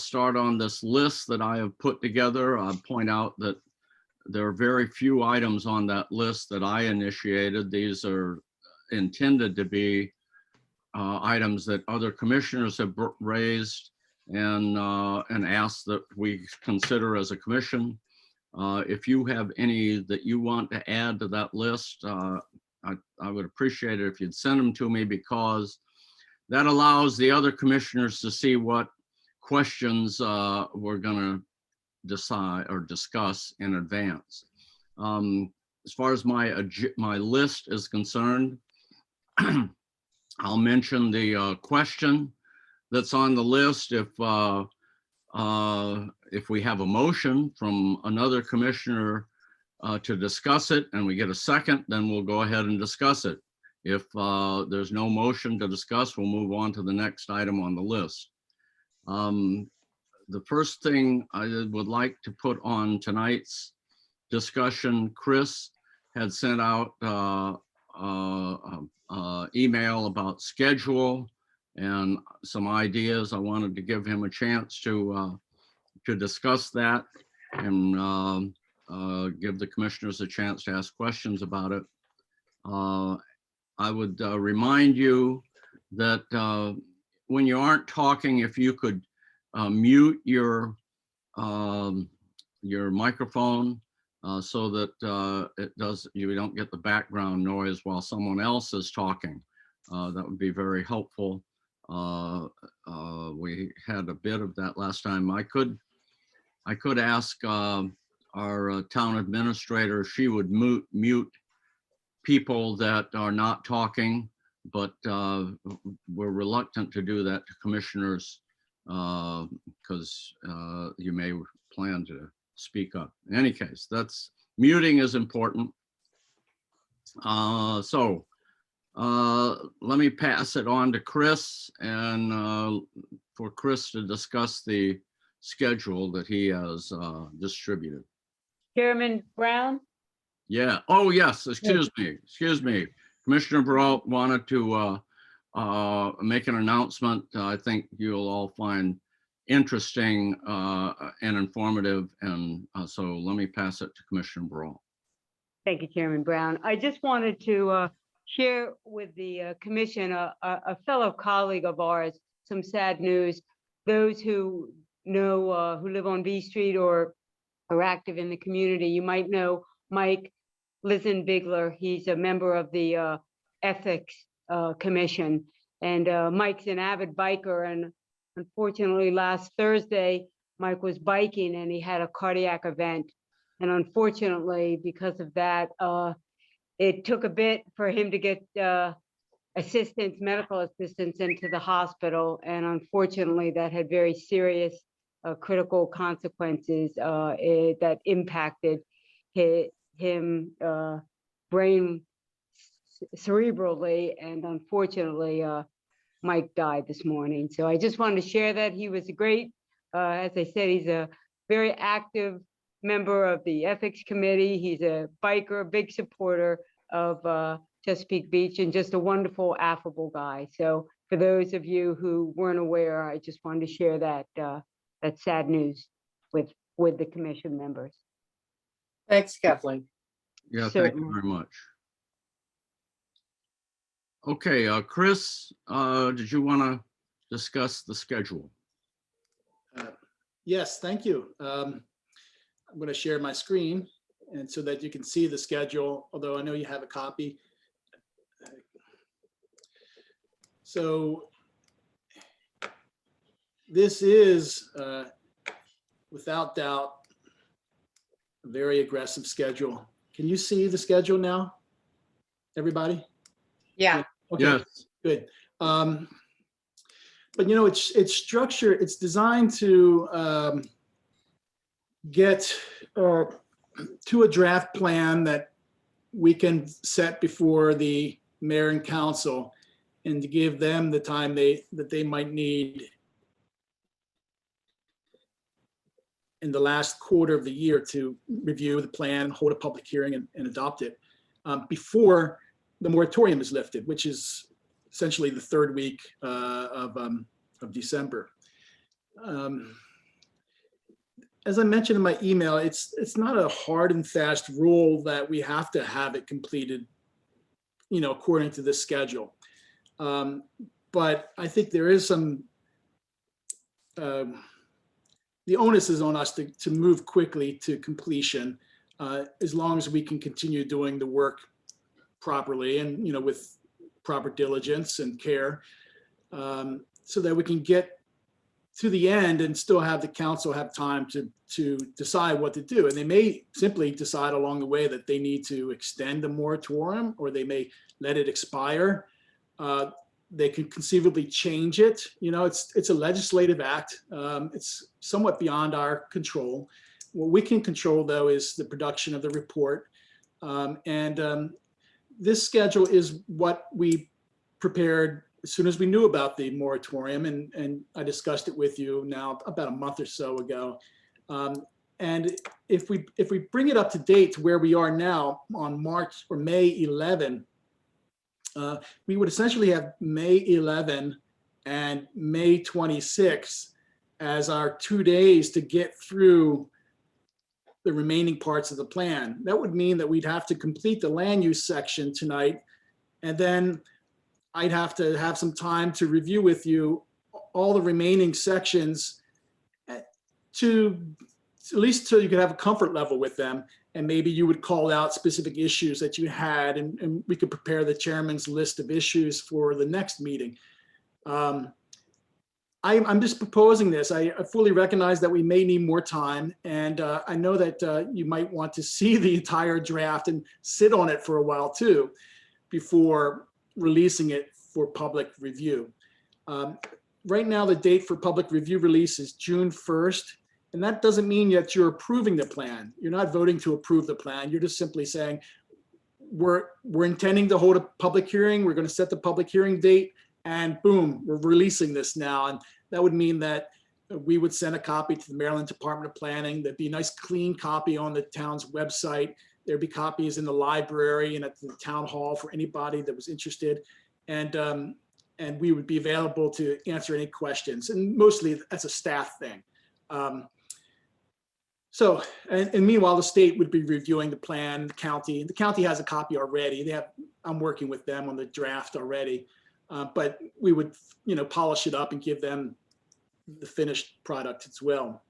start on this list that I have put together. I'll point out that there are very few items on that list that I initiated. These are intended to be items that other commissioners have raised and asked that we consider as a commission. If you have any that you want to add to that list, I would appreciate it if you'd send them to me, because that allows the other commissioners to see what questions we're going to decide or discuss in advance. As far as my list is concerned, I'll mention the question that's on the list. If we have a motion from another commissioner to discuss it and we get a second, then we'll go ahead and discuss it. If there's no motion to discuss, we'll move on to the next item on the list. The first thing I would like to put on tonight's discussion, Chris had sent out email about schedule and some ideas. I wanted to give him a chance to discuss that and give the commissioners a chance to ask questions about it. I would remind you that when you aren't talking, if you could mute your microphone so that you don't get the background noise while someone else is talking. That would be very helpful. We had a bit of that last time. I could ask our town administrator if she would mute people that are not talking, but we're reluctant to do that to commissioners because you may plan to speak up. In any case, muting is important. So let me pass it on to Chris and for Chris to discuss the schedule that he has distributed. Chairman Brown? Yeah. Oh, yes. Excuse me. Commissioner Brault wanted to make an announcement. I think you'll all find interesting and informative. And so let me pass it to Commissioner Brault. Thank you, Chairman Brown. I just wanted to share with the commission a fellow colleague of ours some sad news. Those who know, who live on V Street or are active in the community, you might know Mike Lizenbigler. He's a member of the Ethics Commission, and Mike's an avid biker. And unfortunately, last Thursday, Mike was biking and he had a cardiac event. And unfortunately, because of that, it took a bit for him to get medical assistance into the hospital. And unfortunately, that had very serious critical consequences that impacted him brain cerebrally. And unfortunately, Mike died this morning. So I just wanted to share that. He was a great, as I said, he's a very active member of the Ethics Committee. He's a biker, a big supporter of Chesapeake Beach, and just a wonderful, affable guy. So for those of you who weren't aware, I just wanted to share that that sad news with the commission members. Thanks, Kathleen. Yeah, thank you very much. Okay, Chris, did you want to discuss the schedule? Yes, thank you. I'm going to share my screen and so that you can see the schedule, although I know you have a copy. So this is, without doubt, a very aggressive schedule. Can you see the schedule now, everybody? Yeah. Okay, Yes. good. But you know, it's structured, it's designed to get to a draft plan that we can set before the mayor and council, and to give them the time that they might need in the last quarter of the year to review the plan, hold a public hearing, and adopt it before the moratorium is lifted, which is essentially the third week of December. as I mentioned in my email, it's not a hard and fast rule that we have to have it completed, according to this schedule. But I think there is some, the onus is on us to move quickly to completion, as long as we can continue doing the work properly and, with proper diligence and care, so that we can get to the end and still have the council have time to decide what to do. And they may simply decide along the way that they need to extend the moratorium, or they may let it expire. They can conceivably change it. It's a legislative act. It's somewhat beyond our control. What we can control, though, is the production of the report. This schedule is what we prepared as soon as we knew about the moratorium, and I discussed it with you now about a month or so ago. And if we bring it up to date to where we are now on March or May 11, we would essentially have May 11 and May 26 as our 2 days to get through the remaining parts of the plan. That would mean that we'd have to complete the land use section tonight, and then I'd have to have some time to review with you all the remaining sections to at least so you could have a comfort level with them. And maybe you would call out specific issues that you had, and we could prepare the chairman's list of issues for the next meeting. I'm just proposing this. I fully recognize that we may need more time. And I know that you might want to see the entire draft and sit on it for a while too, before releasing it for public review. Right now, the date for public review release is June 1st. And that doesn't mean that you're approving the plan. You're not voting to approve the plan. You're just simply saying, we're intending to hold a public hearing. We're going to set the public hearing date, and boom, we're releasing this now. And that would mean that we would send a copy to the Maryland Department of Planning. There'd be a nice clean copy on the town's website. There'd be copies in the library and at the town hall for anybody that was interested. And we would be available to answer any questions. And mostly that's a staff thing. And meanwhile, the state would be reviewing the plan. The county has a copy already. I'm working with them on the draft already, but we would, polish it up and give them the finished product as well.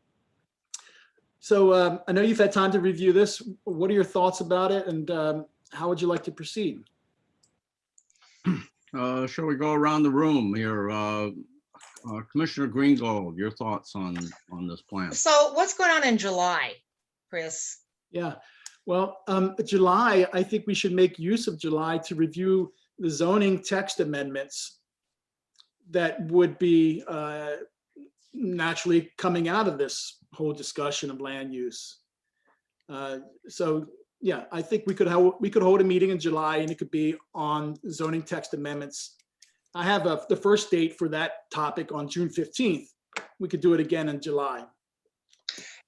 So I know you've had time to review this. What are your thoughts about it, and how would you like to proceed? Shall we go around the room here? Commissioner Greengold, your thoughts on this plan? So what's going on in July, Chris? Yeah, well, July, I think we should make use of July to review the zoning text amendments that would be naturally coming out of this whole discussion of land use. So yeah, I think we could hold a meeting in July, and it could be on zoning text amendments. I have the first date for that topic on June 15th. We could do it again in July.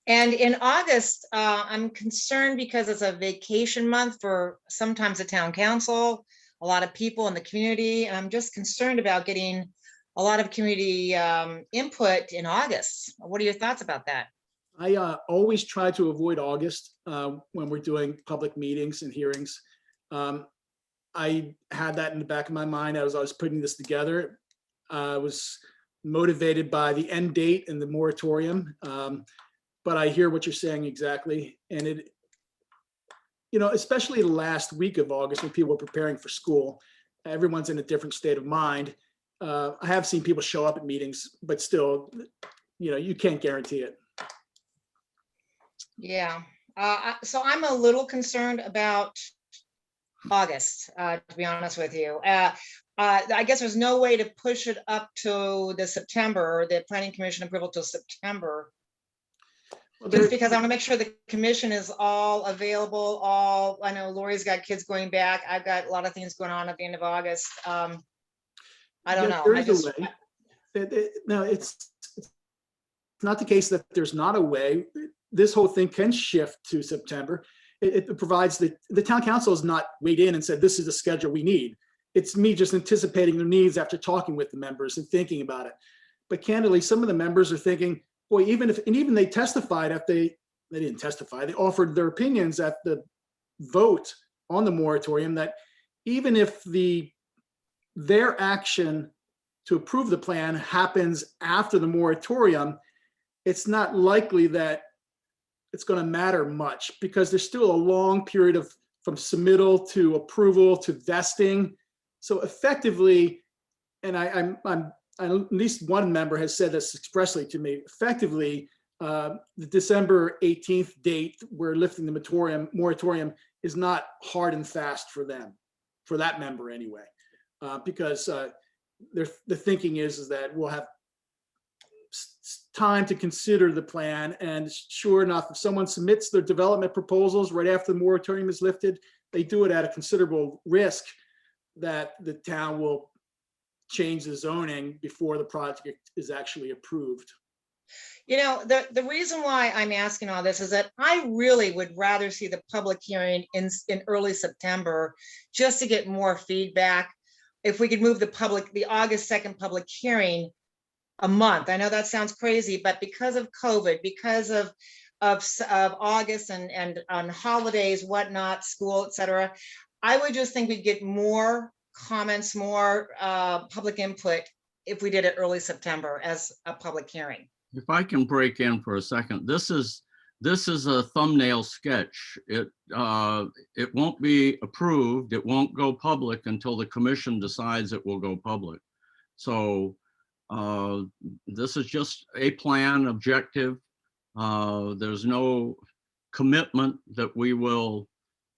And in August, I'm concerned because it's a vacation month for sometimes the town council, a lot of people in the community. And I'm just concerned about getting a lot of community input in August. What are your thoughts about that? I always try to avoid August when we're doing public meetings and hearings. I had that in the back of my mind as I was putting this together. I was motivated by the end date and the moratorium, but I hear what you're saying exactly. And it, especially the last week of August when people are preparing for school, everyone's in a different state of mind. I have seen people show up at meetings, but still, you can't guarantee it. Yeah, so I'm a little concerned about August, to be honest with you. I guess there's no way to push it up to the September, the Planning Commission approval till September. Well, Just because I want to make sure the commission is all available, I know Lori's got kids going back. I've got a lot of things going on at the end of August. I don't know. There is a way. No, it's not the case that there's not a way. This whole thing can shift to September. It provides the town council has not weighed in and said, this is the schedule we need. It's me just anticipating their needs after talking with the members and thinking about it. But candidly, some of the members are thinking, boy, even they testified at they didn't testify, they offered their opinions at the vote on the moratorium, that even if their action to approve the plan happens after the moratorium, it's not likely that it's going to matter much, because there's still a long period of from submittal to approval to vesting. So effectively, and at least one member has said this expressly to me, effectively, the December 18th date we're lifting the moratorium is not hard and fast for them, for that member anyway, because the thinking is that we'll have time to consider the plan, and sure enough, if someone submits their development proposals right after the moratorium is lifted, they do it at a considerable risk that the town will change the zoning before the project is actually approved. You know, the reason why I'm asking all this is that I really would rather see the public hearing in early September, just to get more feedback. If we could move the August 2nd public hearing a month. I know that sounds crazy, but because of COVID, because of August and on holidays, whatnot, school, etc., I would just think we'd get more comments, more public input if we did it early September as a public hearing. If I can break in for a second, this is a thumbnail sketch. It won't be approved. It won't go public until the commission decides it will go public. So this is just a plan objective. There's no commitment that we will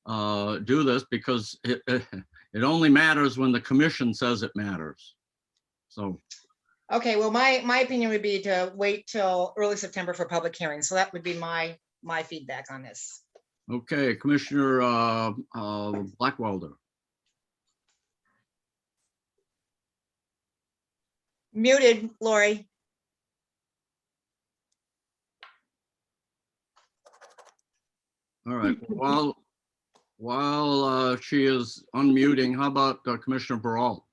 do this, because it only matters when the commission says it matters. So. Okay, well, my opinion would be to wait till early September for public hearing. So that would be my feedback on this. Okay, Commissioner Blackwelder. Muted, Lori. All right, while she is unmuting, how about Commissioner Baralt?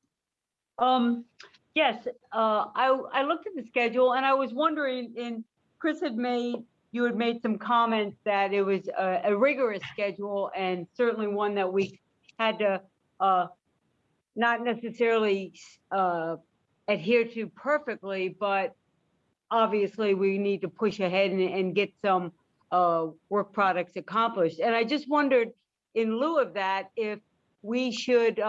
Yes, I looked at the schedule and I was wondering, and Chris you had made some comments that it was a rigorous schedule, and certainly one that we had to not necessarily adhere to perfectly, but obviously we need to push ahead and get some work products accomplished. And I just wondered, in lieu of that, if we should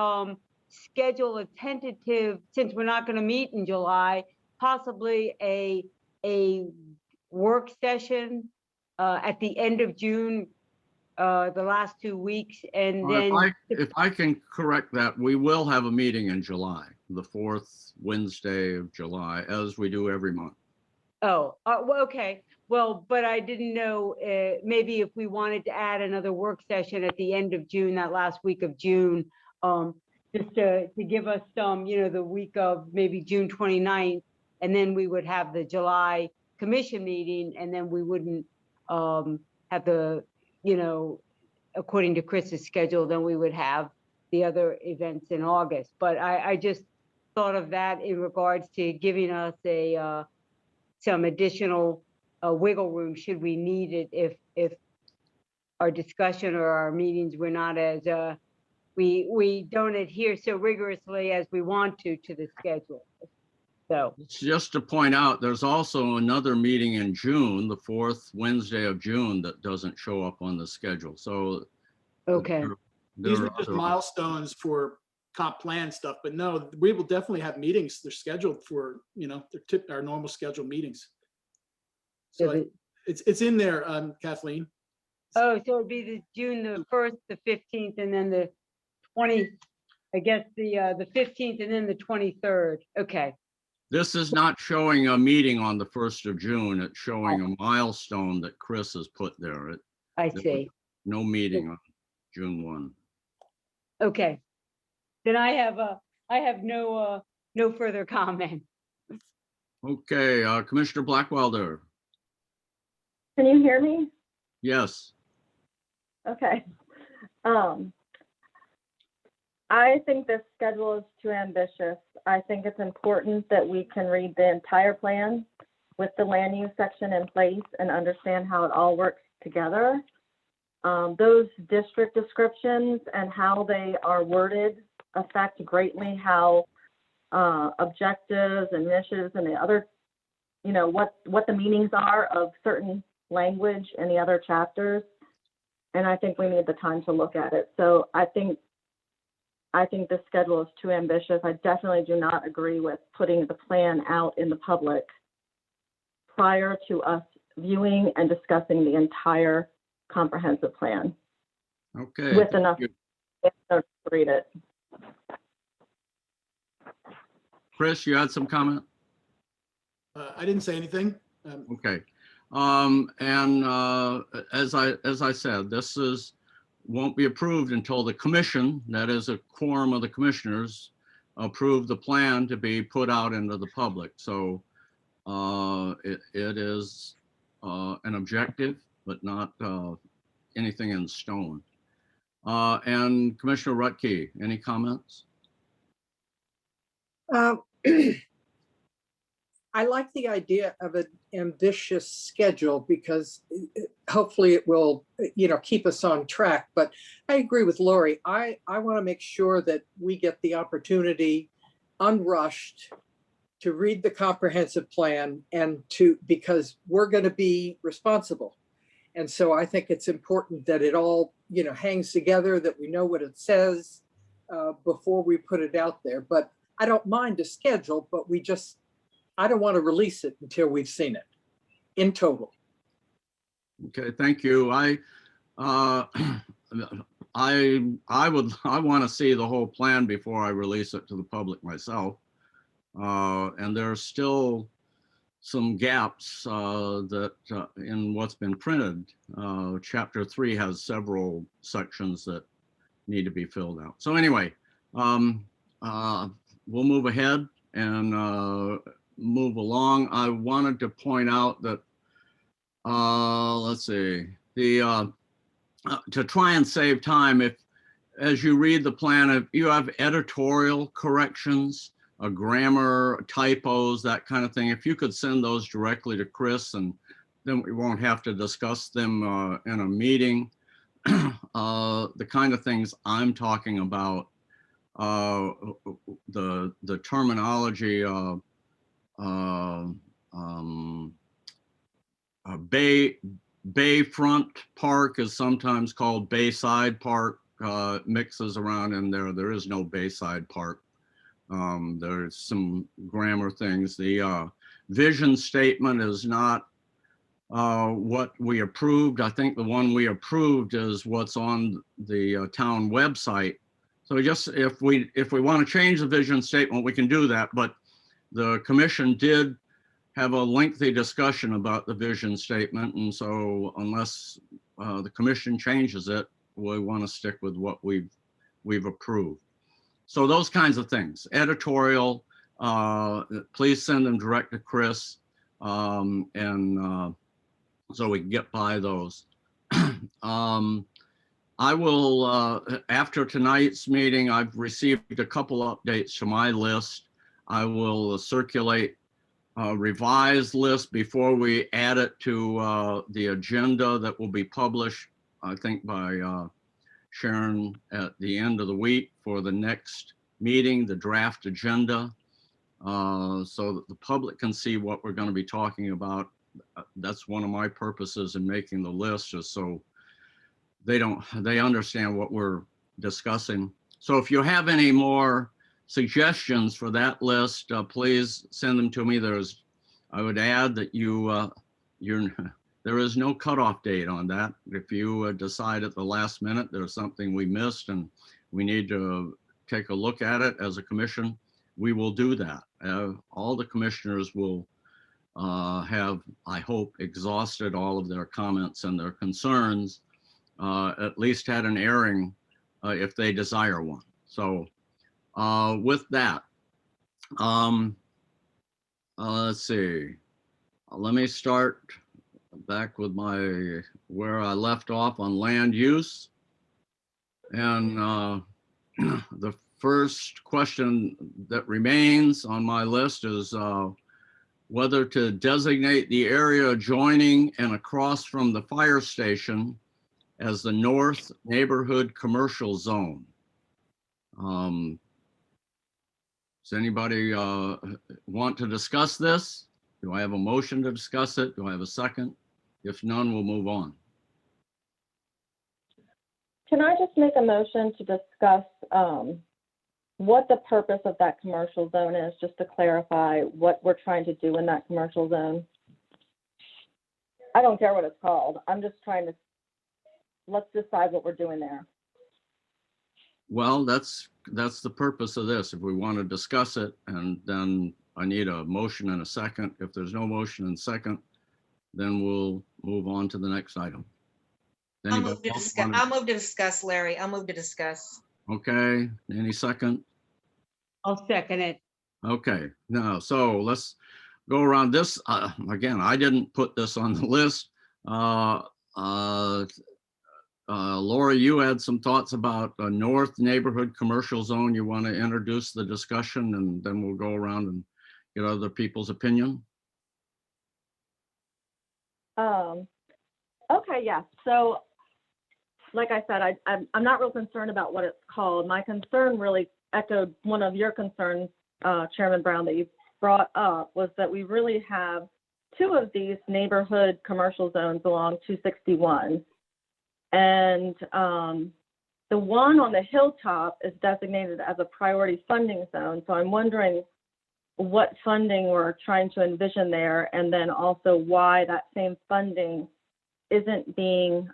schedule a tentative, since we're not going to meet in July, possibly a work session at the end of June, the last 2 weeks, and then if I can correct that, we will have a meeting in July, the 4th Wednesday of July, as we do every month. well, okay. Well, but I didn't know, maybe if we wanted to add another work session at the end of June, that last week of June, just to give us some, the week of maybe June 29th, and then we would have the July commission meeting, and then we wouldn't have the, according to Chris's schedule, then we would have the other events in August. But I just thought of that in regards to giving us some additional wiggle room should we need it, if our discussion or our meetings were not as we don't adhere so rigorously as we want to the schedule. So just to point out, there's also another meeting in June, the 4th Wednesday of June, that doesn't show up on the schedule. So okay, These are just milestones for comp plan stuff, but no, we will definitely have meetings. They're scheduled for, they're our normal scheduled meetings. So it's in there, Kathleen. oh, so it'd be the June the 1st, the 15th, and then the 20th, I guess the 15th, and then the 23rd. Okay. This is not showing a meeting on the 1st of June. It's showing a milestone that Chris has put there. I see. No meeting on June 1. Okay. Then I have no further comment. Okay, Commissioner Blackwelder. Can you hear me? Yes. Okay. I think this schedule is too ambitious. I think it's important that we can read the entire plan with the land use section in place and understand how it all works together. Those district descriptions and how they are worded affect greatly how objectives and initiatives and the other, you know, what the meanings are of certain language in the other chapters. And I think we need the time to look at it. So I think the schedule is too ambitious. I definitely do not agree with putting the plan out in the public prior to us viewing and discussing the entire comprehensive plan Okay. with thank enough you. to read it. Chris, you had some comment? I didn't say anything. Okay. As I said, this won't be approved until the commission, that is a quorum of the commissioners, approve the plan to be put out into the public. So it is an objective, but not anything in stone. And Commissioner Rutke, any comments? I like the idea of an ambitious schedule because hopefully it will, keep us on track. But I agree with Lori. I want to make sure that we get the opportunity, unrushed, to read the comprehensive plan because we're going to be responsible. And so I think it's important that it all, hangs together, that we know what it says before we put it out there. But I don't mind a schedule, but I don't want to release it until we've seen it in total. Okay, thank you. I want to see the whole plan before I release it to the public myself. And there are still some gaps that in what's been printed. Chapter 3 has several sections that need to be filled out. So anyway, we'll move ahead and move along. I wanted to point out that, let's see, to try and save time, as you read the plan, if you have editorial corrections, grammar, typos, that kind of thing, if you could send those directly to Chris, and then we won't have to discuss them in a meeting. The kind of things I'm talking about, the terminology, Bayfront Park is sometimes called Bayside Park, mixes around in there. There is no Bayside Park. There's some grammar things. The vision statement is not what we approved. I think the one we approved is what's on the town website. So just if we want to change the vision statement, we can do that. But the commission did have a lengthy discussion about the vision statement. And so unless the commission changes it, we want to stick with what we've approved. So those kinds of things, editorial, please send them direct to Chris. So we can get by those. I will, after tonight's meeting, I've received a couple updates to my list. I will circulate a revised list before we add it to the agenda that will be published, I think by Sharon at the end of the week for the next meeting, the draft agenda, so that the public can see what we're going to be talking about. That's one of my purposes in making the list, just so they understand what we're discussing. So if you have any more suggestions for that list, please send them to me. I would add that there is no cutoff date on that. If you decide at the last minute there's something we missed and we need to take a look at it as a commission, we will do that. All the commissioners will have, I hope, exhausted all of their comments and their concerns, at least had an airing if they desire one. So with that, let's see, let me start back with where I left off on land use. And the first question that remains on my list is whether to designate the area adjoining and across from the fire station as the North Neighborhood Commercial Zone. Does anybody want to discuss this? Do I have a motion to discuss it? Do I have a second? If none, we'll move on. Can I just make a motion to discuss what the purpose of that commercial zone is, just to clarify what we're trying to do in that commercial zone? I don't care what it's called. I'm just trying to, let's decide what we're doing there. Well, that's the purpose of this. If we want to discuss it, and then I need a motion and a second. If there's no motion and second, then we'll move on to the next item. I'll Anybody move to else discuss, wanna- I'll move to discuss, Larry. I'll move to discuss. Okay, any second? I'll second it. Okay, now, so let's go around this. Again, I didn't put this on the list. Laura, you had some thoughts about a North Neighborhood Commercial Zone. You want to introduce the discussion, and then we'll go around and get other people's opinion? Okay, yeah. So, like I said, I'm not real concerned about what it's called. My concern really echoed one of your concerns, Chairman Brown, that you brought up, was that we really have two of these neighborhood commercial zones along 261. And the one on the hilltop is designated as a priority funding zone. So I'm wondering what funding we're trying to envision there, and then also why that same funding isn't being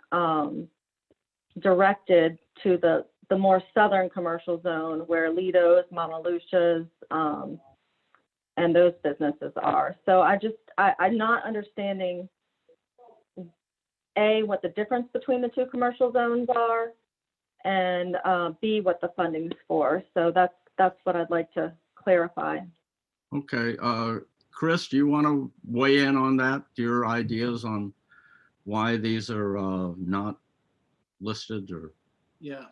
directed to the more southern commercial zone where Lido's, Mama Lucia's, and those businesses are. So I'm not understanding, A, what the difference between the two commercial zones are, and B, what the funding's for. So that's what I'd like to clarify. Okay, Chris, do you want to weigh in on that? Your ideas on why these are not listed, or? Yeah.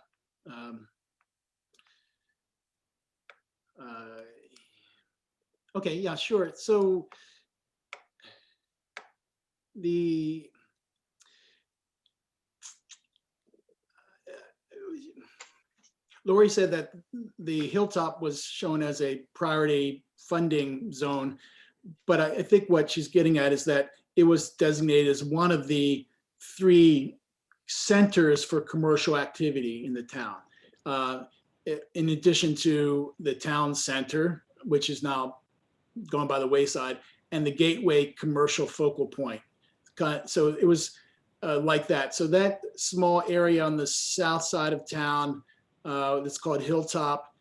Okay, yeah, sure. So Lori said that the hilltop was shown as a priority funding zone, but I think what she's getting at is that it was designated as one of the three centers for commercial activity in the town. In addition to the town center, which is now gone by the wayside, and the gateway commercial focal point. So it was like that. So that small area on the south side of town that's called Hilltop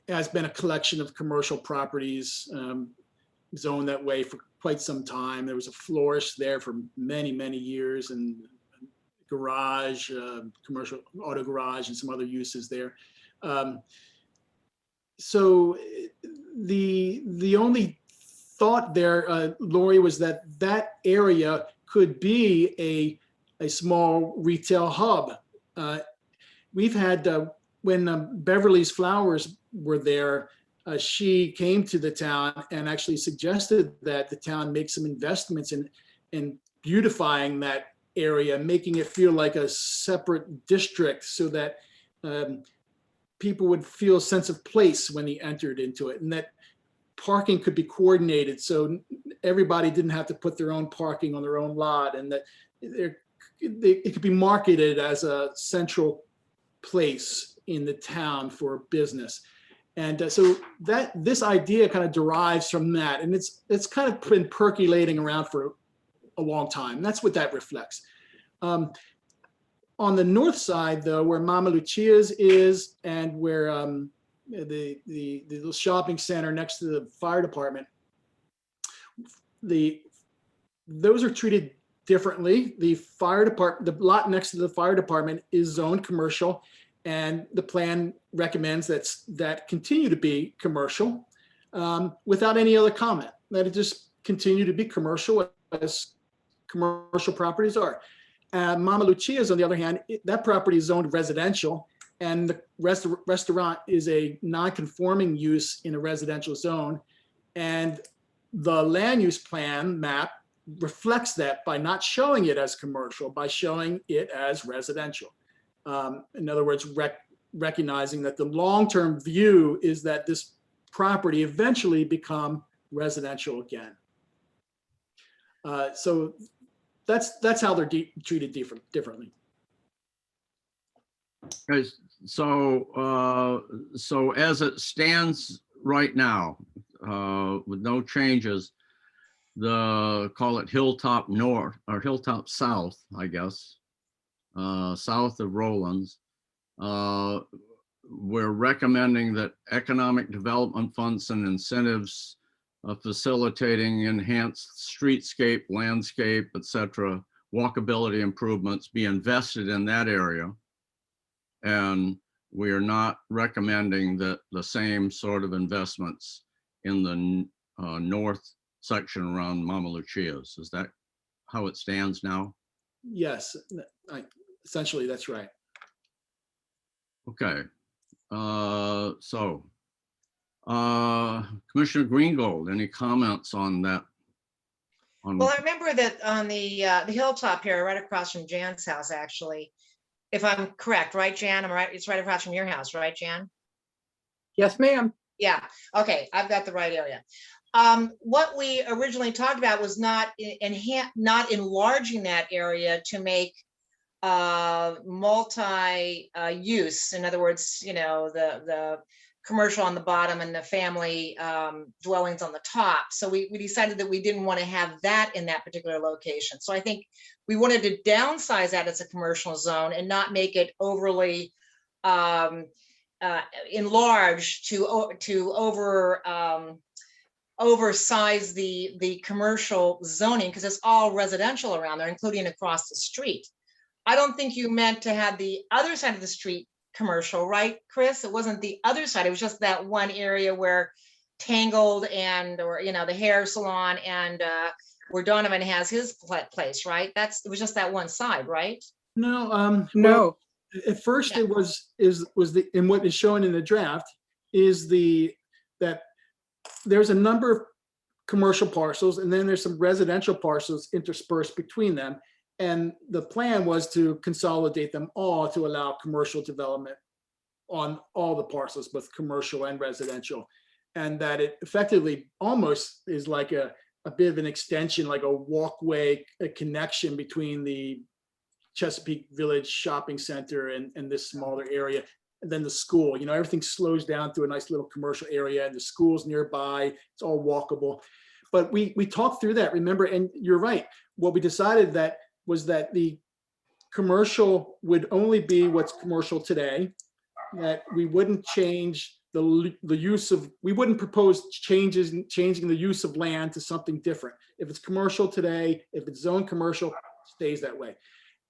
has been a collection of commercial properties zoned that way for quite some time. There was a florist there for many, many years, and garage, commercial auto garage, and some other uses there. So the only thought there, Lori, was that area could be a small retail hub. We've had, when Beverly's Flowers were there, she came to the town and actually suggested that the town make some investments in beautifying that area, making it feel like a separate district, so that people would feel a sense of place when they entered into it, and that parking could be coordinated so everybody didn't have to put their own parking on their own lot, and that it could be marketed as a central place in the town for business. And so this idea kind of derives from that, and it's kind of been percolating around for a long time. That's what that reflects. On the north side, though, where Mama Lucia's is, and where the little shopping center next to the fire department, those are treated differently. The fire department, the lot next to the fire department, is zoned commercial, and the plan recommends that continue to be commercial without any other comment. That it just continue to be commercial as commercial properties are. Mama Lucia's, on the other hand, that property is zoned residential, and the restaurant is a non-conforming use in a residential zone. And the land use plan map reflects that by not showing it as commercial, by showing it as residential. In other words, recognizing that the long-term view is that this property eventually become residential again. So that's how they're treated differently. Okay, so as it stands right now, with no changes, call it Hilltop North or Hilltop South, I guess, south of Rollins, we're recommending that economic development funds and incentives facilitating enhanced streetscape, landscape, etc., walkability improvements be invested in that area. And we are not recommending that the same sort of investments in the north section around Mama Lucia's. Is that how it stands now? Yes, essentially that's right. Okay. Commissioner Greengold, any comments on that? Well, I remember that on the hilltop here, right across from Jan's house, actually, if I'm correct, right, Jan? I'm right. It's right across from your house, right, Jan? Yes, ma'am. Yeah. Okay, I've got the right area. What we originally talked about was not enlarging that area to make multi-use. In other words, you know, the commercial on the bottom and the family dwellings on the top. So we decided that we didn't want to have that in that particular location. So I think we wanted to downsize that as a commercial zone and not make it overly enlarged to oversize the commercial zoning, because it's all residential around there, including across the street. I don't think you meant to have the other side of the street commercial, right, Chris? It wasn't the other side. It was just that one area where Tangled or you know, the hair salon and where Donovan has his place, right? It was just that one side, right? No, No, well, at first Yeah. it was and what is shown in the draft is that there's a number of commercial parcels and then there's some residential parcels interspersed between them. And the plan was to consolidate them all to allow commercial development on all the parcels, both commercial and residential. And that it effectively almost is like a bit of an extension, like a walkway, a connection between the Chesapeake Village Shopping Center and this smaller area. And then the school, you know, everything slows down to a nice little commercial area and the school's nearby, it's all walkable. But we talked through that, remember, and you're right. What we decided was that the commercial would only be what's commercial today, that we wouldn't change the use of, we wouldn't propose changing the use of land to something different. If it's commercial today, if it's zone commercial, stays that way.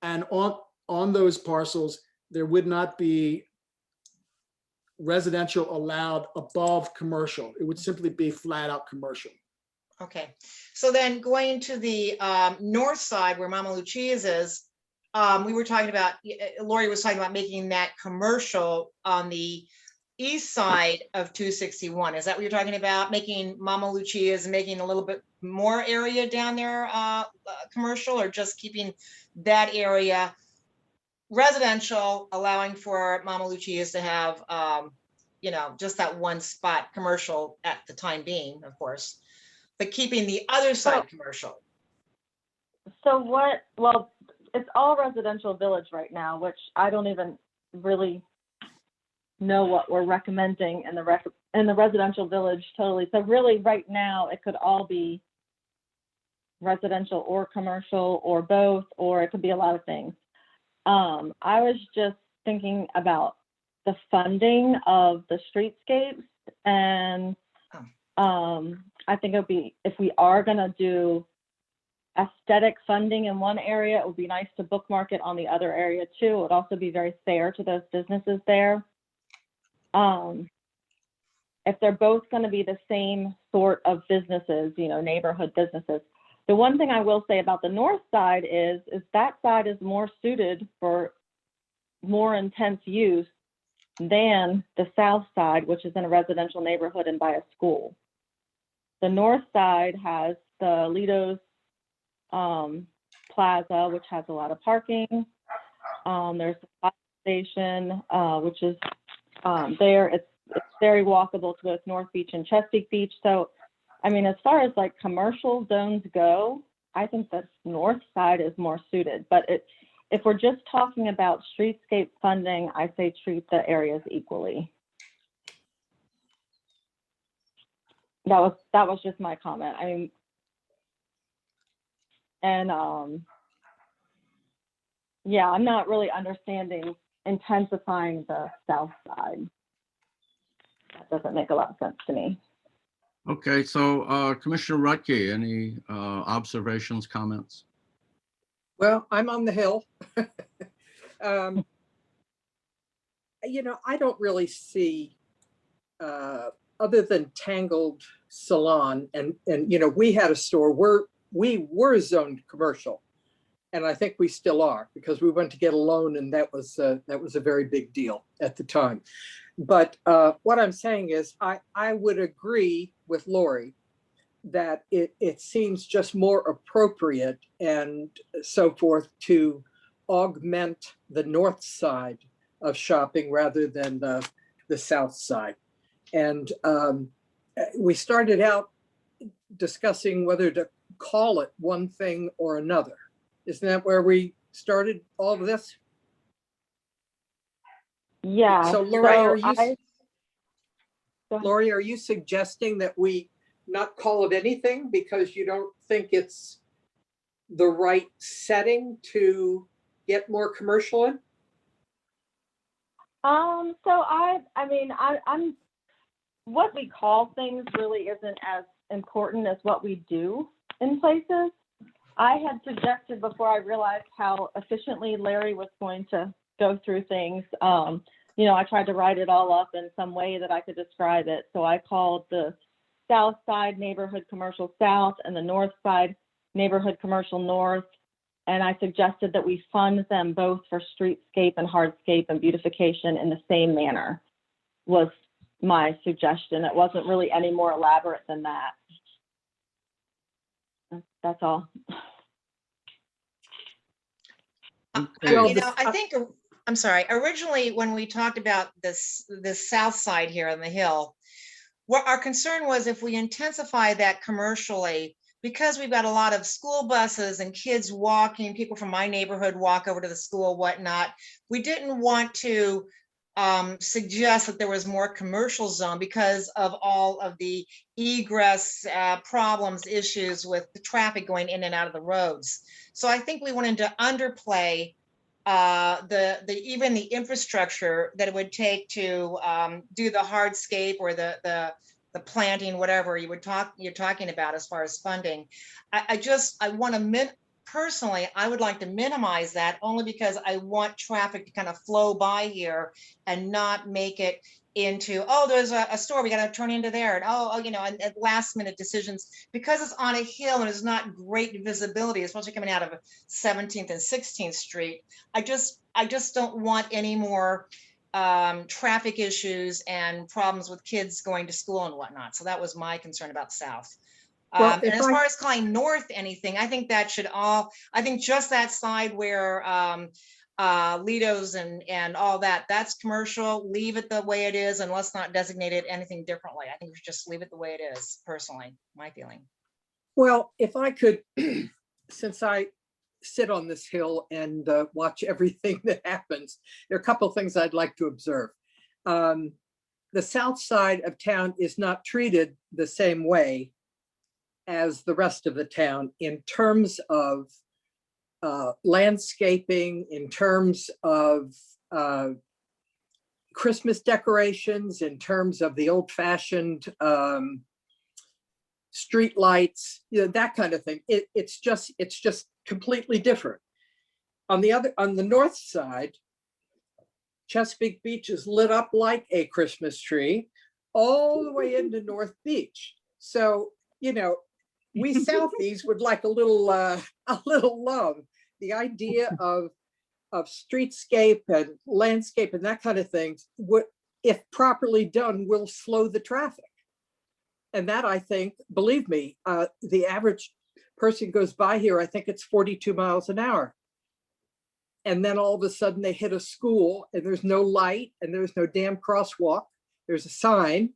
And on those parcels, there would not be residential allowed above commercial. It would simply be flat out commercial. Okay, so then going to the north side where Mama Lucia's is, we were talking about, Lori was talking about making that commercial on the east side of 261. Is that what you're talking about? Making Mama Lucia's, making a little bit more area down there commercial, or just keeping that area residential, allowing for Mama Lucia's to have, you know, just that one spot commercial at the time being, of course, but keeping the other side commercial? So well, it's all residential village right now, which I don't even really know what we're recommending in the residential village totally. So really right now it could all be residential or commercial or both, or it could be a lot of things. I was just thinking about the funding of the streetscapes, and I think it would be, if we are going to do aesthetic funding in one area, it would be nice to bookmark it on the other area too. It would also be very fair to those businesses there. If they're both going to be the same sort of businesses, you know, neighborhood businesses. The one thing I will say about the north side is that side is more suited for more intense use than the south side, which is in a residential neighborhood and by a school. The north side has the Lido's Plaza, which has a lot of parking. There's the fire station, which is there. It's very walkable to both North Beach and Chesapeake Beach. So, I mean, as far as like commercial zones go, I think the north side is more suited. But if we're just talking about streetscape funding, I say treat the areas equally. That was just my comment. I mean, and yeah, I'm not really understanding intensifying the south side. That doesn't make a lot of sense to me. Okay, so Commissioner Rutke, any observations, comments? Well, I'm on the hill. I don't really see, other than Tangled Salon, and we had a store where we were zoned commercial, and I think we still are, because we went to get a loan, and that was a very big deal at the time. But what I'm saying is, I would agree with Lori that it seems just more appropriate and so forth to augment the north side of shopping rather than the south side. And we started out discussing whether to call it one thing or another. Isn't that where we started all of this? Yeah. So Lori, So Lori, are you suggesting that we not call it anything because you don't think it's the right setting to get more commercial in? So I mean, I'm what we call things really isn't as important as what we do in places. I had suggested before I realized how efficiently Larry was going to go through things. I tried to write it all up in some way that I could describe it. So I called the South Side Neighborhood Commercial South and the North Side Neighborhood Commercial North. And I suggested that we fund them both for streetscape and hardscape and beautification in the same manner, was my suggestion. It wasn't really any more elaborate than that. That's all. I think, I'm sorry, originally when we talked about this south side here on the hill, what our concern was, if we intensify that commercially, because we've got a lot of school buses and kids walking, people from my neighborhood walk over to the school, whatnot, we didn't want to suggest that there was more commercial zone because of all of the egress problems, issues with the traffic going in and out of the roads. So I think we wanted to underplay even the infrastructure that it would take to do the hardscape or the planting, whatever you're talking about as far as funding. I want to personally, I would like to minimize that, only because I want traffic to kind of flow by here and not make it into, oh, there's a store, we got to turn into there, and and last minute decisions, because it's on a hill and it's not great visibility, especially coming out of 17th and 16th Street. I just don't want any more traffic issues and problems with kids going to school and whatnot. So that was my concern about South. Well, and as far as calling North anything, I think that should I think just that side where Lido's and all that's commercial, leave it the way it is, and let's not designate it anything differently. I think we should just leave it the way it is, personally, my feeling. Well, if I could, since I sit on this hill and watch everything that happens, there are a couple of things I'd like to observe. The south side of town is not treated the same way as the rest of the town in terms of landscaping, in terms of Christmas decorations, in terms of the old-fashioned street lights, that kind of thing. It's just completely different. On the north side, Chesapeake Beach is lit up like a Christmas tree all the way into North Beach. So, we Southies would like a little love. The idea of streetscape and landscape and that kind of thing, if properly done, will slow the traffic. And that, I think, believe me, the average person goes by here, I think it's 42 miles an hour. And then all of a sudden they hit a school and there's no light and there's no damn crosswalk. There's a sign.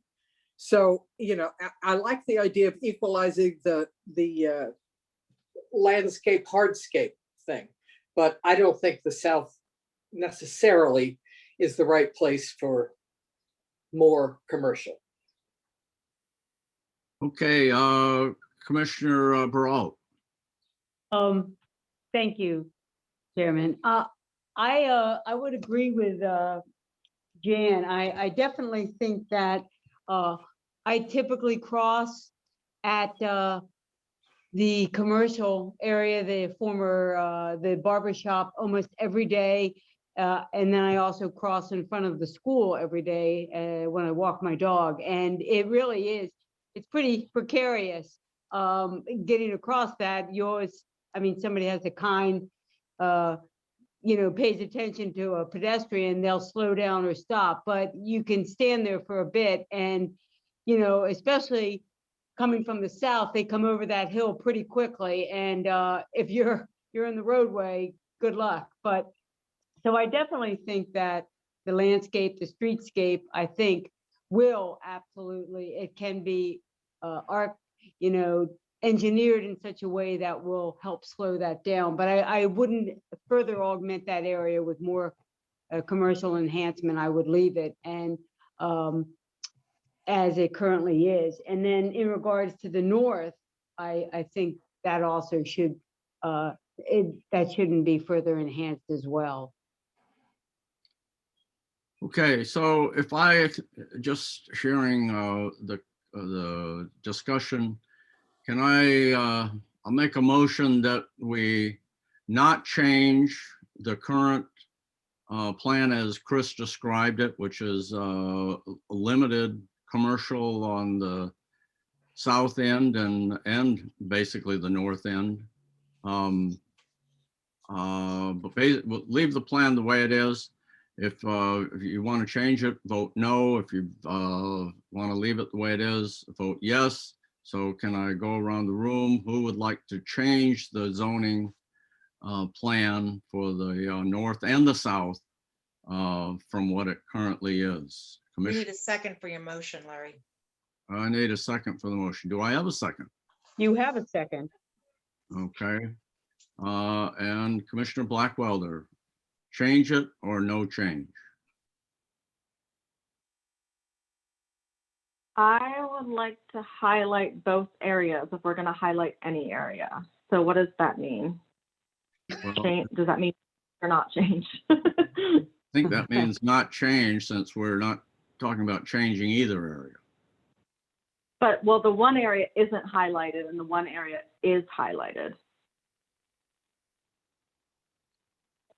So, you know, I like the idea of equalizing the landscape hardscape thing, but I don't think the South necessarily is the right place for more commercial. Okay, Commissioner Baralt. Thank you, Chairman. I would agree with Jan. I definitely think that I typically cross at the commercial area, the former the barber shop, almost every day. And then I also cross in front of the school every day when I walk my dog. And it really is, it's pretty precarious getting across that. Yours, I mean, somebody has a kind, you know, pays attention to a pedestrian, they'll slow down or stop, but you can stand there for a bit. And, you know, especially coming from the south, they come over that hill pretty quickly. And if you're in the roadway, good luck. But so I definitely think that the landscape, the streetscape, I think will absolutely, it can be you know, engineered in such a way that will help slow that down. But I wouldn't further augment that area with more commercial enhancement. I would leave it and as it currently is. And then in regards to the north, I think that also should that shouldn't be further enhanced as well. Okay, so if I just hearing the discussion, can I'll make a motion that we not change the current plan as Chris described it, which is limited commercial on the south end and basically the north end. But we'll leave the plan the way it is. If you want to change it, vote no. If you want to leave it the way it is, vote yes. So can I go around the room? Who would like to change the zoning plan for the north and the south from what it currently is? We need Commissioner, a second for your motion, Larry. I need a second for the motion. Do I have a second? You have a second. Okay. And Commissioner Blackwelder, change it or no change? I would like to highlight both areas if we're going to highlight any area. So what does that mean? Well, Does that mean or not change? I think that means not change since we're not talking about changing either area. But, well, the one area isn't highlighted and the one area is highlighted.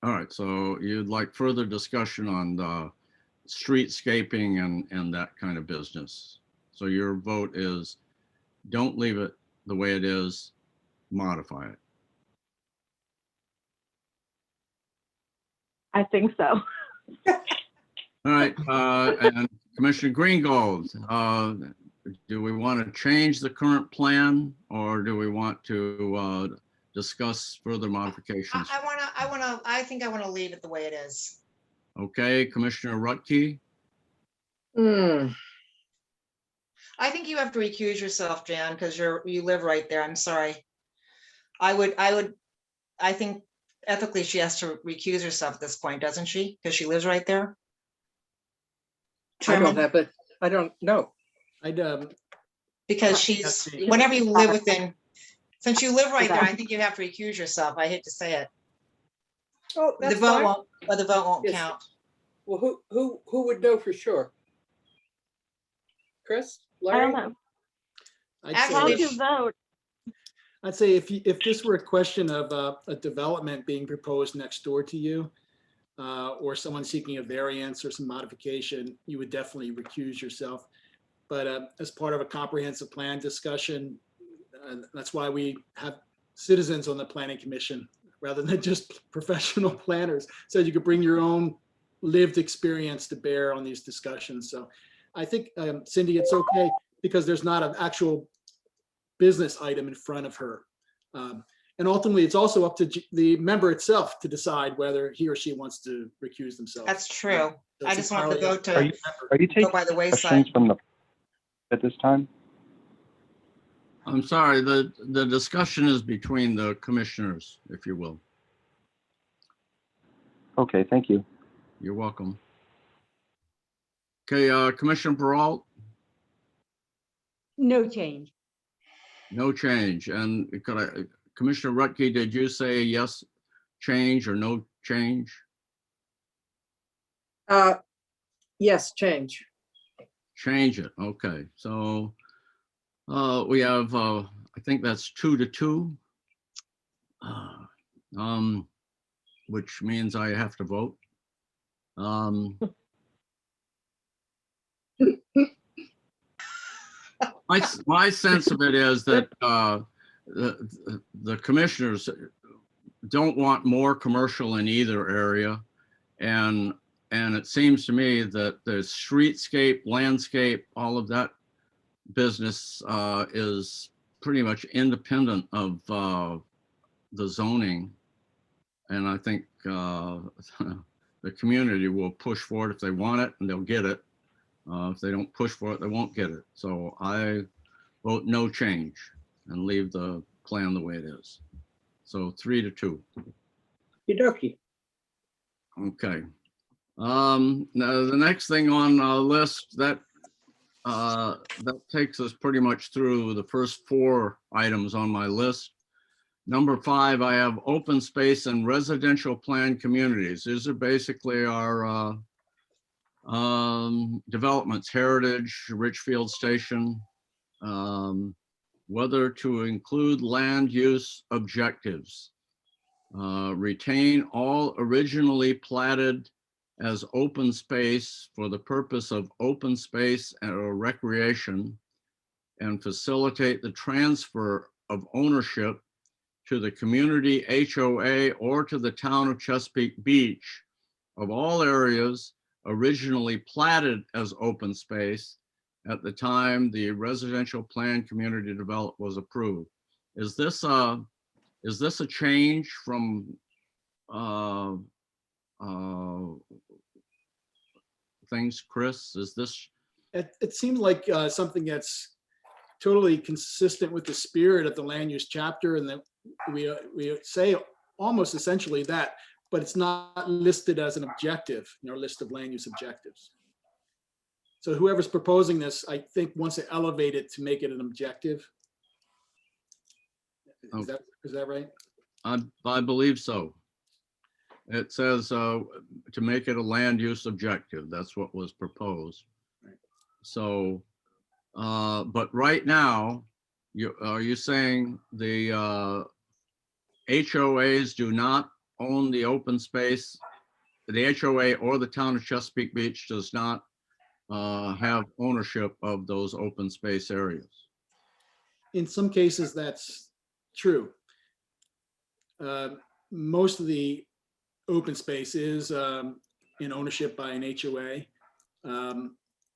All right, so you'd like further discussion on the streetscaping and that kind of business. So your vote is don't leave it the way it is, modify it. I think so. All right, and Commissioner Greengold, do we want to change the current plan or do we want to discuss further modifications? I think I want to leave it the way it is. Okay, Commissioner Rutke? I think you have to recuse yourself, Jan, because you live right there. I'm sorry. I think ethically she has to recuse herself at this point, doesn't she? Because she lives right there. I don't Chairman? have it. I don't know. Because she's, whenever you live within, since you live right there, I think you have to recuse yourself. I hate to say it. Oh, The that's vote fine. won't, but the vote won't Yes. count. Well, who would know for sure? Chris, I don't Larry? know. Actually, How they would you sh- vote? I'd say if this were a question of a development being proposed next door to you, or someone seeking a variance or some modification, you would definitely recuse yourself. But as part of a comprehensive plan discussion, that's why we have citizens on the planning commission rather than just professional planners, so you could bring your own lived experience to bear on these discussions. So I think, Cindy, it's okay. because there's not an actual business item in front of her. And ultimately, it's also up to the member itself to decide whether he or she wants to recuse themselves. That's true. So I it's just want the entirely up vote to to the you- member. Are you go taking by the questions wayside. from the at this time? I'm sorry, the discussion is between the commissioners, if you will. Okay, thank you. You're welcome. Okay, Commissioner Peralt, No change. no change. And Commissioner Rutke, did you say yes, change or no change? Yes, change. Change it, okay. So we have, I think that's 2-2. Which means I have to vote. My sense of it is that the commissioners don't want more commercial in either area. And it seems to me that the streetscape, landscape, all of that business is pretty much independent of the zoning. And I think the community will push for it if they want it, and they'll get it. If they don't push for it, they won't get it. So I vote no change and leave the plan the way it is. So 3-2. Okey-dokey. Okay. Now the next thing on the list that takes us pretty much through the first 4 items on my list. Number 5, I have open space and residential planned communities. These are basically our developments, Heritage, Richfield Station, whether to include land use objectives, retain all originally platted as open space for the purpose of open space or recreation, and facilitate the transfer of ownership to the community HOA or to the town of Chesapeake Beach of all areas originally platted as open space at the time the residential plan community development was approved. Is this a change from things, Chris? Is this? It seems like something that's totally consistent with the spirit of the land use chapter, and that we say almost essentially that, but it's not listed as an objective in our list of land use objectives. So whoever's proposing this, I think, wants to elevate it to make it an objective. Is that right? I believe so. It says to make it a land use objective. That's what was proposed. Right. So, but right now, are you saying the HOAs do not own the open space? The HOA or the town of Chesapeake Beach does not have ownership of those open space areas? In some cases, that's true. Most of the open space is in ownership by an HOA.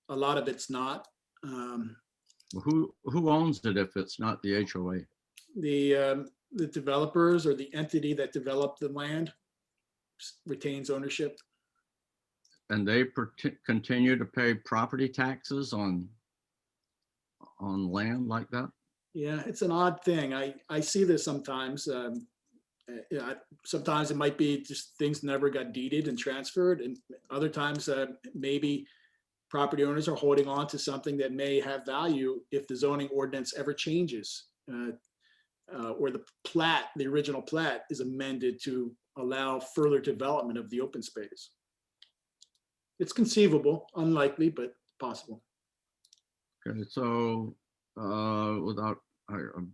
A lot of it's not. Who owns it if it's not the HOA? The developers or the entity that developed the land retains ownership. And they continue to pay property taxes on land like that? Yeah, it's an odd thing. I see this sometimes. Sometimes it might be just things never got deeded and transferred, and other times maybe property owners are holding on to something that may have value if the zoning ordinance ever changes, or the original plat is amended to allow further development of the open space. It's conceivable, unlikely, but possible. Okay, so I'm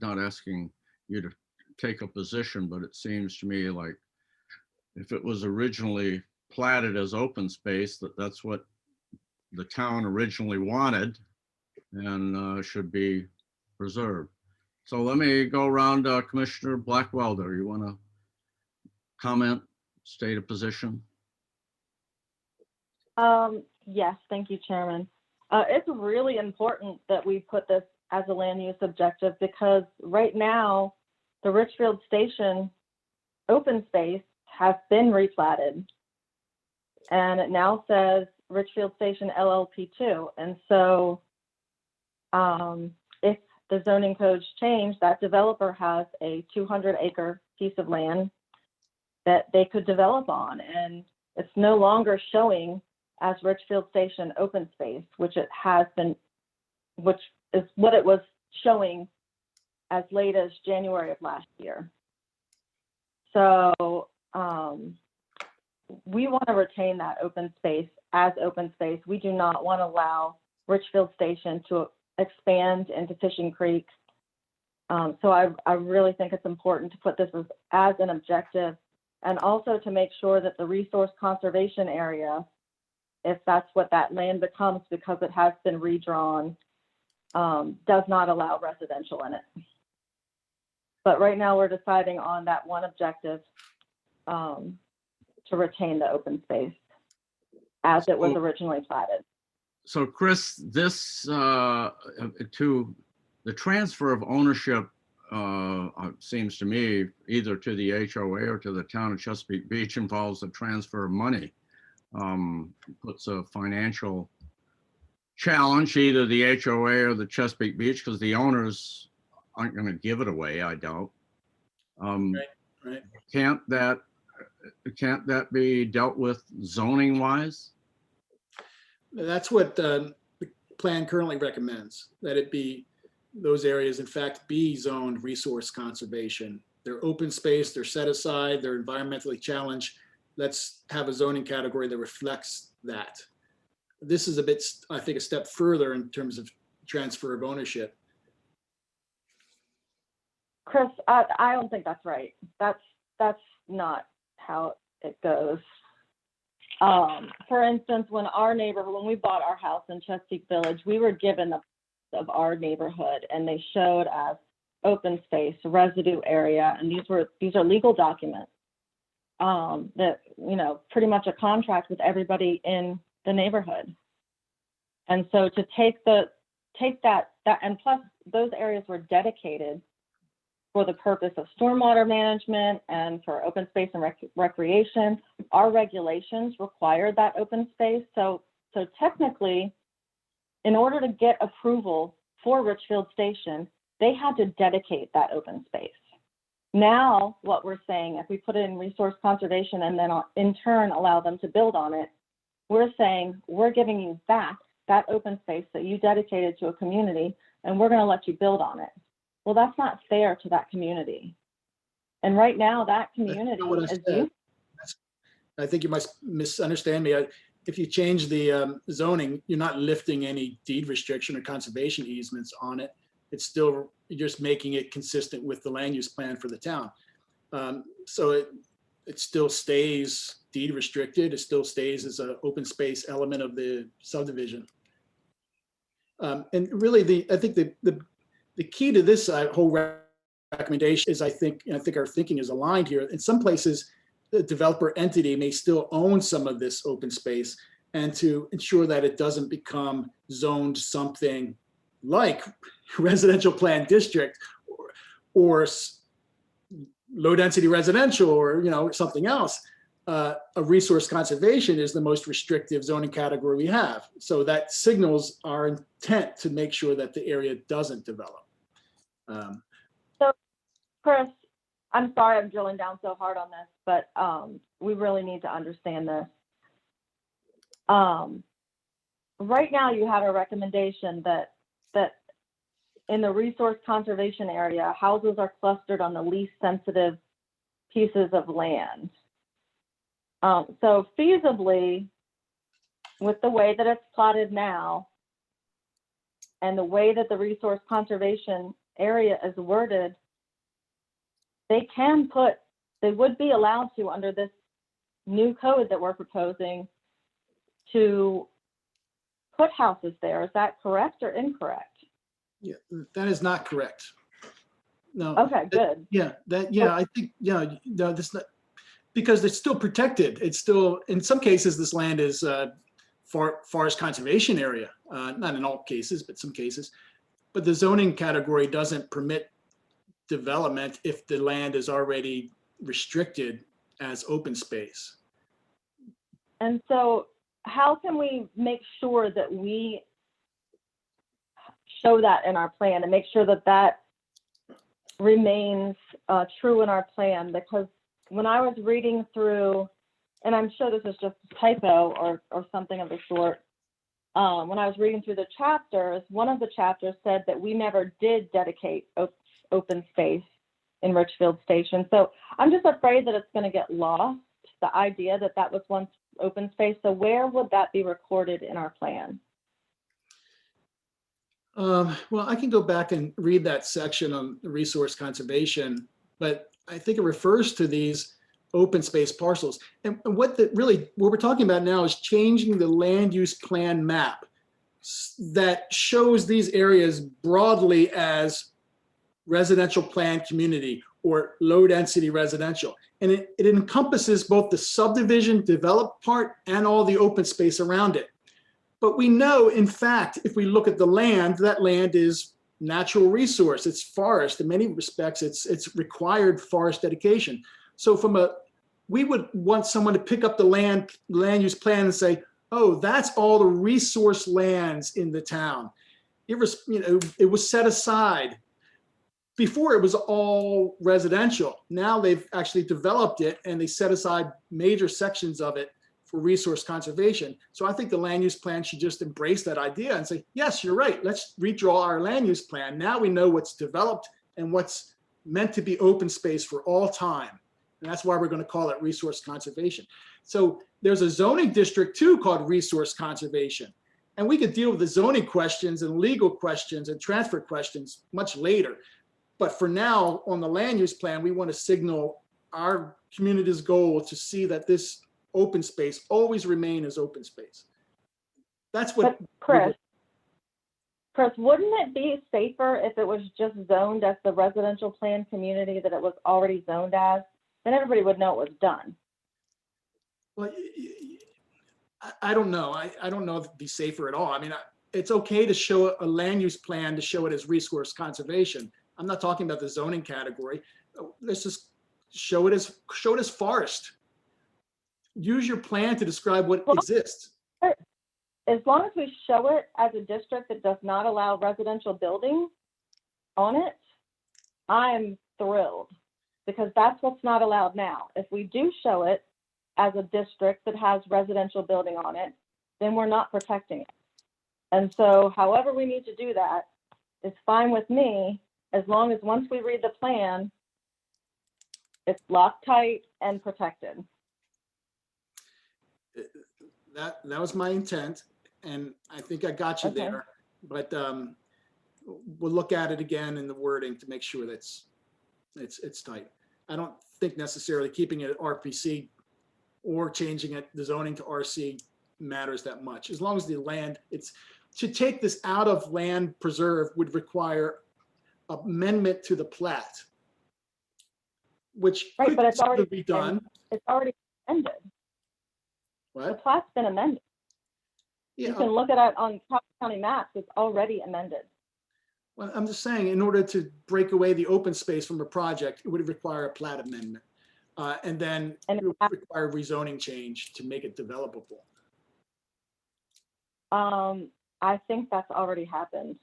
not asking you to take a position, but it seems to me like if it was originally platted as open space, that's what the town originally wanted and should be preserved. So let me go around, Commissioner Blackwelder, you want to comment, state a position? Yes, thank you, Chairman. It's really important that we put this as a land use objective because right now, the Richfield Station open space has been replatted. And it now says Richfield Station LLP2. And so if the zoning codes change, that developer has a 200-acre piece of land that they could develop on. And it's no longer showing as Richfield Station open space, which it has been, which is what it was showing as late as January of last year. So we want to retain that open space as open space. We do not want to allow Richfield Station to expand into Fishing Creek. So I really think it's important to put this as an objective, and also to make sure that the resource conservation area, if that's what that land becomes because it has been redrawn, does not allow residential in it. But right now we're deciding on that one objective to retain the open space as it was originally platted. So Chris, this to the transfer of ownership seems to me either to the HOA or to the town of Chesapeake Beach involves a transfer of money. Puts a financial challenge, either the HOA or the Chesapeake Beach, because the owners aren't going to give it away, I doubt. Right. Can't that be dealt with zoning wise? That's what the plan currently recommends, that it be, those areas in fact be zoned resource conservation. They're open space, they're set aside, they're environmentally challenged. Let's have a zoning category that reflects that. This is a bit, I think, a step further in terms of transfer of ownership. Chris, I don't think that's right. That's not how it goes. For instance, when we bought our house in Chesapeake Village, we were given the of our neighborhood, and they showed as open space, residue area, and these are legal documents that, you know, pretty much a contract with everybody in the neighborhood. And so to take that, and plus those areas were dedicated for the purpose of stormwater management and for open space and recreation. Our regulations required that open space. So technically, in order to get approval for Richfield Station, they had to dedicate that open space. Now, what we're saying, if we put it in resource conservation and then in turn allow them to build on it, we're saying we're giving you back that open space that you dedicated to a community, and we're going to let you build on it. Well, that's not fair to that community. And right now, that community is. I think you must misunderstand me. If you change the zoning, you're not lifting any deed restriction or conservation easements on it. It's still, you're just making it consistent with the land use plan for the town. So it still stays deed restricted. It still stays as an open space element of the subdivision. And really, I think the key to this whole recommendation is, I think our thinking is aligned here. In some places, the developer entity may still own some of this open space, and to ensure that it doesn't become zoned something like residential plan district or low density residential, or something else. A resource conservation is the most restrictive zoning category we have. So that signals our intent to make sure that the area doesn't develop. So, Chris, I'm sorry I'm drilling down so hard on this, but we really need to understand this. Right now, you have a recommendation that in the resource conservation area, houses are clustered on the least sensitive pieces of land. So feasibly, with the way that it's plotted now, and the way that the resource conservation area is worded, they would be allowed to, under this new code that we're proposing, to put houses there. Is that correct or incorrect? Yeah, that is not correct. No. Okay, good. I think, no, that's not, because it's still protected. It's still, in some cases, this land is forest conservation area, not in all cases, but some cases. But the zoning category doesn't permit development if the land is already restricted as open space. And so how can we make sure that we show that in our plan and make sure that that remains true in our plan? Because when I was reading through, and I'm sure this is just a typo or something of the sort, when I was reading through the chapters, one of the chapters said that we never did dedicate open space in Richfield Station. So I'm just afraid that it's going to get lost, the idea that that was once open space. So where would that be recorded in our plan? Well, I can go back and read that section on resource conservation, but I think it refers to these open space parcels. And what we're talking about now is changing the land use plan map that shows these areas broadly as residential planned community or low density residential. And it encompasses both the subdivision developed part and all the open space around it. But we know, in fact, if we look at the land, that land is natural resource. It's forest. In many respects, it's required forest dedication. So we would want someone to pick up the land use plan and say, oh, that's all the resource lands in the town. It was set aside. Before it was all residential. Now they've actually developed it and they set aside major sections of it for resource conservation. So I think the land use plan should just embrace that idea and say, yes, you're right. Let's redraw our land use plan. Now we know what's developed and what's meant to be open space for all time. And that's why we're going to call it resource conservation. So there's a zoning district too called resource conservation. And we could deal with the zoning questions and legal questions and transfer questions much later. But for now, on the land use plan, we want to signal our community's goal to see that this open space always remain as open space. That's what. But Chris, wouldn't it be safer if it was just zoned as the residential plan community that it was already zoned as? Then everybody would know it was done. Well, I don't know. I don't know if it'd be safer at all. I mean, it's okay to show a land use plan to show it as resource conservation. I'm not talking about the zoning category. Let's just show it as forest. Use your plan to describe what exists. As long as we show it as a district that does not allow residential buildings on it, I'm thrilled because that's what's not allowed now. If we do show it as a district that has residential building on it, then we're not protecting it. And so however we need to do that is fine with me, as long as once we read the plan, it's locked tight and protected. That was my intent, and I think I got you Okay. there. But we'll look at it again in the wording to make sure that's it's tight. I don't think necessarily keeping it at RPC or changing it the zoning to RC matters that much. As long as the land, to take this out of land preserve would require amendment to the plat, which Right, could but it's already be done. It's already amended. The What? plat's been amended. You Yeah. can look at it on county maps. It's already amended. Well, I'm just saying, in order to break away the open space from a project, it would require a plat amendment. And then it would require rezoning change to make it developable. I think that's already happened.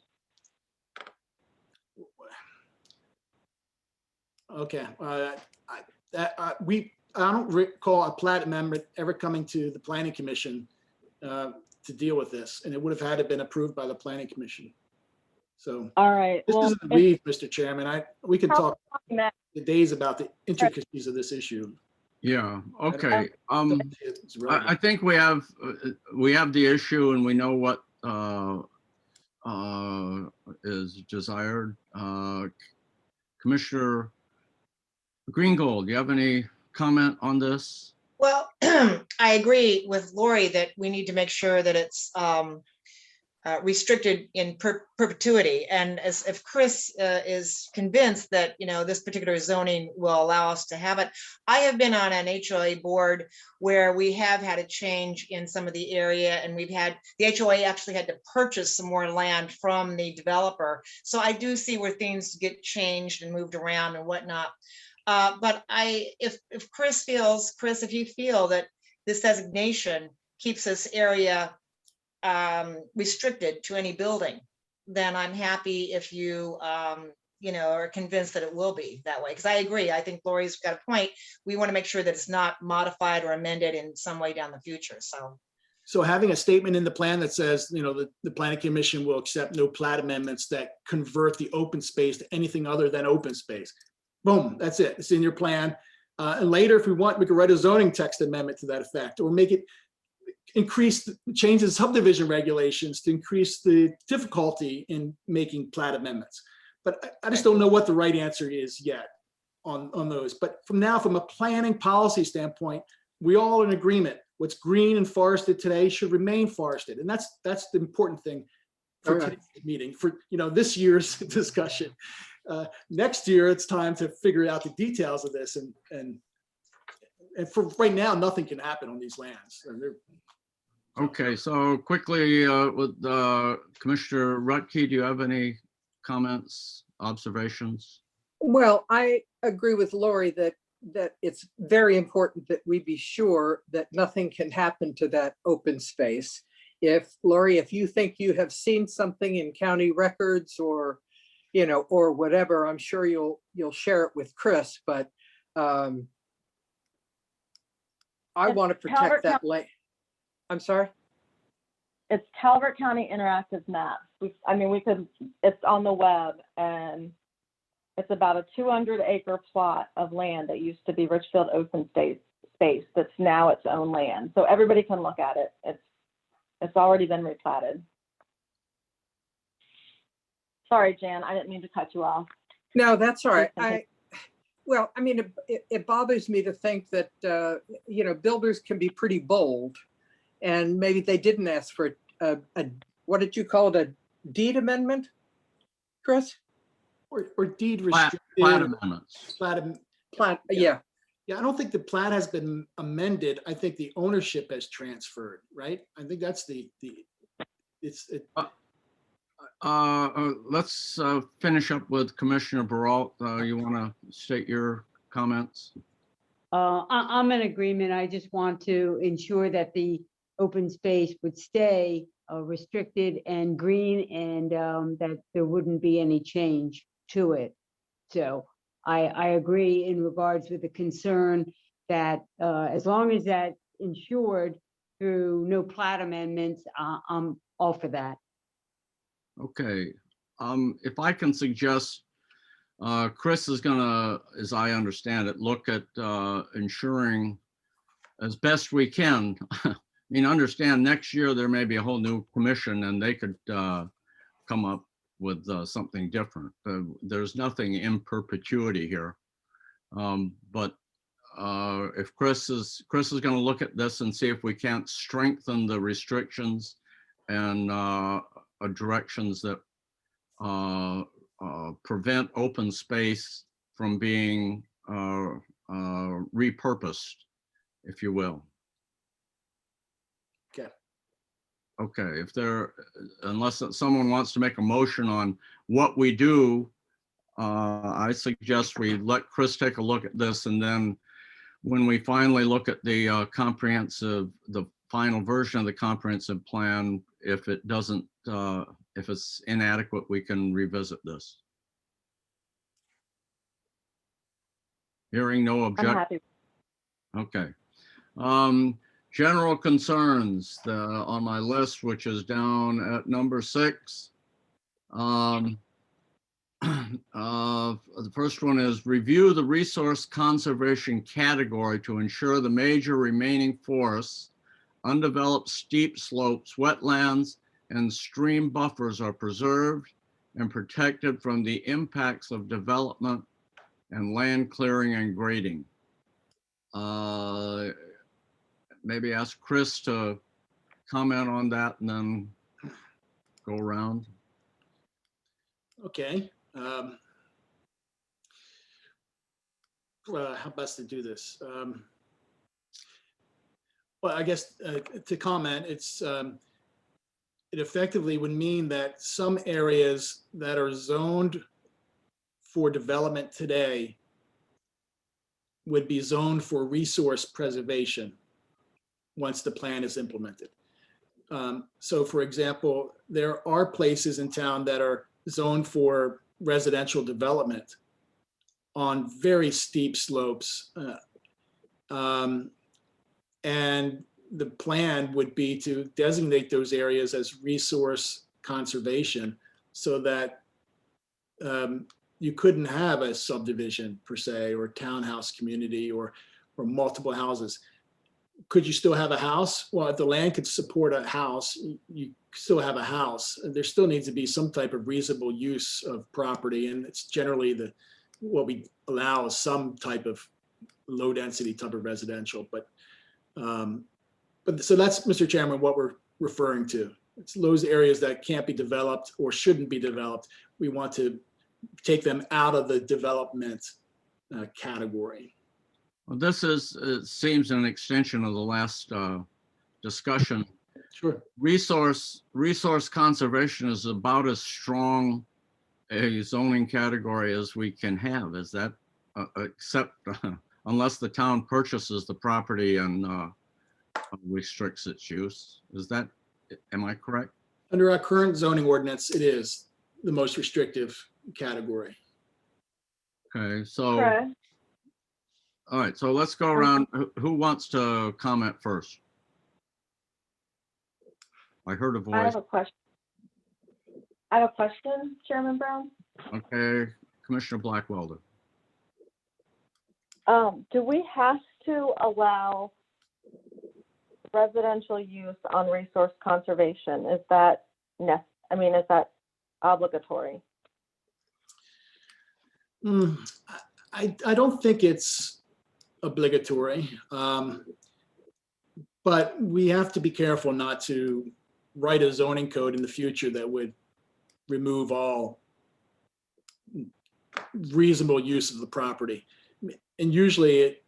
Okay, I don't recall a plat amendment ever coming to the planning commission to deal with this, and it would have had to been approved by the planning commission. So All right. this Well, isn't a brief, Mr. Chairman. We can talk Matt, for days about the intricacies of this issue. Yeah, okay. It's I relevant. think we have the issue and we know what is desired. Commissioner Greengold, do you have any comment on this? Well, I agree with Lori that we need to make sure that it's restricted in perpetuity. And as if Chris is convinced that, this particular zoning will allow us to have it. I have been on an HOA board where we have had a change in some of the area, and the HOA actually had to purchase some more land from the developer. So I do see where things get changed and moved around and whatnot. But if Chris, if you feel that this designation keeps this area restricted to any building, then I'm happy if you, are convinced that it will be that way. Because I agree. I think Lori's got a point. We want to make sure that it's not modified or amended in some way down the future. So having a statement in the plan that says, the planning commission will accept no plat amendments that convert the open space to anything other than open space. Boom, that's it. It's in your plan. And later, if we want, we could write a zoning text amendment to that effect, or make it change the subdivision regulations to increase the difficulty in making plat amendments. But I just don't know what the right answer is yet on those. But from a planning policy standpoint, we all are in agreement. What's green and forested today should remain forested. And that's the important thing for today's meeting, for this year's discussion. Next year, it's time to figure out the details of this. And for right now, nothing can happen on these lands. Okay, so quickly with Commissioner Rutke, do you have any comments, observations? Well, I agree with Lori that it's very important that we be sure that nothing can happen to that open space. Lori, if you think you have seen something in county records or whatever, I'm sure you'll share it with Chris, but I want to protect that land. I'm sorry? It's Calvert County Interactive Maps. It's on the web, and it's about a 200-acre plot of land that used to be Richfield open space that's now its own land. So everybody can look at it. It's already been replatted. Sorry, Jan, I didn't mean to cut you off. No, that's all right. It bothers me to think that, builders can be pretty bold, and maybe they didn't ask for what did you call it, a deed amendment, Chris? Or deed Plat restricted. amendments. Plat, yeah. Yeah, I don't think the plat has been amended. I think the ownership has transferred, right? I think that's Let's finish up with Commissioner Baralt. You want to state your comments? I'm in agreement. I just want to ensure that the open space would stay restricted and green, and that there wouldn't be any change to it. So I agree in regards with the concern that as long as that's ensured through no plat amendments, I'm all for that. Okay, if I can suggest, Chris is gonna, as I understand it, look at ensuring as best we can. I mean, understand next year there may be a whole new commission and they could come up with something different. There's nothing in perpetuity here. But if Chris is going to look at this and see if we can't strengthen the restrictions and directions that prevent open space from being repurposed, if you will. Okay, unless someone wants to make a motion on what we do, I suggest we let Chris take a look at this, and then when we finally look at the final version of the comprehensive plan, if it's inadequate, we can revisit this. Hearing no I'm objection. happy. Okay. General concerns on my list, which is down at number 6. The first one is review the resource conservation category to ensure the major remaining forests, undeveloped steep slopes, wetlands, and stream buffers are preserved and protected from the impacts of development and land clearing and grading. Maybe ask Chris to comment on that, and then go around. Okay. How best to do this? Well, I guess to comment, it effectively would mean that some areas that are zoned for development today would be zoned for resource preservation once the plan is implemented. So for example, there are places in town that are zoned for residential development on very steep slopes. And the plan would be to designate those areas as resource conservation so that you couldn't have a subdivision per se, or townhouse community, or multiple houses. Could you still have a house? Well, if the land could support a house, you still have a house. There still needs to be some type of reasonable use of property, and it's generally what we allow is some type of low density type of residential. But so that's, Mr. Chairman, what we're referring to. It's those areas that can't be developed or shouldn't be developed. We want to take them out of the development category. Well, it seems an extension of the last discussion. Sure. Resource conservation is about as strong a zoning category as we can have. Is that, except unless the town purchases the property and restricts its use? Am I correct? Under our current zoning ordinance, it is the most restrictive category. Okay, so, Correct. all right, so let's go around. Who wants to comment first? I heard a I voice. have a question. Chairman Brown. Okay, Commissioner Blackwelder. Do we have to allow residential use on resource conservation? Is that is that obligatory? I don't think it's obligatory, but we have to be careful not to write a zoning code in the future that would remove all reasonable use of the property. And usually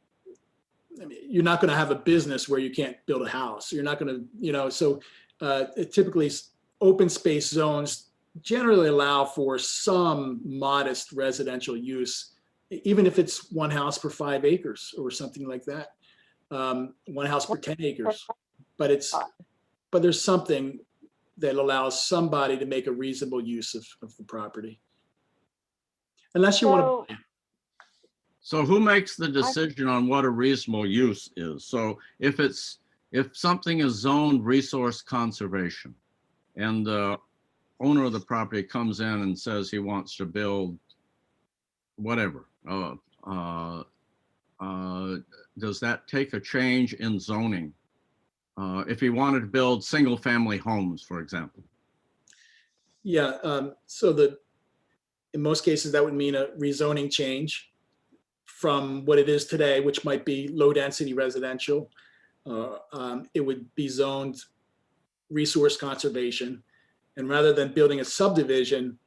you're not going to have a business where you can't build a house. You're not going to, so typically open space zones generally allow for some modest residential use, even if it's one house per 5 acres or something like that. One house per 10 acres, but there's something that allows somebody to make a reasonable use of the property. Unless you want to. So who makes the decision on what a reasonable use is? So if something is zoned resource conservation and the owner of the property comes in and says he wants to build whatever, does that take a change in zoning? If he wanted to build single family homes, for example? Yeah, in most cases that would mean a rezoning change from what it is today, which might be low density residential. It would be zoned resource conservation. And rather than building a subdivision,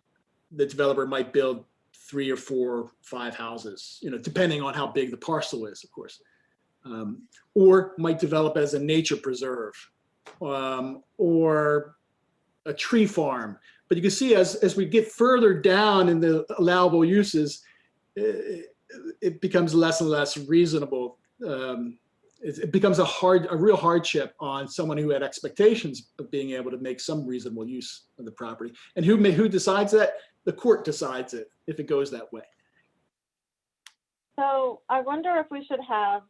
the developer might build 3 or 4 or 5 houses, depending on how big the parcel is, of course. Or might develop it as a nature preserve or a tree farm. But you can see as we get further down in the allowable uses, it becomes less and less reasonable. It becomes a real hardship on someone who had expectations of being able to make some reasonable use of the property. And who decides that? The court decides it if it goes that way. So I wonder if we should have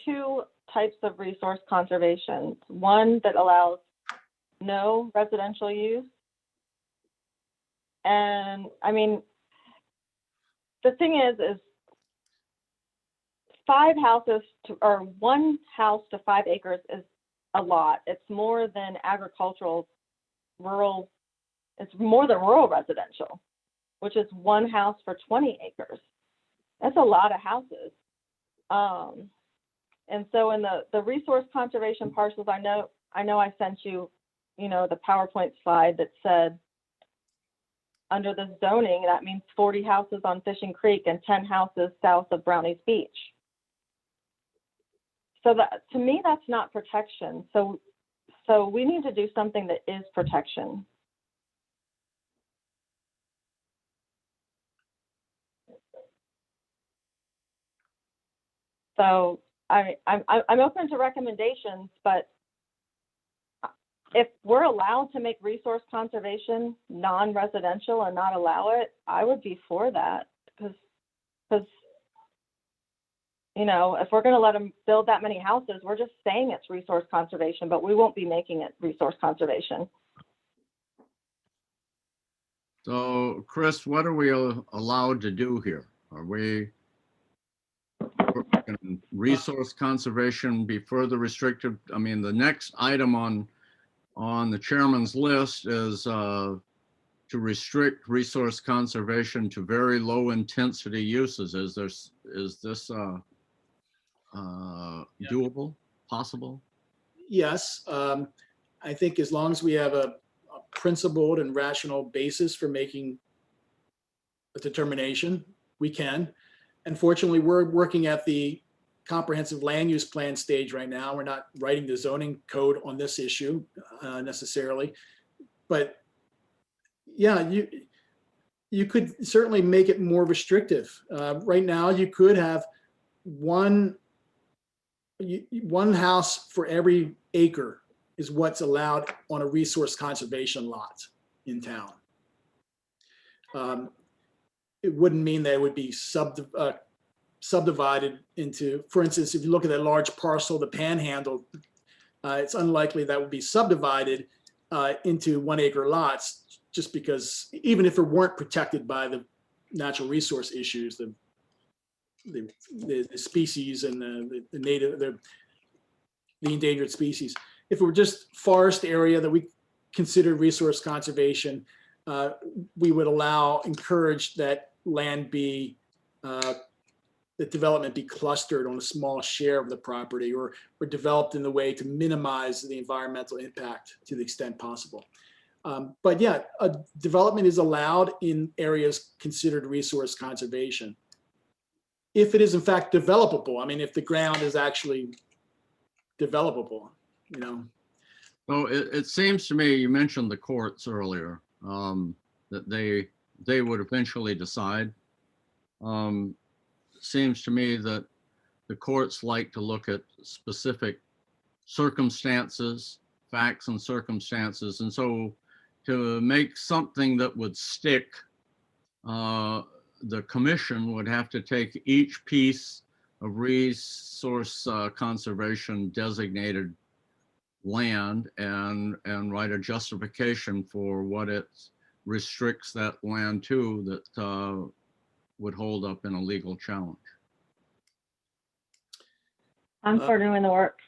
2 types of resource conservation. One that allows no residential use. And the thing is 5 houses or 1 house to 5 acres is a lot. It's more than rural residential, which is 1 house for 20 acres. That's a lot of houses. And so in the resource conservation parcels, I know I sent you, the PowerPoint slide that said, under the zoning, that means 40 houses on Fishing Creek and 10 houses south of Brownies Beach. So that, to me, that's not protection. So we need to do something that is protection. So I'm open to recommendations, but if we're allowed to make resource conservation non-residential and not allow it, I would be for that, because if we're going to let them build that many houses, we're just saying it's resource conservation, but we won't be making it resource conservation. So Chris, what are we allowed to do here? Are we, can resource conservation be further restricted? I mean, the next item on the chairman's list is to restrict resource conservation to very low intensity uses. Is this doable, possible? Yes, I think as long as we have a principled and rational basis for making a determination, we can. Unfortunately, we're working at the comprehensive land use plan stage right now. We're not writing the zoning code on this issue necessarily, but yeah, you could certainly make it more restrictive. Right now, you could have one house for every acre is what's allowed on a resource conservation lot in town. It wouldn't mean that it would be subdivided into, for instance, if you look at that large parcel, the Panhandle, it's unlikely that would be subdivided into 1 acre lots, just because even if it weren't protected by the natural resource issues, the species and the native, the endangered species. If it were just forest area that we consider resource conservation, we would encourage that land be, that development be clustered on a small share of the property, or developed in the way to minimize the environmental impact to the extent possible. But yeah, development is allowed in areas considered resource conservation, if it is in fact developable. I mean, if the ground is actually developable, So it seems to me, you mentioned the courts earlier, that they would eventually decide. Seems to me that the courts like to look at specific circumstances, facts and circumstances. And so to make something that would stick, the commission would have to take each piece of resource conservation designated land and write a justification for what it restricts that land to, that would hold up in a legal challenge. I'm for doing the work.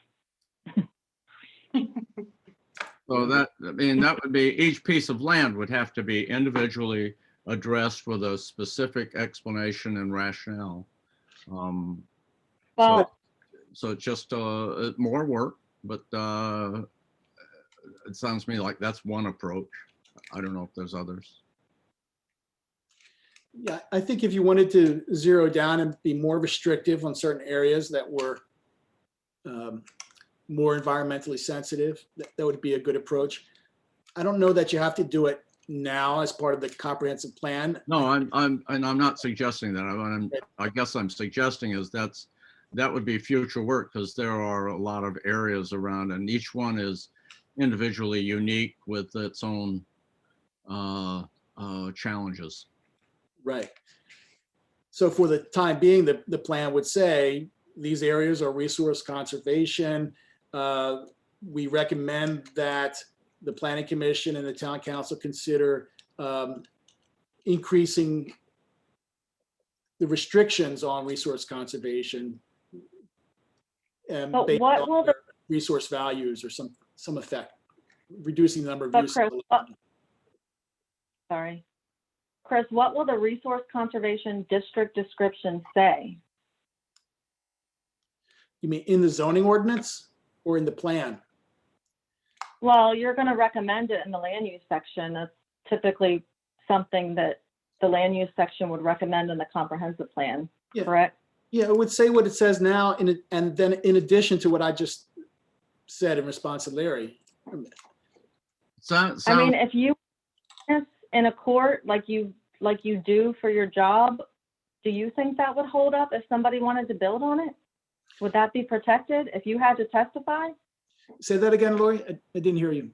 So that would be, each piece of land would have to be individually addressed with a specific explanation and rationale. Well, So it's just more work, but it sounds to me like that's one approach. I don't know if there's others. yeah, I think if you wanted to zero down and be more restrictive on certain areas that were more environmentally sensitive, that would be a good approach. I don't know that you have to do it now as part of the comprehensive plan. No, I'm not suggesting that. I guess I'm suggesting is that would be future work, because there are a lot of areas around, and each one is individually unique with its own challenges. Right. So for the time being, the plan would say these areas are resource conservation. We recommend that the Planning Commission and the Town Council consider increasing the restrictions on resource conservation and But based what on will their resource values or some effect, reducing the number of But uses. Chris, sorry. Chris, what will the resource conservation district description say? You mean in the zoning ordinance or in the plan? Well, you're going to recommend it in the land use section. That's typically something that the land use section would recommend in the comprehensive plan, Yeah. correct? Yeah, it would say what it says now, and then in addition to what I just said in response to Larry. Sounds, I mean, if you in a court like you do for your job, do you think that would hold up if somebody wanted to build on it? Would that be protected if you had to testify? Say that again, Lori? I didn't hear you.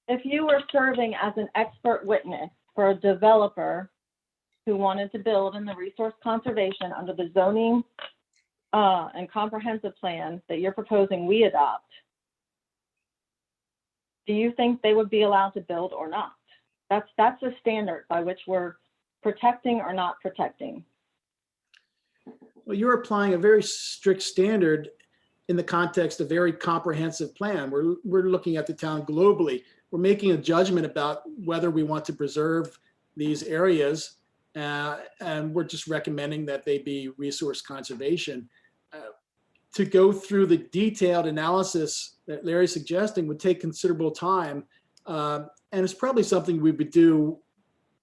If you were serving as an expert witness for a developer who wanted to build in the resource conservation under the zoning and comprehensive plan that you're proposing we adopt, do you think they would be allowed to build or not? That's the standard by which we're protecting or not protecting. Well, you're applying a very strict standard in the context of very comprehensive plan. We're looking at the town globally. We're making a judgment about whether we want to preserve these areas, and we're just recommending that they be resource conservation. To go through the detailed analysis that Larry's suggesting would take considerable time, and it's probably something we would do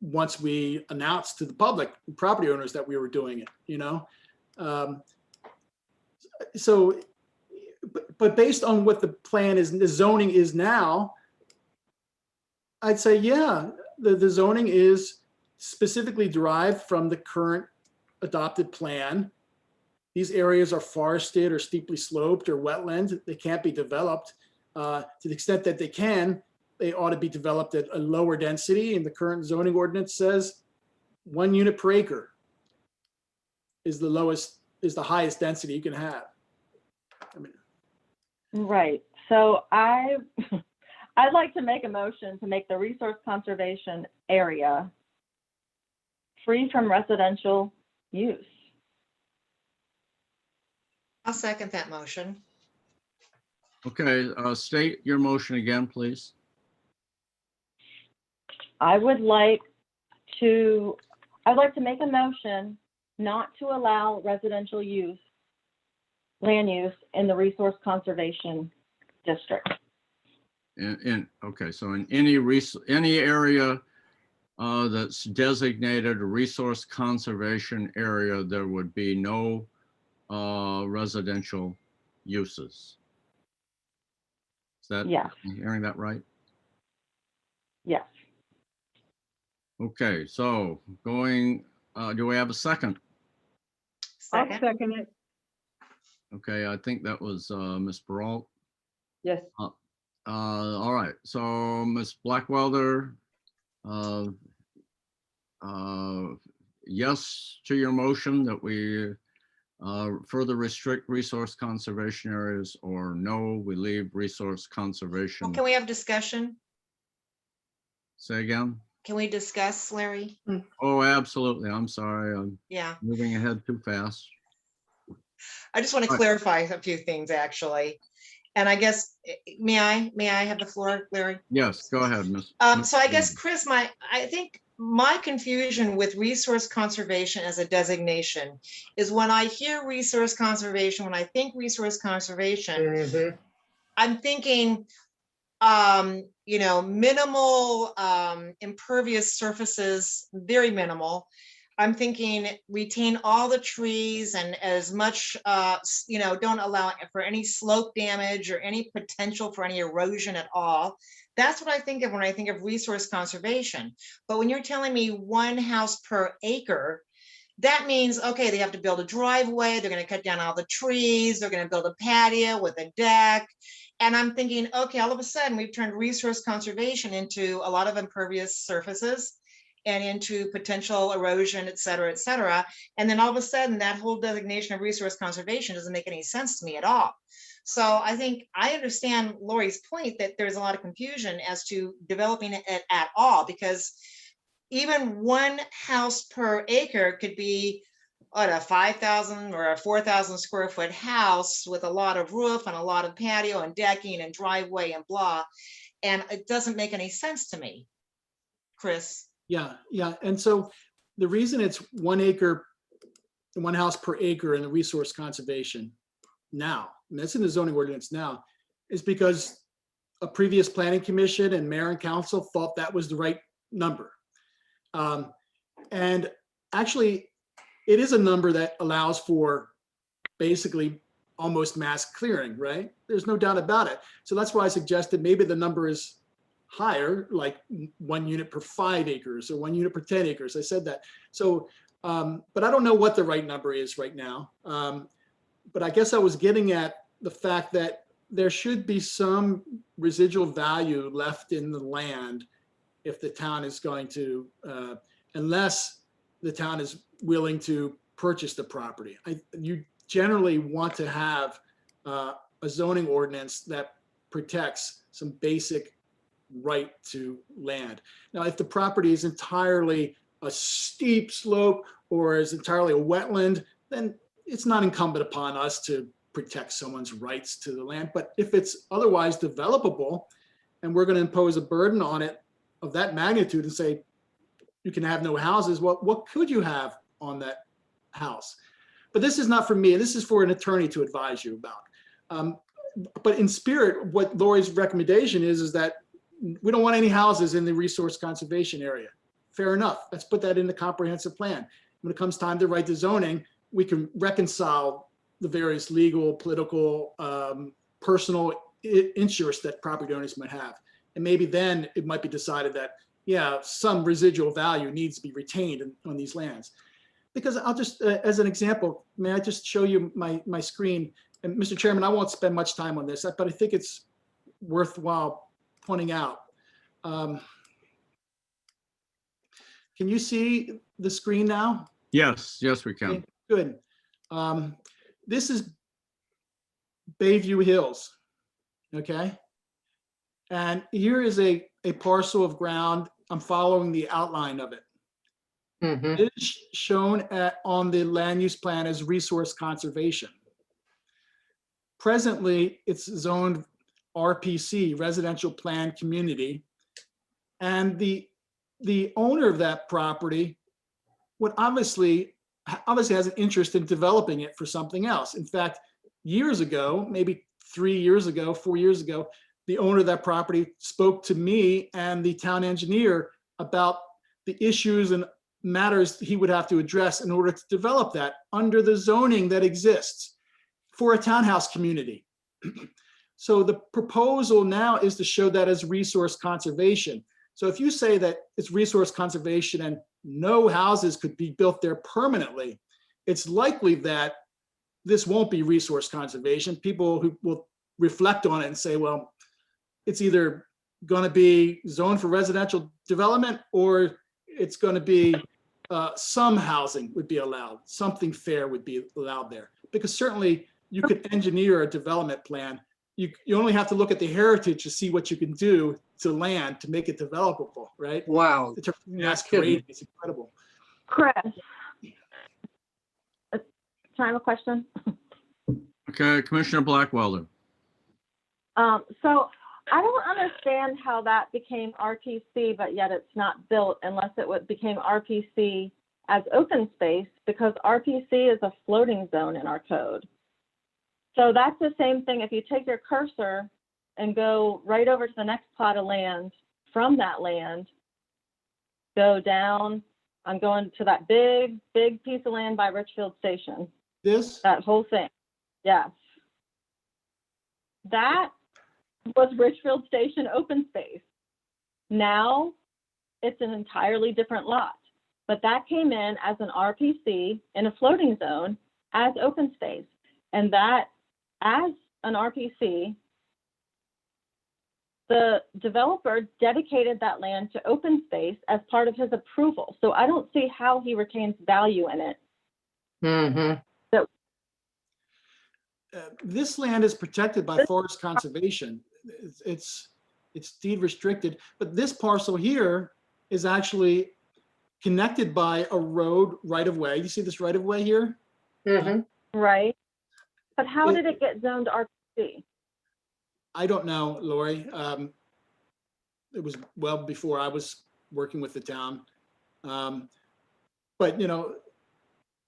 once we announce to the public, property owners, that we were doing it, you know? But based on what the plan is, the zoning is now, I'd say, yeah, the zoning is specifically derived from the current adopted plan. These areas are forested or steeply sloped or wetlands. They can't be developed. To the extent that they can, they ought to be developed at a lower density. And the current zoning ordinance says 1 unit per acre is the highest density you can have. I mean, Right. So I'd like to make a motion to make the resource conservation area free from residential use. I'll second that motion. okay, state your motion again, please. I'd like to make a motion not to allow residential use, land use in the resource conservation district. Okay, so in any area that's designated a resource conservation area, there would be no residential uses. Is that, Yes, am I hearing that right? yes. Okay, so going, do we have a second? I'll Second. second it. Okay, I think that was Ms. Peralt. Yes. All right, so Ms. Blackwelder, yes to your motion that we further restrict resource conservation areas, or no, we leave resource conservation. Well, can we have discussion? Say again? Can we discuss, Larry? Oh, absolutely. I'm sorry. I'm Yeah, moving ahead too fast. I just want to Right. clarify a few things, actually. And I guess, may I have the floor, Larry? Yes, go ahead, Ms. So I guess, Chris, I think my confusion with resource conservation as a designation is when I hear resource conservation, when I think resource conservation, I'm thinking, minimal impervious surfaces, very minimal. I'm thinking retain all the trees and as much, don't allow for any slope damage or any potential for any erosion at all. That's what I think of when I think of resource conservation. But when you're telling me 1 house per acre, that means, okay, they have to build a driveway, they're going to cut down all the trees, they're going to build a patio with a deck. And I'm thinking, okay, all of a sudden we've turned resource conservation into a lot of impervious surfaces and into potential erosion, et cetera, et cetera. And then all of a sudden that whole designation of resource conservation doesn't make any sense to me at all. So I think I understand Lori's point that there's a lot of confusion as to developing it at all, because even 1 house per acre could be a 5,000 or a 4,000 square foot house with a lot of roof and a lot of patio and decking and driveway and blah. And it doesn't make any sense to me. Chris? yeah. And so the reason it's 1 acre, 1 house per acre in the resource conservation now, and that's in the zoning ordinance now, is because a previous planning commission and mayor and council thought that was the right number. And actually, it is a number that allows for basically almost mass clearing, right? There's no doubt about it. So that's why I suggested maybe the number is higher, like 1 unit per 5 acres or 1 unit per 10 acres. I said that. So, but I don't know what the right number is right now. But I guess I was getting at the fact that there should be some residual value left in the land if the town is going to, unless the town is willing to purchase the property. You generally want to have a zoning ordinance that protects some basic right to land. Now, if the property is entirely a steep slope or is entirely a wetland, then it's not incumbent upon us to protect someone's rights to the land. But if it's otherwise developable and we're going to impose a burden on it of that magnitude and say, you can have no houses, well, what could you have on that house? But this is not for me. This is for an attorney to advise you about. But in spirit, what Lori's recommendation is that we don't want any houses in the resource conservation area. Fair enough. Let's put that in the comprehensive plan. When it comes time to write the zoning, we can reconcile the various legal, political, personal interests that property owners might have. And maybe then it might be decided that, yeah, some residual value needs to be retained on these lands. Because I'll just, as an example, may I just show you my screen? And Mr. Chairman, I won't spend much time on this, but I think it's worthwhile pointing out. Can you see the screen now? Yes, yes, we can. Okay, good. This is Bayview Hills, okay? And here is a parcel of ground. I'm following the outline of it. It is shown on the land use plan as resource conservation. Presently, it's zoned RPC, residential plan community. And the owner of that property would obviously has an interest in developing it for something else. In fact, years ago, maybe 3 years ago, 4 years ago, the owner of that property spoke to me and the town engineer about the issues and matters he would have to address in order to develop that under the zoning that exists for a townhouse community. So the proposal now is to show that as resource conservation. So if you say that it's resource conservation and no houses could be built there permanently, it's likely that this won't be resource conservation. People who will reflect on it and say, well, it's either going to be zoned for residential development or it's going to be some housing would be allowed, something fair would be allowed there. Because certainly you could engineer a development plan. You only have to look at the heritage to see what you can do to land to make it developable, right? Wow. That's great. It's incredible. Chris, can I have a question? Okay, Commissioner Blackwelder. So I don't understand how that became RPC, but yet it's not built unless it became RPC as open space, because RPC is a floating zone in our code. So that's the same thing. If you take your cursor and go right over to the next plot of land, from that land, go down, I'm going to that big piece of land by Richfield Station. This? That whole thing. Yes. That was Richfield Station open space. Now it's an entirely different lot, but that came in as an RPC in a floating zone as open space. And that, as an RPC, the developer dedicated that land to open space as part of his approval. So I don't see how he retains value in it. This land is protected by forest conservation. It's deed restricted, but this parcel here is actually connected by a road right of way. You see this right of way here? Right. But how did it get zoned RPC? I don't know, Lori. It was well before I was working with the town. But, you know,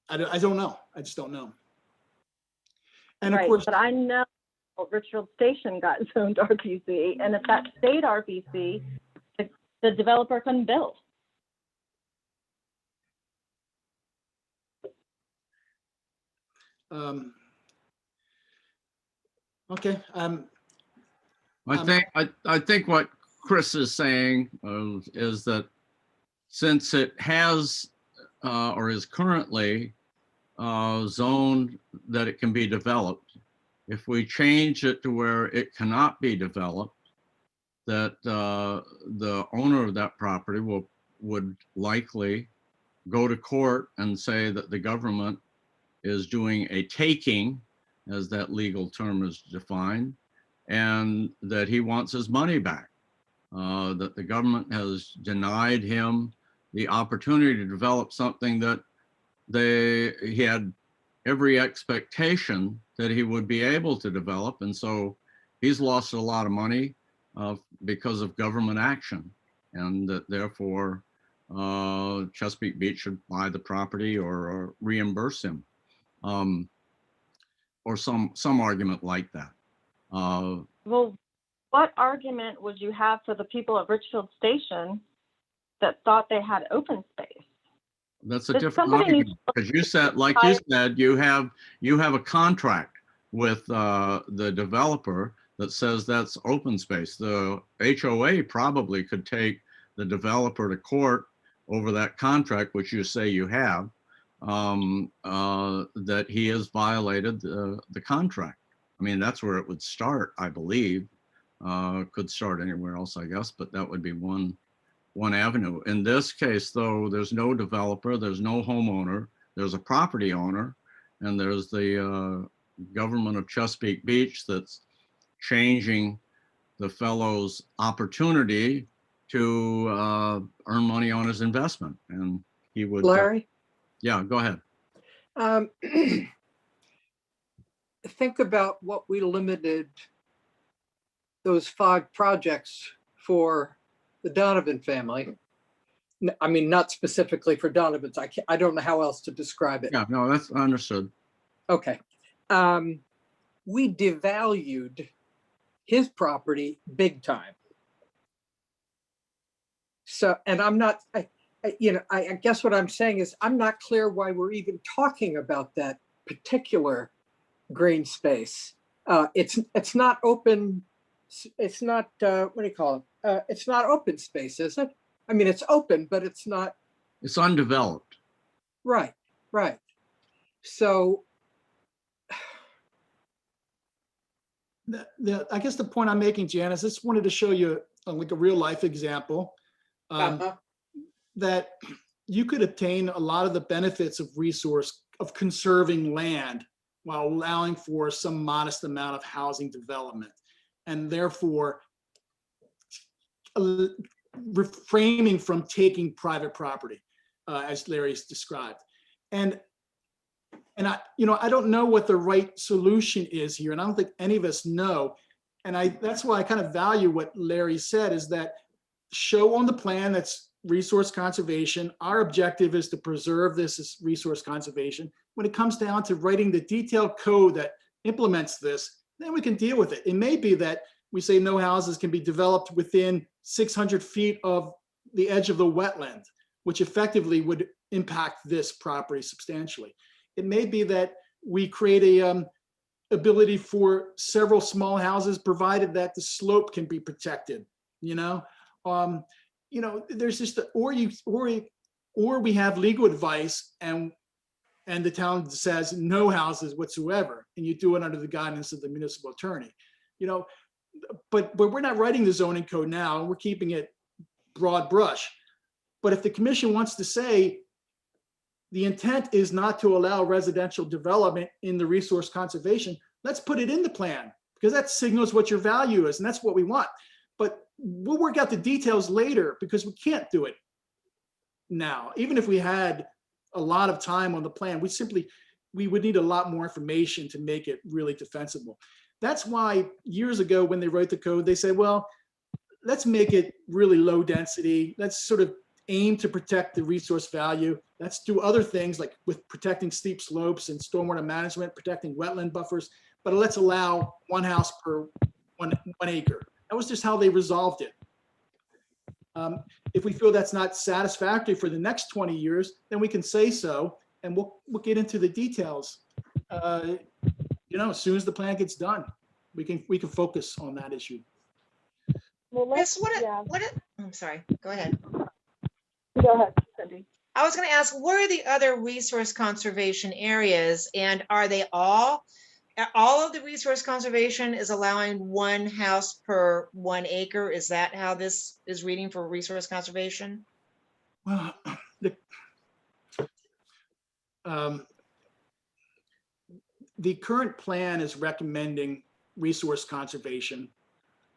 I don't know. I just don't know. And of Right, course, but I know Richfield Station got zoned RPC, and if that stayed RPC, the developer couldn't build. Okay. I think what Chris is saying is that since it has or is currently zoned that it can be developed, if we change it to where it cannot be developed, that the owner of that property would likely go to court and say that the government is doing a taking, as that legal term is defined, and that he wants his money back, that the government has denied him the opportunity to develop something that he had every expectation that he would be able to develop. And so he's lost a lot of money because of government action, and that therefore Chesapeake Beach should buy the property or reimburse him, or some argument like that. Well, what argument would you have for the people at Richfield Station that thought they had open space? That's a But different somebody argument, needs- because you said, like you said, you have a contract with the developer that says that's open space. The HOA probably could take the developer to court over that contract, which you say you have, that he has violated the contract. I mean, that's where it would start, I believe. Could start anywhere else, I guess, but that would be one avenue. In this case, though, there's no developer, there's no homeowner, there's a property owner, and there's the government of Chesapeake Beach that's changing the fellow's opportunity to earn money on his investment. And he would, Larry, yeah, go ahead. think about what we limited those 5 projects for the Donovan family. I mean, not specifically for Donovan's. I don't know how else to describe it. Yeah, no, that's understood. Okay. We devalued his property big time. So, and I'm not, I guess what I'm saying is I'm not clear why we're even talking about that particular green space. It's not open. It's not, what do you call it? It's not open space, is it? I mean, it's open, but it's not. It's undeveloped. Right, right. So I guess the point I'm making, Janice, I just wanted to show you like a real life example that you could obtain a lot of the benefits of conserving land while allowing for some modest amount of housing development, and therefore refraining from taking private property, as Larry's described. And I don't know what the right solution is here, and I don't think any of us know. And that's why I kind of value what Larry said, is that show on the plan that's resource conservation. Our objective is to preserve this as resource conservation. When it comes down to writing the detailed code that implements this, then we can deal with it. It may be that we say no houses can be developed within 600 feet of the edge of the wetland, which effectively would impact this property substantially. It may be that we create a ability for several small houses, provided that the slope can be protected. There's just or we have legal advice and the town says no houses whatsoever, and you do it under the guidance of the municipal attorney. But we're not writing the zoning code now, and we're keeping it broad brush. But if the commission wants to say the intent is not to allow residential development in the resource conservation, let's put it in the plan, because that signals what your value is, and that's what we want. But we'll work out the details later, because we can't do it now. Even if we had a lot of time on the plan, we would need a lot more information to make it really defensible. That's why years ago, when they wrote the code, they said, well, let's make it really low density. Let's sort of aim to protect the resource value. Let's do other things like with protecting steep slopes and stormwater management, protecting wetland buffers. but let's allow one house per one acre. That was just how they resolved it. If we feel that's not satisfactory for the next 20 years, then we can say so, and we'll get into the details. As soon as the plan gets done, we can focus on that issue. Well, Chris, yeah, I'm sorry, go ahead. go ahead, Cindy. I was going to ask, what are the other resource conservation areas, and are they all of the resource conservation is allowing one house per 1 acre? Is that how this is reading for resource conservation? Well, the current plan is recommending resource conservation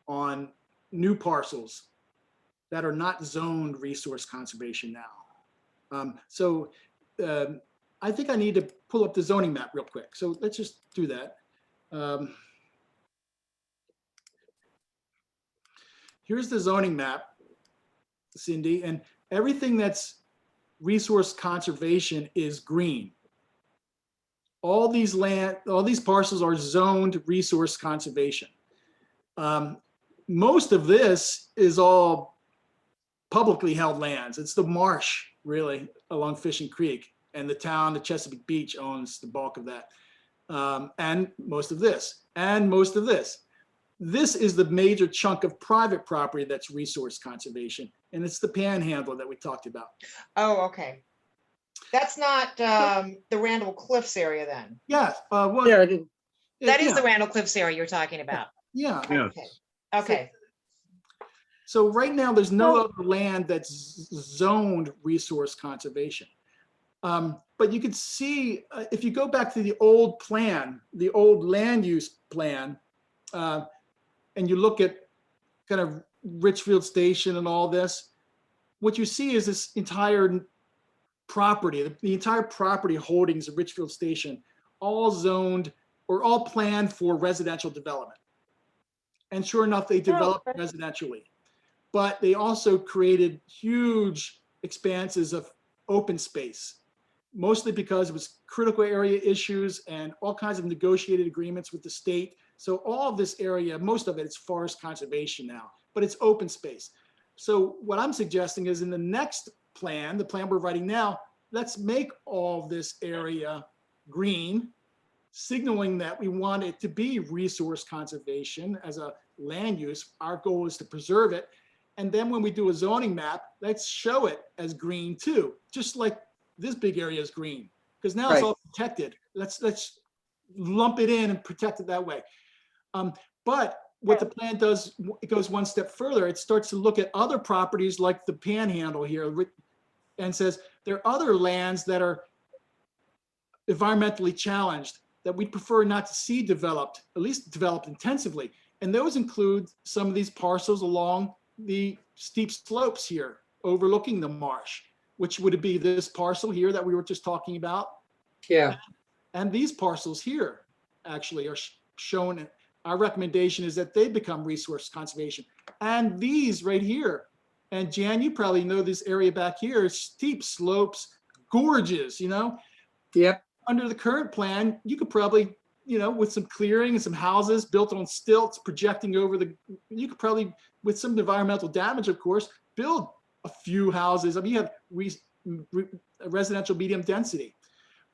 on new parcels that are not zoned resource conservation now. I think I need to pull up the zoning map real quick. So let's just do that. Here's the zoning map, Cindy, and everything that's resource conservation is green. All these parcels are zoned resource conservation. Most of this is all publicly held lands. It's the marsh, really, along Fishing Creek, and the town, the Chesapeake Beach, owns the bulk of that. And most of this, and most of this. This is the major chunk of private property that's resource conservation, and it's the panhandle that we talked about. Oh, okay. That's not the Randall Cliffs area then? Yeah. Well, Yeah, I didn't. That is yeah, the Randall Cliffs area you're talking about? yeah. Yeah. Okay. Okay. So right now, there's no other land that's zoned resource conservation. But you can see, if you go back to the old plan, the old land use plan, and you look at kind of Richfield Station and all this, what you see is this entire property, the entire property holdings of Richfield Station, all zoned or all planned for residential development. And sure enough, they developed residentially. But they also created huge expanses of open space, mostly because it was critical area issues and all kinds of negotiated agreements with the state. So all of this area, most of it is forest conservation now, but it's open space. So what I'm suggesting is in the next plan, the plan we're writing now, let's make all this area green, signaling that we want it to be resource conservation as a land use. Our goal is to preserve it. And then when we do a zoning map, let's show it as green too, just like this big area is green, because now it's all protected. Let's lump it in and protect it that way. But what the plan does, it goes one step further. It starts to look at other properties like the Panhandle here and says there are other lands that are environmentally challenged that we'd prefer not to see developed, at least developed intensively. And those include some of these parcels along the steep slopes here overlooking the marsh, which would be this parcel here that we were just talking about. Yeah. And these parcels here actually are shown. Our recommendation is that they become resource conservation. And these right here, and Jan, you probably know this area back here, steep slopes, gorges, Yep. Under the current plan, you could probably, with some clearing and some houses built on stilts projecting over you could probably, with some environmental damage, of course, build a few houses. I mean, you have residential medium density.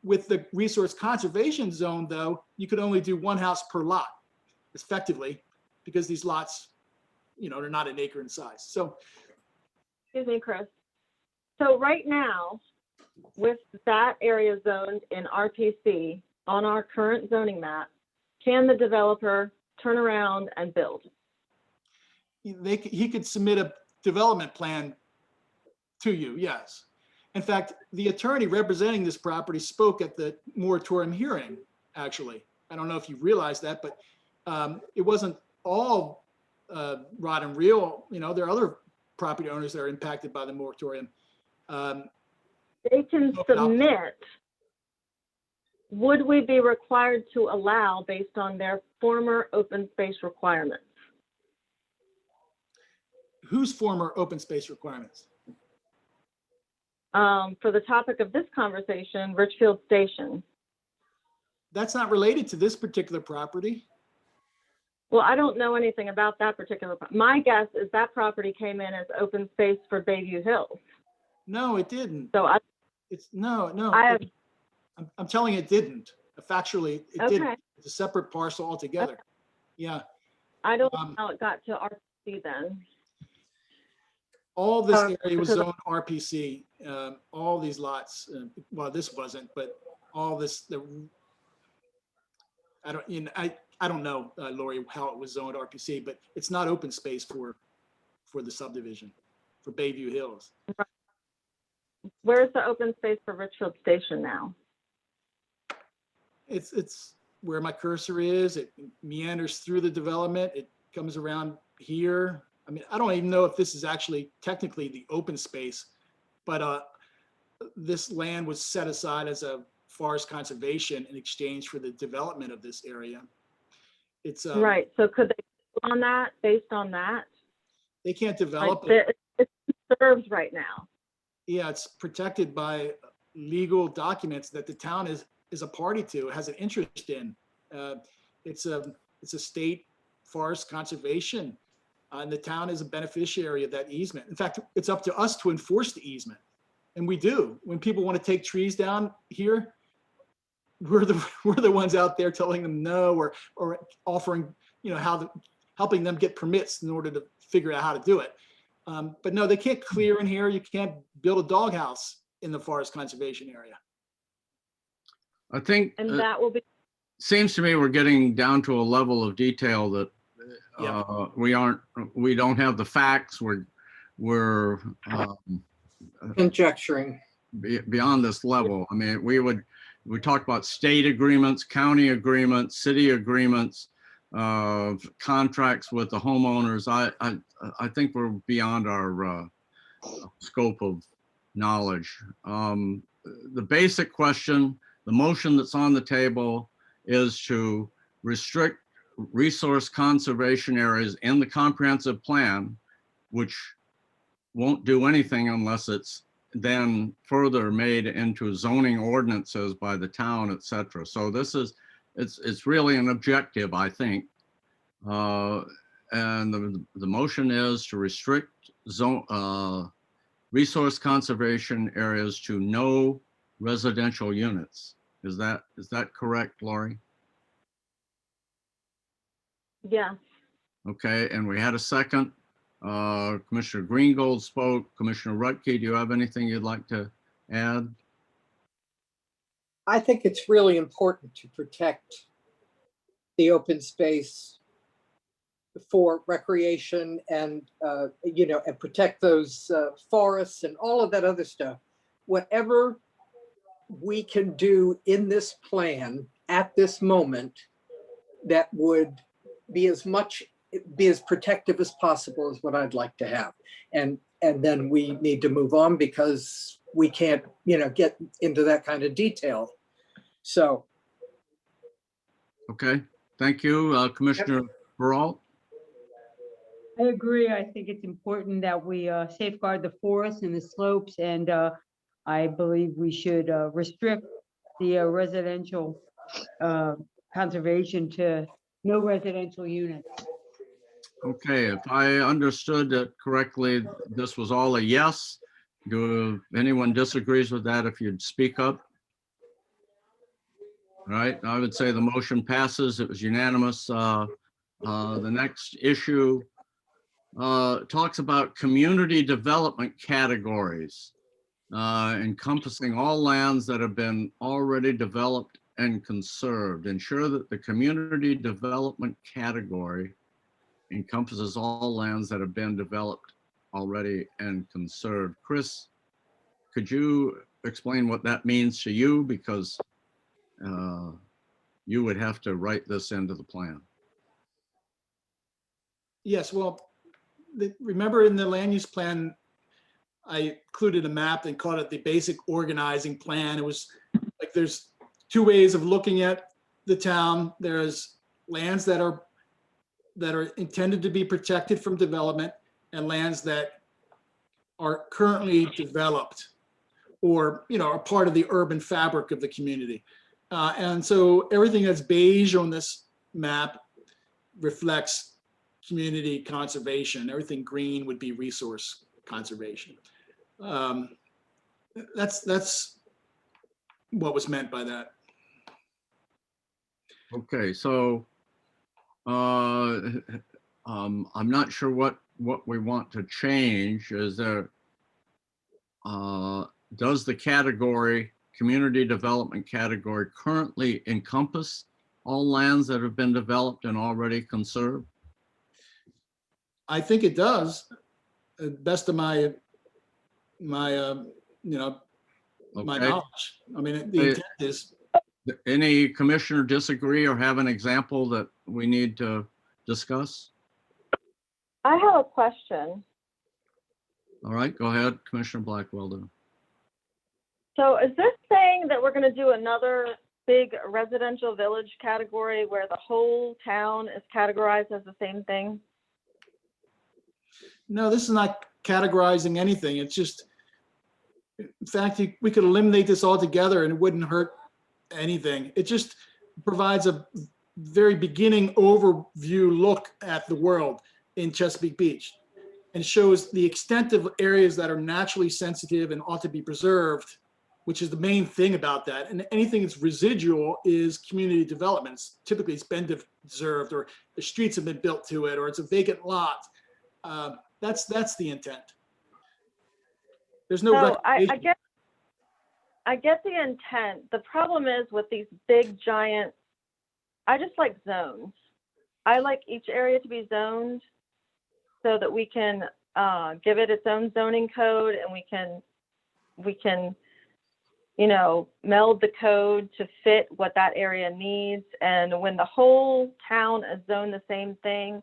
With the resource conservation zone, though, you could only do one house per lot, effectively, because these lots, they're not an acre in size. So, Excuse me, Chris. So right now, with that area zoned in RPC on our current zoning map, can the developer turn around and build? he could submit a development plan to you, yes. In fact, the attorney representing this property spoke at the moratorium hearing, actually. I don't know if you realize that, but it wasn't all rod and reel. There are other property owners that are impacted by the moratorium. They can submit. Would we be required to allow based on their former open space requirements? Whose former open space requirements? For the topic of this conversation, Richfield Station. That's not related to this particular property. Well, I don't know anything about that particular. My guess is that property came in as open space for Bayview Hills. No, it didn't. So It's no. I have, I'm telling you, it didn't. Factually, it okay. didn't. It's a separate parcel altogether. Okay. Yeah. I don't know how it got to RC then. All this area was because- zoned RPC. All these lots. Well, this wasn't, but all this. I don't know, Lori, how it was zoned RPC, but it's not open space for the subdivision for Bayview Hills. Where's the open space for Richfield Station now? It's where my cursor is. It meanders through the development. It comes around here. I mean, I don't even know if this is actually technically the open space, but this land was set aside as a forest conservation in exchange for the development of this area. It's Right. So could they build on that based on that? They can't Like develop it. it's conserved right now. Yeah, it's protected by legal documents that the town is a party to, has an interest in. It's a state forest conservation, and the town is a beneficiary of that easement. In fact, it's up to us to enforce the easement, and we do. When people want to take trees down here, we're the ones out there telling them no, or offering, helping them get permits in order to figure out how to do it. But no, they can't clear in here. You can't build a doghouse in the forest conservation area. I think And that will be, seems to me we're getting down to a level of detail that we don't have the facts. We're Conjecturing. beyond this level. I mean, we talked about state agreements, county agreements, city agreements, contracts with the homeowners. I think we're beyond our scope of knowledge. The basic question, the motion that's on the table is to restrict resource conservation areas in the comprehensive plan, which won't do anything unless it's then further made into zoning ordinances by the town, et cetera. So this is, it's really an objective, I think. And the motion is to restrict resource conservation areas to no residential units. Is that correct, Lori? yeah. Okay, and we had a second. Commissioner Greengold spoke. Commissioner Rutke, do you have anything you'd like to add? I think it's really important to protect the open space for recreation and, and protect those forests and all of that other stuff. Whatever we can do in this plan at this moment that would be as protective as possible is what I'd like to have. And then we need to move on because we can't, get into that kind of detail. So. Okay, thank you. Commissioner Baralt? I agree. I think it's important that we safeguard the forests and the slopes, and I believe we should restrict the residential conservation to no residential units. Okay, if I understood it correctly, this was all a yes. Do anyone disagrees with that? If you'd speak up. All right, I would say the motion passes. It was unanimous. The next issue talks about community development categories, encompassing all lands that have been already developed and conserved. Ensure that the community development category encompasses all lands that have been developed already and conserved. Chris, could you explain what that means to you? Because you would have to write this into the plan. Yes, well, remember in the land use plan, I included a map and called it the basic organizing plan. It was like there's two ways of looking at the town. There's lands that are intended to be protected from development and lands that are currently developed or, are part of the urban fabric of the community. And so everything that's beige on this map reflects community conservation. Everything green would be resource conservation. That's what was meant by that. Okay, so I'm not sure what we want to change. Is there, does the category, community development category, currently encompass all lands that have been developed and already conserved? I think it does, best of my Okay. knowledge. I mean, the intent is, Any commissioner disagree or have an example that we need to discuss? I have a question. All right, go ahead, Commissioner Blackwell. Then. So is this saying that we're going to do another big residential village category where the whole town is categorized as the same thing? no, this is not categorizing anything. It's just, in fact, we could eliminate this altogether and it wouldn't hurt anything. It just provides a very beginning overview look at the world in Chesapeake Beach and shows the extent of areas that are naturally sensitive and ought to be preserved, which is the main thing about that. And anything that's residual is community developments. Typically it's been preserved, or the streets have been built to it, or it's a vacant lot. That's the intent. There's no So recommendation. I get the intent. The problem is with these big giant, I just like zones. I like each area to be zoned so that we can give it its own zoning code, and we can, you know, meld the code to fit what that area needs. And when the whole town is zoned the same thing,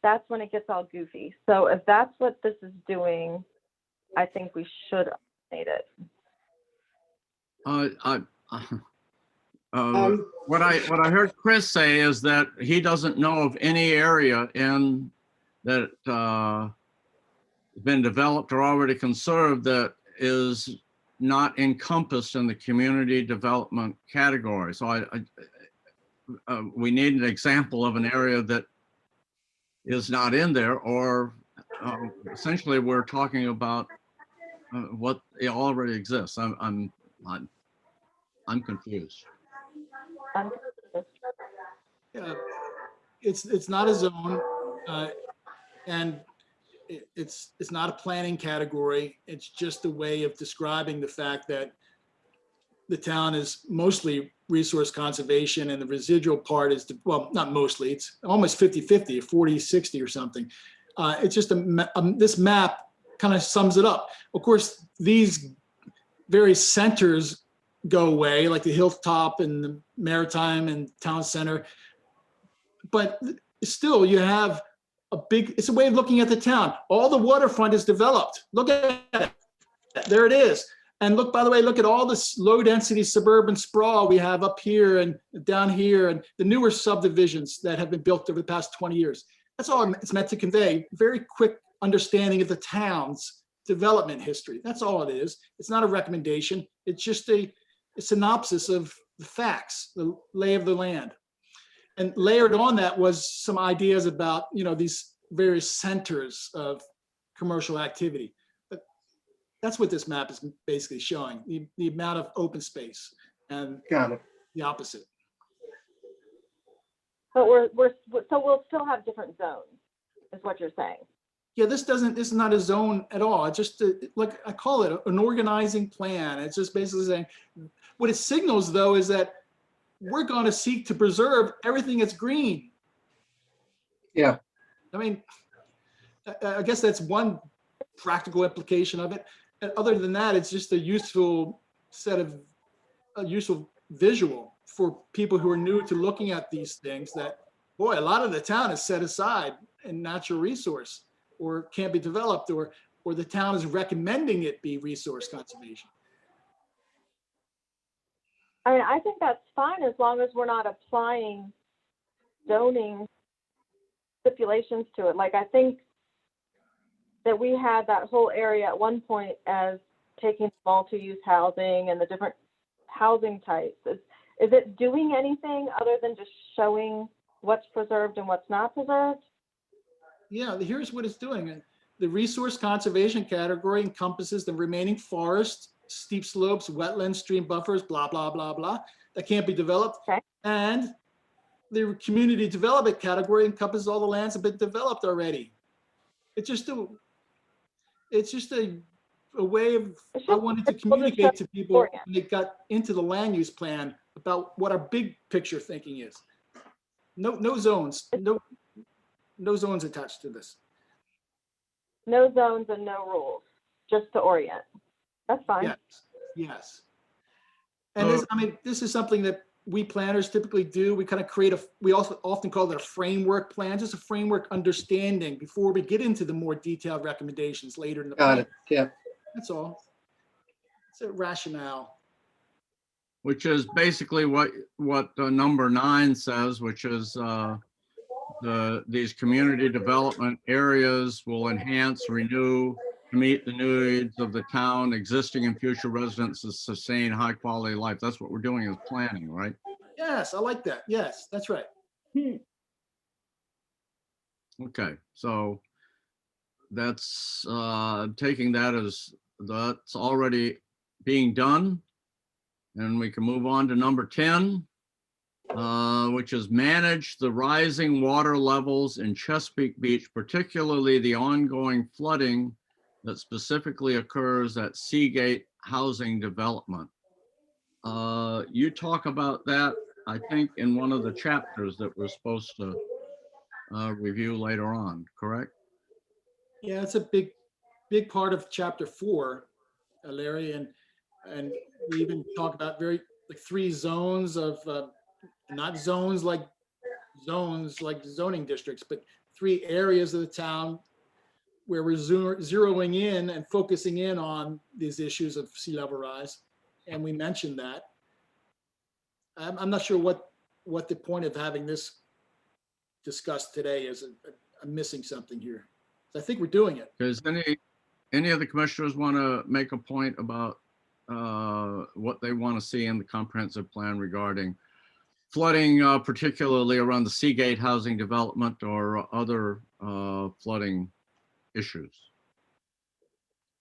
that's when it gets all goofy. So if that's what this is doing, I think we should eliminate it. What I heard Chris say is that he doesn't know of any area in that been developed or already conserved that is not encompassed in the community development category. So we need an example of an area that is not in there, or essentially we're talking about what already exists. I'm confused. It's not a zone, and it's not a planning category. It's just a way of describing the fact that the town is mostly resource conservation, and the residual part is, well, not mostly, it's almost 50-50, 40-60 or something. It's just this map kind of sums it up. Of course, these various centers go away, like the Hilltop and the Maritime and Town Center. But still, you have it's a way of looking at the town. All the waterfront is developed. Look at it. There it is. And look, by the way, look at all this low density suburban sprawl we have up here and down here, and the newer subdivisions that have been built over the past 20 years. That's all it's meant to convey. Very quick understanding of the town's development history. That's all it is. It's not a recommendation. It's just a synopsis of the facts, the lay of the land. And layered on that was some ideas about, you know, these various centers of commercial activity. But that's what this map is basically showing, the amount of open space, and Got it. the opposite. But so we'll still have different zones, is what you're saying. Yeah, this is not a zone at all. It's just like I call it an organizing plan. It's just basically saying, what it signals though is that we're going to seek to preserve everything that's green. Yeah. I mean, I guess that's one practical implication of it. And other than that, it's just a useful useful visual for people who are new to looking at these things, that, boy, a lot of the town is set aside in natural resource, or can't be developed, or the town is recommending it be resource conservation. I mean, I think that's fine as long as we're not applying zoning stipulations to it. Like, I think that we had that whole area at one point as taking multi-use housing and the different housing types. Is it doing anything other than just showing what's preserved and what's not preserved? Yeah, here's what it's doing. The resource conservation category encompasses the remaining forest, steep slopes, wetlands, stream buffers, blah, blah, blah, blah, that can't be developed. Okay. And the community development category encompasses all the lands that have been developed already. It's just a way of, It's I just wanted to simple to communicate to people when orient. they got into the land use plan about what our big picture thinking is. No zones, no zones attached to this. No zones and no rules, just to orient. That's fine. Yes, yes. And this, I mean, this is something that we planners typically do. We kind of create we also often call it a framework plan, just a framework understanding before we get into the more detailed recommendations later in the Got plan. it. Yeah. That's all. It's a rationale. Which is basically what number 9 says, which is these community development areas will enhance, renew, to meet the needs of the town, existing and future residents to sustain high quality life. That's what we're doing is planning, right? Yes, I like that. Yes, that's right. Okay, so that's taking that as that's already being done. And we can move on to number 10, which is manage the rising water levels in Chesapeake Beach, particularly the ongoing flooding that specifically occurs at Seagate Housing Development. You talk about that, I think, in one of the chapters that we're supposed to review later on, correct? Yeah, it's a big part of chapter 4, Larry, and we even talk about like 3 zones of, not zones like zoning districts, but 3 areas of the town where we're zeroing in and focusing in on these issues of sea level rise. And we mentioned that. I'm not sure what the point of having this discussed today is. I'm missing something here. I think we're doing it. Does any of the commissioners want to make a point about what they want to see in the comprehensive plan regarding flooding, particularly around the Seagate housing development or other flooding issues?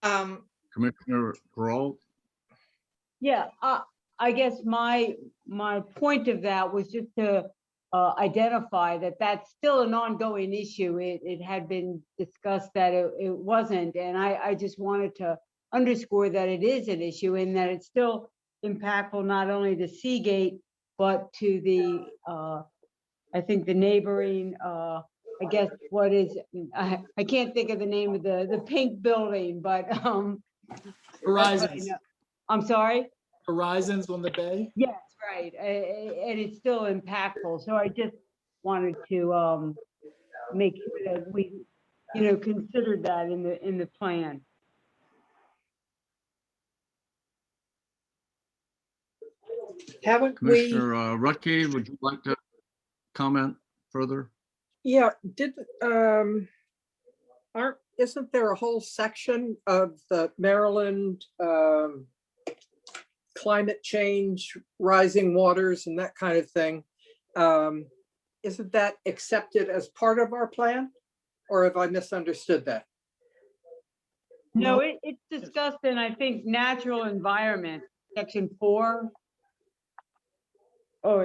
Commissioner Grohl? Yeah, I guess my point of that was just to identify that that's still an ongoing issue. It had been discussed that it wasn't, and I just wanted to underscore that it is an issue and that it's still impactful not only to Seagate, but to the, I think the neighboring, I guess what is, I can't think of the name of the pink building, but that's what I Horizons. know. I'm sorry? Horizons on the bay. Yes, right. And it's still impactful. So I just wanted to make sure that we, considered that in the plan. Haven't we, Commissioner Rutke, would you like to comment further? yeah, isn't there a whole section of the Maryland climate change, rising waters and that kind of thing? Isn't that accepted as part of our plan? Or have I misunderstood that? No, it's discussed in, I think, natural environment, section 4. Oh,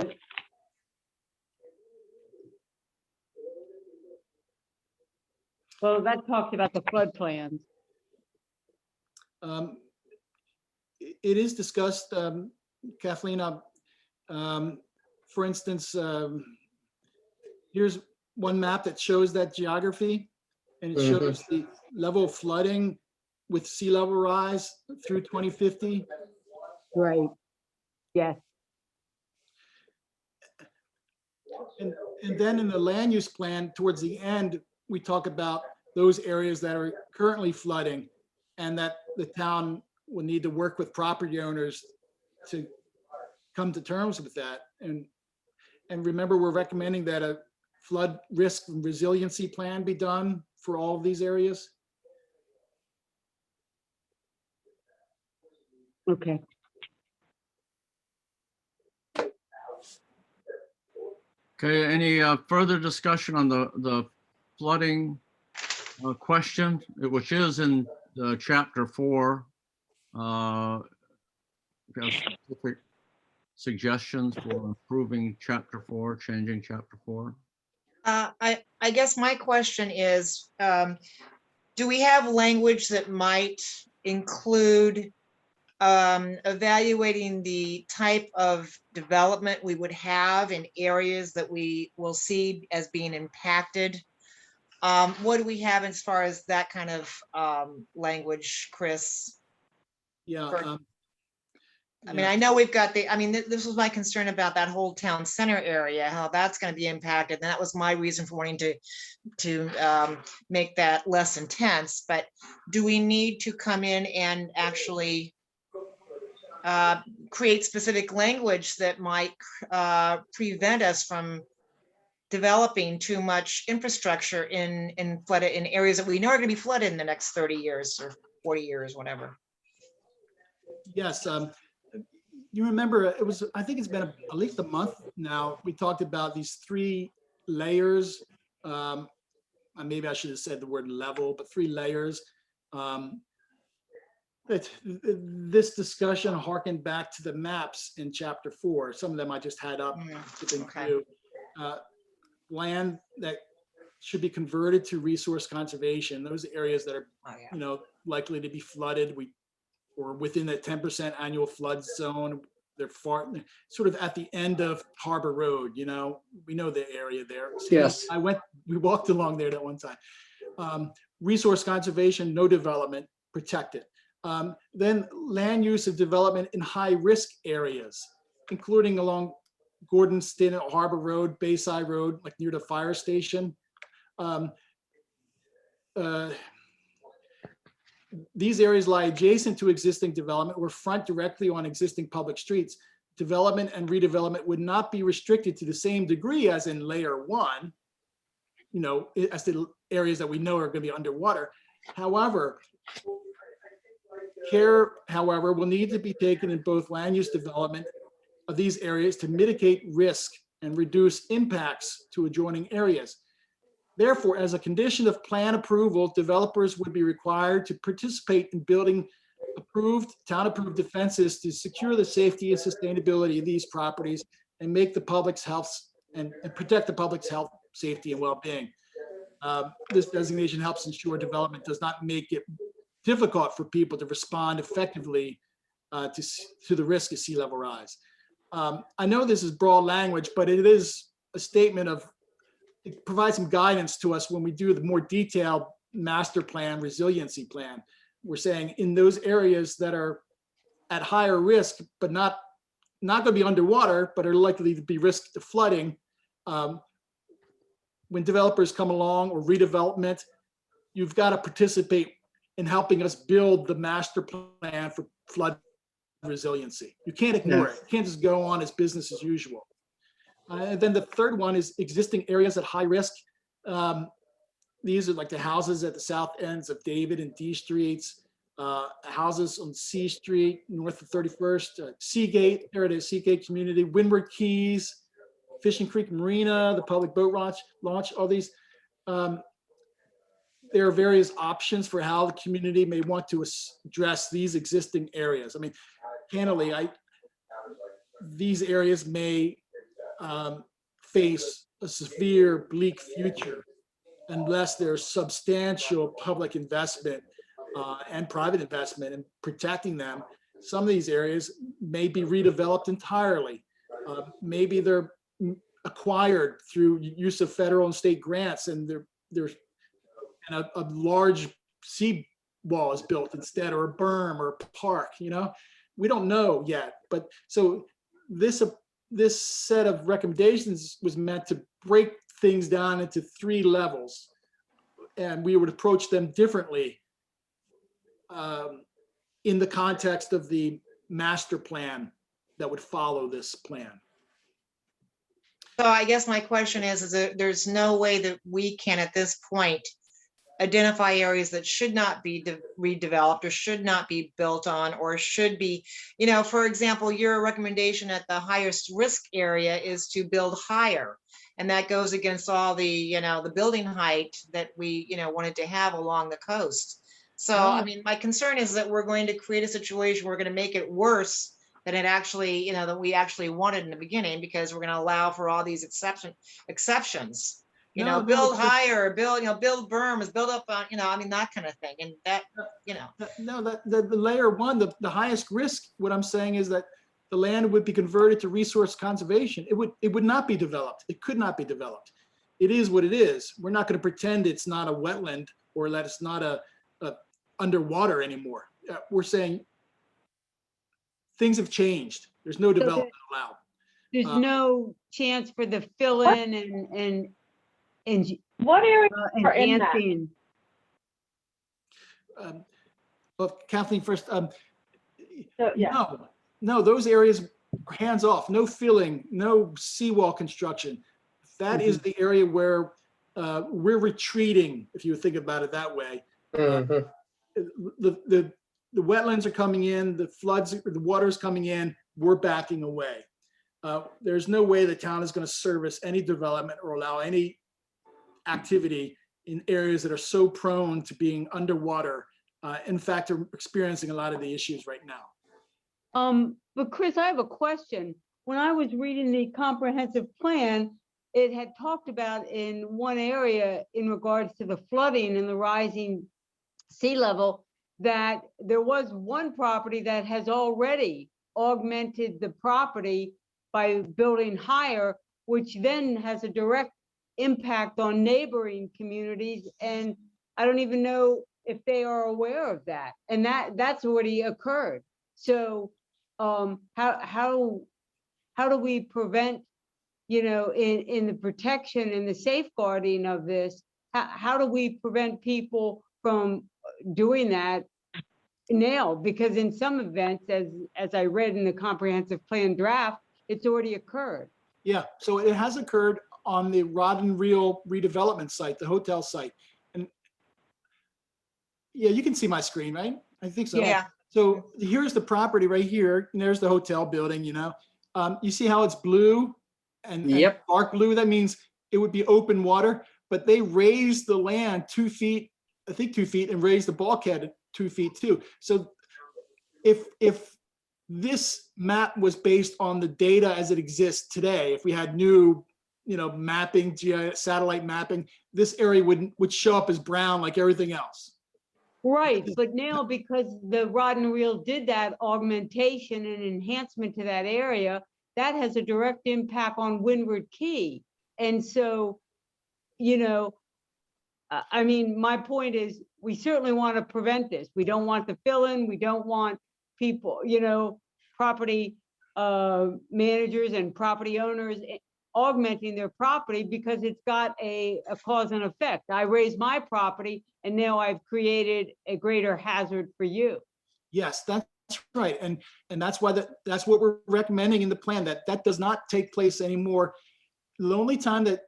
well, that talks about the flood plans. It is discussed, Kathleen. For instance, here's one map that shows that geography, and it shows the level of flooding with sea level rise through 2050. Right. Yes. And then in the land use plan, towards the end, we talk about those areas that are currently flooding and that the town will need to work with property owners to come to terms with that. And remember, we're recommending that a flood risk and resiliency plan be done for all of these areas. Okay. Okay, any further discussion on the flooding question, which is in chapter 4? If you have specific suggestions for improving chapter 4, changing chapter 4? I guess my question is, do we have language that might include evaluating the type of development we would have in areas that we will see as being impacted? What do we have as far as that kind of language, Chris? Yeah. For- I mean, yeah. I know we've got this was my concern about that whole town center area, how that's going to be impacted. And that was my reason for wanting to make that less intense. But do we need to come in and actually create specific language that might prevent us from developing too much infrastructure in areas that we know are going to be flooded in the next 30 years or 40 years, whatever? Yes. You remember I think it's been at least a month now. We talked about these 3 layers. Maybe I should have said the word level, but 3 layers. This discussion harkened back to the maps in chapter 4. Some of them I just had up. Okay. Land that should be converted to resource conservation. Those areas that are, Oh, yeah. likely to be flooded, or within that 10% annual flood zone. They're sort of at the end of Harbor Road. We know the area there. Yes. We walked along there that one time. Resource conservation, no development, protected. Then land use of development in high risk areas, including along Gordon Stanton Harbor Road, Bayside Road, like near the fire station. These areas lie adjacent to existing development or front directly on existing public streets. Development and redevelopment would not be restricted to the same degree as in layer 1, as the areas that we know are going to be underwater. However, care, will need to be taken in both land use development of these areas to mitigate risk and reduce impacts to adjoining areas. Therefore, as a condition of plan approval, developers would be required to participate in building town-approved defenses to secure the safety and sustainability of these properties and make the public's health and protect the public's health, safety, and well-being. This designation helps ensure development does not make it difficult for people to respond effectively to the risk of sea level rise. I know this is broad language, but it is a statement of, it provides some guidance to us when we do the more detailed master plan, resiliency plan. We're saying in those areas that are at higher risk, but not going to be underwater, but are likely to be risk to flooding. When developers come along or redevelopment, you've got to participate in helping us build the master plan for flood resiliency. You can't ignore it. You can't just go on as business as usual. And then the third one is existing areas at high risk. These are like the houses at the south ends of David and D Streets, houses on C Street, north of 31st, Seagate, there it is, Seagate Community, Windward Keys, Fishing Creek Marina, the public boat launch, all these. There are various options for how the community may want to address these existing areas. I mean, candidly, these areas may face a severe, bleak future unless there's substantial public investment and private investment in protecting them. Some of these areas may be redeveloped entirely. Maybe they're acquired through use of federal and state grants, and a large sea wall is built instead, or a berm or a park. We don't know yet. But so this set of recommendations was meant to break things down into 3 levels, and we would approach them differently in the context of the master plan that would follow this plan. So I guess my question is that there's no way that we can at this point identify areas that should not be redeveloped or should not be built on, or should be, for example, your recommendation at the highest risk area is to build higher. And that goes against all the, the building height that we, wanted to have along the coast. So, I mean, my concern is that we're going to create a situation, we're going to make it worse than it actually, than we actually wanted in the beginning, because we're going to allow for all these exceptions. No, Build no, higher, build berms, build up on, I mean, that kind of thing. And that, no, the layer one, the highest risk, what I'm saying is that the land would be converted to resource conservation. It would not be developed. It could not be developed. It is what it is. We're not going to pretend it's not a wetland or that it's not a underwater anymore. We're saying things have changed. There's no development allowed. There's no chance for the fill-in and What areas are in that? enhancing. Well, Kathleen first. So, yeah. No, those areas are hands off. No filling, no seawall construction. That is the area where we're retreating, if you think about it that way. The wetlands are coming in, the floods, the water is coming in, we're backing away. There's no way the town is going to service any development or allow any activity in areas that are so prone to being underwater. In fact, are experiencing a lot of the issues right now. But Chris, I have a question. When I was reading the comprehensive plan, it had talked about in one area in regards to the flooding and the rising sea level, that there was one property that has already augmented the property by building higher, which then has a direct impact on neighboring communities. And I don't even know if they are aware of that. And that's already occurred. So how do we prevent, in the protection and the safeguarding of this, how do we prevent people from doing that now? Because in some events, as I read in the comprehensive plan draft, it's already occurred. Yeah, so it has occurred on the Rod and Reel redevelopment site, the hotel site. And yeah, you can see my screen, right? I think so. Yeah. So here's the property right here, and there's the hotel building, you see how it's blue and dark blue? That means it would be open water, but they raised the land 2 feet, I think 2 feet, and raised the bulkhead 2 feet too. So if this map was based on the data as it exists today, if we had new, mapping, GIS, satellite mapping, this area would show up as brown like everything else. Right, but now because the Rod and Reel did that augmentation and enhancement to that area, that has a direct impact on Windward Key. And so, I mean, my point is, we certainly want to prevent this. We don't want the fill-in. We don't want people, property managers and property owners augmenting their property because it's got a cause and effect. I raised my property and now I've created a greater hazard for you. Yes, that's right. And that's why that's what we're recommending in the plan, that does not take place anymore. The only time that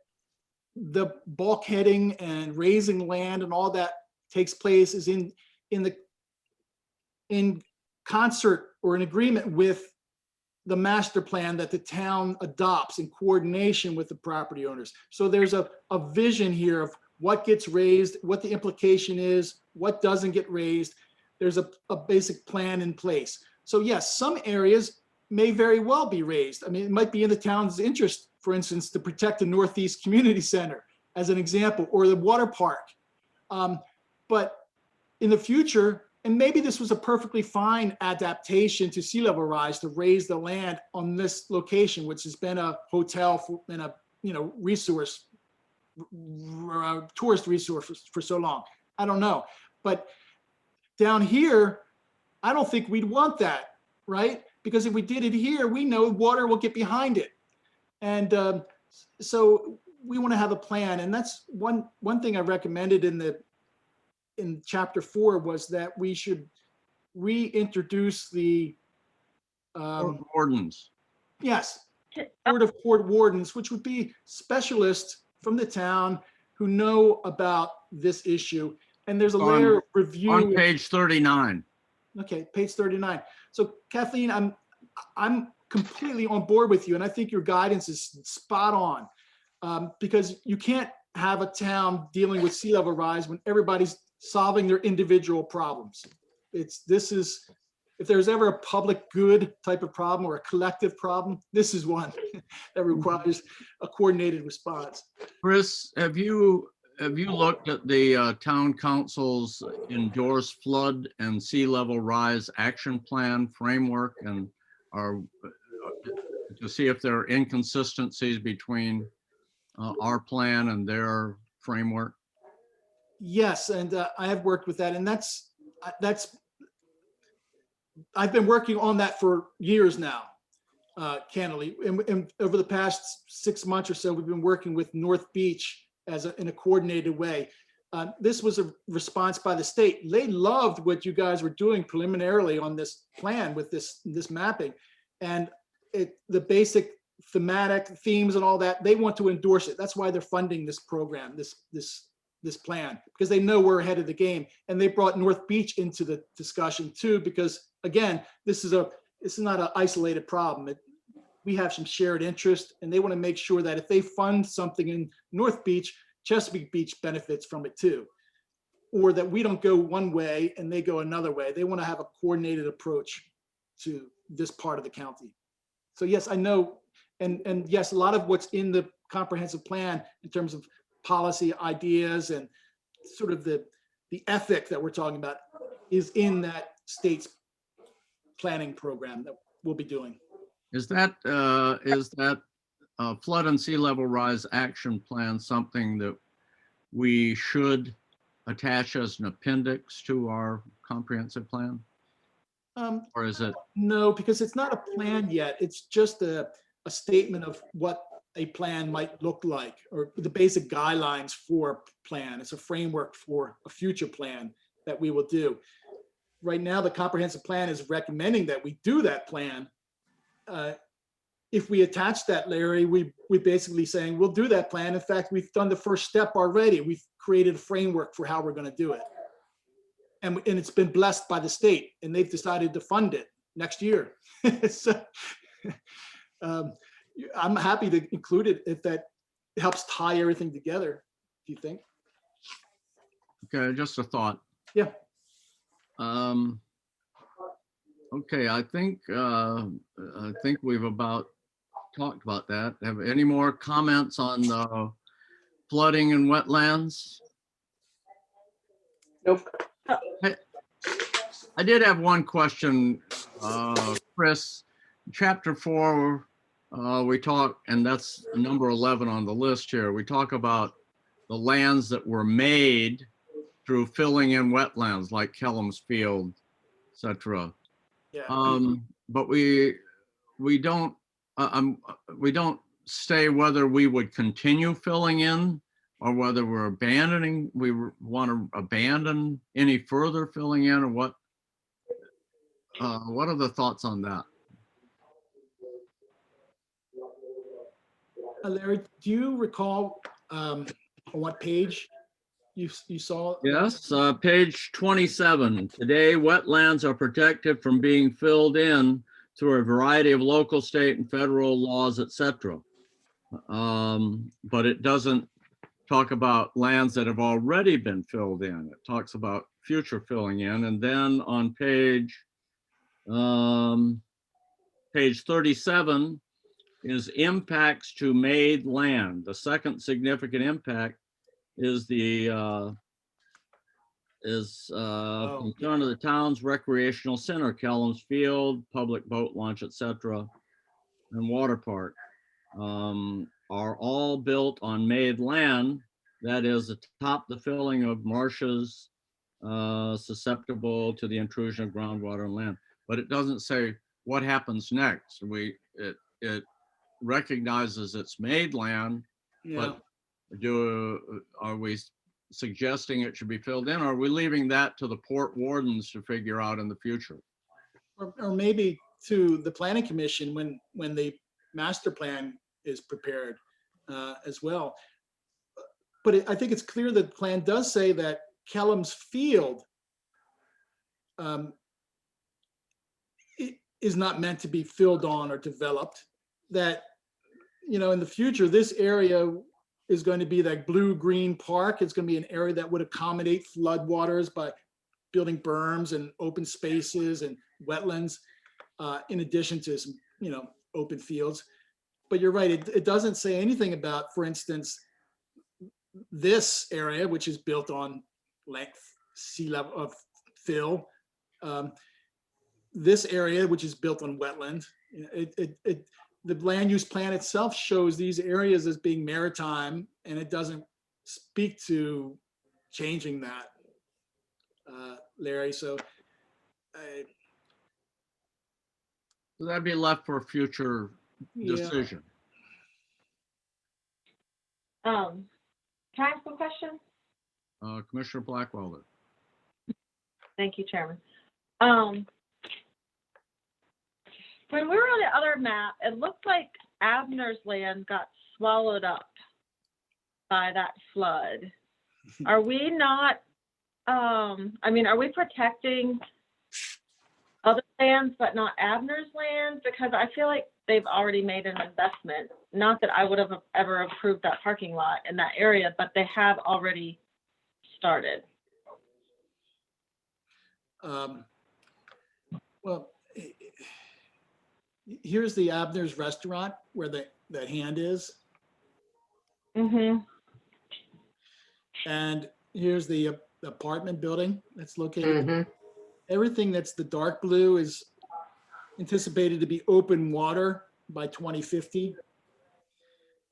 the bulkheading and raising land and all that takes place is in concert or in agreement with the master plan that the town adopts in coordination with the property owners. So there's a vision here of what gets raised, what the implication is, what doesn't get raised. There's a basic plan in place. So yes, some areas may very well be raised. I mean, it might be in the town's interest, for instance, to protect the Northeast Community Center as an example, or the water park. But in the future, and maybe this was a perfectly fine adaptation to sea level rise to raise the land on this location, which has been a hotel and a resource, tourist resource for so long. I don't know, but down here, I don't think we'd want that, right? Because if we did it here, we know water will get behind it, and so we want to have a plan. And that's one thing I recommended in chapter 4 was that we should reintroduce the Wardens. yes, Board of Court Wardens, which would be specialists from the town who know about this issue. And there's a layer of review On page 39. Okay, page 39. So Kathleen, I'm completely on board with you, and I think your guidance is spot on. because you can't have a town dealing with sea level rise when everybody's solving their individual problems. If there's ever a public good type of problem or a collective problem, this is one that requires a coordinated response. Chris, have you looked at the town council's endorsed flood and sea level rise action plan framework and to see if there are inconsistencies between our plan and their framework? Yes, and I have worked with that, and that's I've been working on that for years now, candidly. And over the past 6 months or so, we've been working with North Beach in a coordinated way. This was a response by the state. They loved what you guys were doing preliminarily on this plan with this mapping, and the basic thematic themes and all that. They want to endorse it. That's why they're funding this program, this plan, because they know we're ahead of the game. And they brought North Beach into the discussion too, because again, this is not an isolated problem. We have some shared interest, and they want to make sure that if they fund something in North Beach, Chesapeake Beach benefits from it too, or that we don't go one way and they go another way. They want to have a coordinated approach to this part of the county. So yes, I know, and yes, a lot of what's in the comprehensive plan in terms of policy ideas and sort of the ethic that we're talking about is in that state's planning program that we'll be doing. Is that flood and sea level rise action plan something that we should attach as an appendix to our comprehensive plan? Or is it? No, because it's not a plan yet. It's just a statement of what a plan might look like, or the basic guidelines for a plan. It's a framework for a future plan that we will do. Right now, the comprehensive plan is recommending that we do that plan. If we attach that, Larry, we basically saying we'll do that plan. In fact, we've done the first step already. We've created a framework for how we're going to do it. And it's been blessed by the state, and they've decided to fund it next year. So, I'm happy to include it if that helps tie everything together. Do you think? Okay, just a thought. Yeah. Okay, I think we've about talked about that. Have any more comments on the flooding and wetlands? Nope. I did have one question, Chris. Chapter 4, we talk, and that's number 11 on the list here. We talk about the lands that were made through filling in wetlands like Kellum's Field, etc. Yeah. But we don't say whether we would continue filling in or whether we want to abandon any further filling in, or what are the thoughts on that? Larry, do you recall on what page you saw? Yes, page 27. Today, wetlands are protected from being filled in through a variety of local, state, and federal laws, etc. But it doesn't talk about lands that have already been filled in. It talks about future filling in. And then on page 37 is impacts to made land. The second significant impact is the concern of the town's recreational center, Kellum's Field, public boat launch, etc., and water park. Are all built on made land, that is atop the filling of marshes susceptible to the intrusion of groundwater and land. But it doesn't say what happens next. It recognizes it's made land, Yeah. but are we suggesting it should be filled in? Or are we leaving that to the port wardens to figure out in the future? Or maybe to the planning commission when the master plan is prepared as well. But I think it's clear that the plan does say that Kellum's Field is not meant to be filled on or developed. That, in the future, this area is going to be that blue-green park. It's going to be an area that would accommodate floodwaters by building berms and open spaces and wetlands, in addition to some, open fields. But you're right, it doesn't say anything about, for instance, this area, which is built on sea level of fill. This area, which is built on wetland. The land use plan itself shows these areas as being maritime, and it doesn't speak to changing that, Larry. So That'd be left for a future yeah. decision. Can I ask a question? Commissioner Blackwelder. Thank you, Chairman. When we were on the other map, it looked like Abner's land got swallowed up by that flood. Are we not, are we protecting other lands but not Abner's land? Because I feel like they've already made an investment. Not that I would have ever approved that parking lot in that area, but they have already started. Well, here's the Abner's restaurant where that hand is. Mm-hmm. And here's the apartment building that's located. Mhm. Everything that's the dark blue is anticipated to be open water by 2050.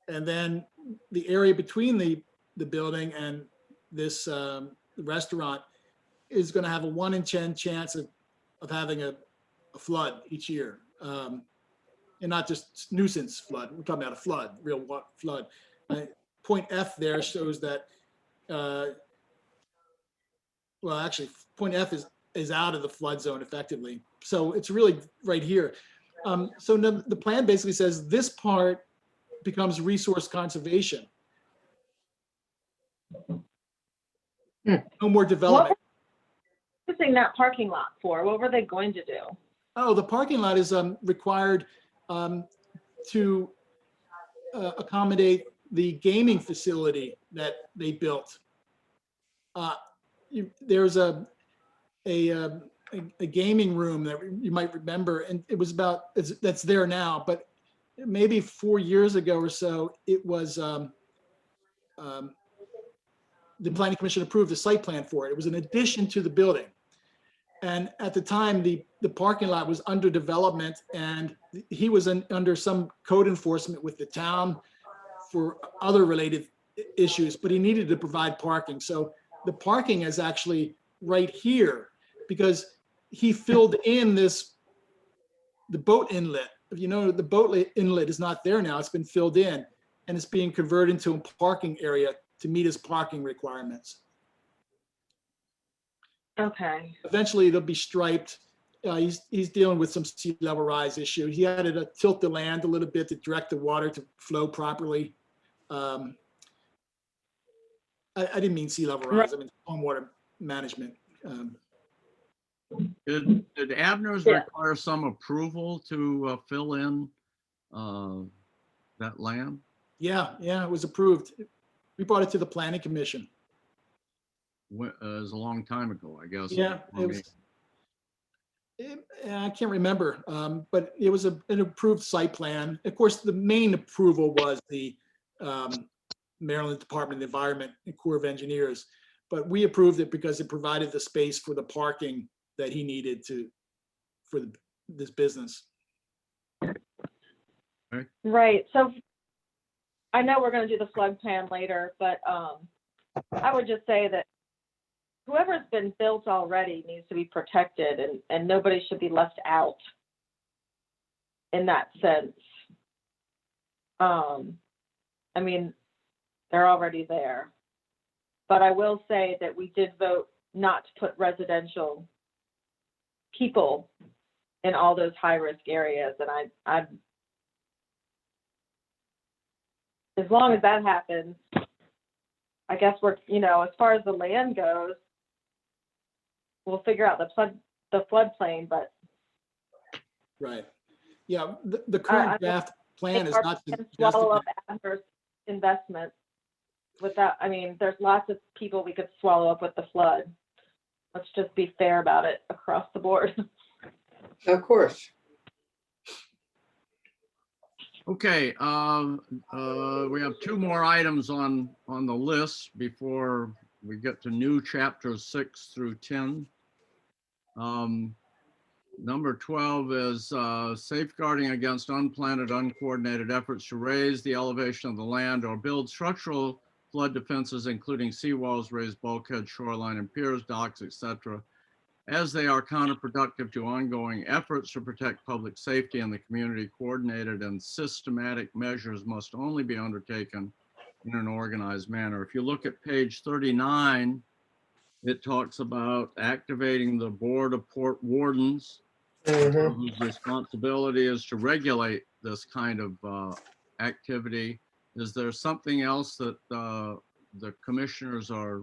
And then the area between the building and this restaurant is going to have a 1 in 10 chance of having a flood each year. And not just nuisance flood. We're talking about a flood, real flood. Point F there shows that, well, actually, point F is out of the flood zone effectively. So it's really right here. So the plan basically says this part becomes resource conservation. No more development. What were they using that parking lot for? What were they going to do? Oh, the parking lot is required to accommodate the gaming facility that they built. There's a gaming room that you might remember, and it was that's there now, but maybe 4 years ago or so, it was the planning commission approved a site plan for it. It was an addition to the building. And at the time, the parking lot was under development, and he was under some code enforcement with the town for other related issues, but he needed to provide parking. So the parking is actually right here because he filled in the boat inlet. If you know, the boat inlet is not there now. It's been filled in, and it's being converted into a parking area to meet his parking requirements. Okay. Eventually it'll be striped. He's dealing with some sea level rise issue. He had to tilt the land a little bit to direct the water to flow properly. I didn't mean sea level rise. I mean stormwater management. Did Abner's require some approval to fill in that land? Yeah, it was approved. We brought it to the planning commission. It was a long time ago, I guess. Yeah, I can't remember, but it was an approved site plan. Of course, the main approval was the Maryland Department of the Environment and Corps of Engineers, but we approved it because it provided the space for the parking that he needed for this business. Right. So I know we're going to do the flood plan later, but I would just say that whoever's been built already needs to be protected, and nobody should be left out in that sense. I mean, they're already there. But I will say that we did vote not to put residential people in all those high-risk areas, and I as long as that happens, I guess we're, as far as the land goes, we'll figure out the floodplain, but. Right. Yeah, the current draft plan is not to swallow up Abner's investment. without, I mean, there's lots of people we could swallow up with the flood. Let's just be fair about it across the board. Of course. Okay, we have two more items on the list before we get to new chapters 6 through 10. Number 12 is safeguarding against unplanned, uncoordinated efforts to raise the elevation of the land or build structural flood defenses, including seawalls, raised bulkheads, shoreline and piers, docks, etc., as they are counterproductive to ongoing efforts to protect public safety and the community. Coordinated and systematic measures must only be undertaken in an organized manner. If you look at page 39, it talks about activating the Board of Port Wardens, whose responsibility is to regulate this kind of activity. Is there something else that the commissioners are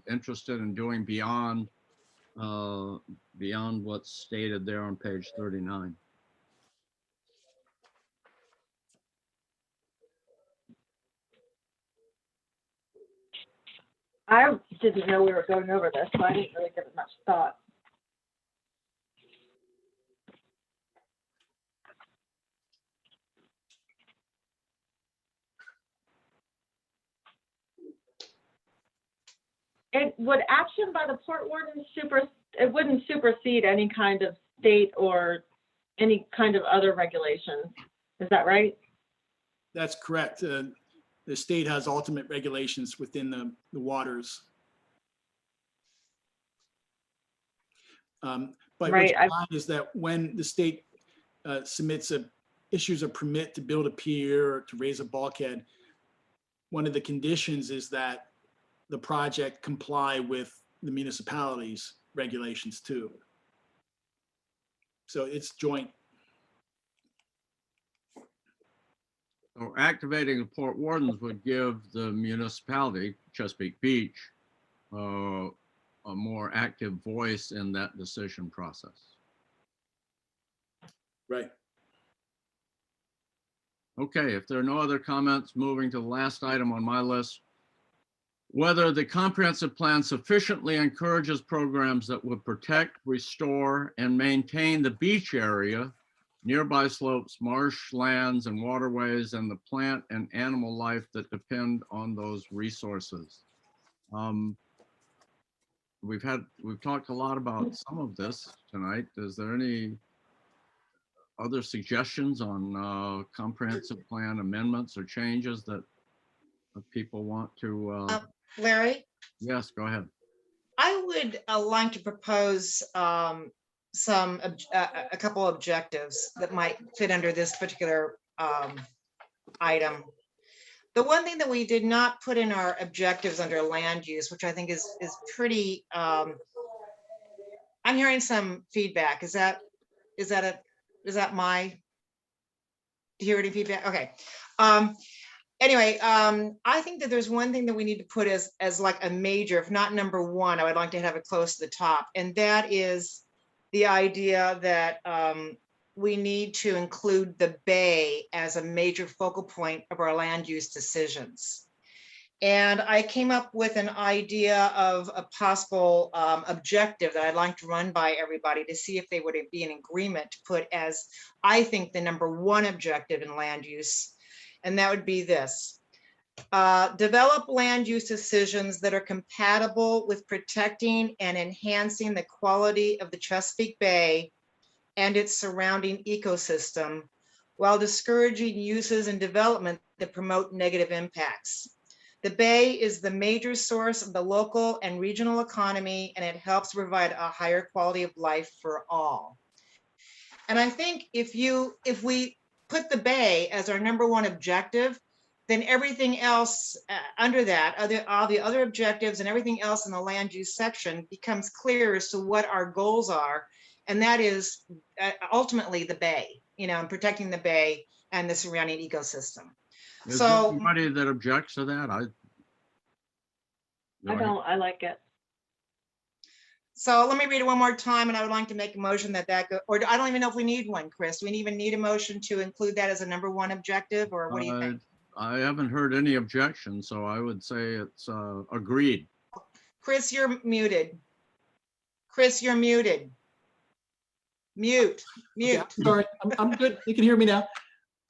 interested in doing beyond what's stated there on page 39? I didn't know we were going over this, so I didn't really give it much thought. It would action by the port warden it wouldn't supersede any kind of state or any kind of other regulations. Is that right? That's correct. The state has ultimate regulations within the waters. But Right, what's odd is that when the state issues a permit to build a pier or to raise a bulkhead, one of the conditions is that the project comply with the municipality's regulations too. So it's joint. So activating the port wardens would give the municipality, Chesapeake Beach, a more active voice in that decision process. Right. Okay, if there are no other comments, moving to the last item on my list. Whether the comprehensive plan sufficiently encourages programs that would protect, restore, and maintain the beach area, nearby slopes, marshlands, and waterways, and the plant and animal life that depend on those resources. We've talked a lot about some of this tonight. Is there any other suggestions on comprehensive plan amendments or changes that people want to? Larry, Yes, go ahead. I would like to propose a couple objectives that might fit under this particular item. The one thing that we did not put in our objectives under land use, which I think is pretty, I'm hearing some feedback. Do you hear any feedback? Okay. Anyway, I think that there's one thing that we need to put as like a major, if not number one, I would like to have it close to the top. And that is the idea that we need to include the bay as a major focal point of our land use decisions. And I came up with an idea of a possible objective that I'd like to run by everybody to see if they would be in agreement to put as, I think, the number one objective in land use. And that would be this: develop land use decisions that are compatible with protecting and enhancing the quality of the Chesapeake Bay and its surrounding ecosystem, while discouraging uses and development that promote negative impacts. The Bay is the major source of the local and regional economy, and it helps provide a higher quality of life for all. And I think if we put the Bay as our number one objective, then everything else under that, all the other objectives and everything else in the land use section becomes clear as to what our goals are. And that is ultimately the Bay, and protecting the Bay and the surrounding ecosystem. Is there anybody that objects to that? I don't, I like it. So let me read it one more time, and I would like to make a motion or I don't even know if we need one, Chris. Do we even need a motion to include that as a number one objective, or what do you think? I haven't heard any objections, so I would say it's agreed. Chris, you're muted. Chris, you're muted. Mute, Okay, mute. I'm sorry, I'm good. You can hear me now.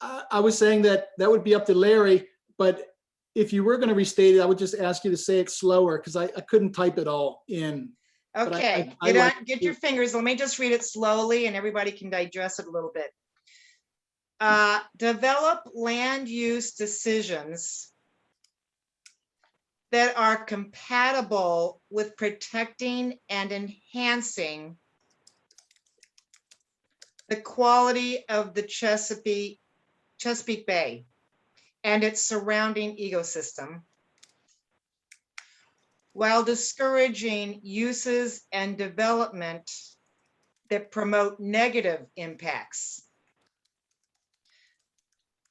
I was saying that that would be up to Larry, but if you were going to restate it, I would just ask you to say it slower because I couldn't type it all in. But Okay, I like- get your fingers, let me just read it slowly and everybody can digest it a little bit. Develop land use decisions that are compatible with protecting and enhancing the quality of the Chesapeake Bay and its surrounding ecosystem, while discouraging uses and development that promote negative impacts.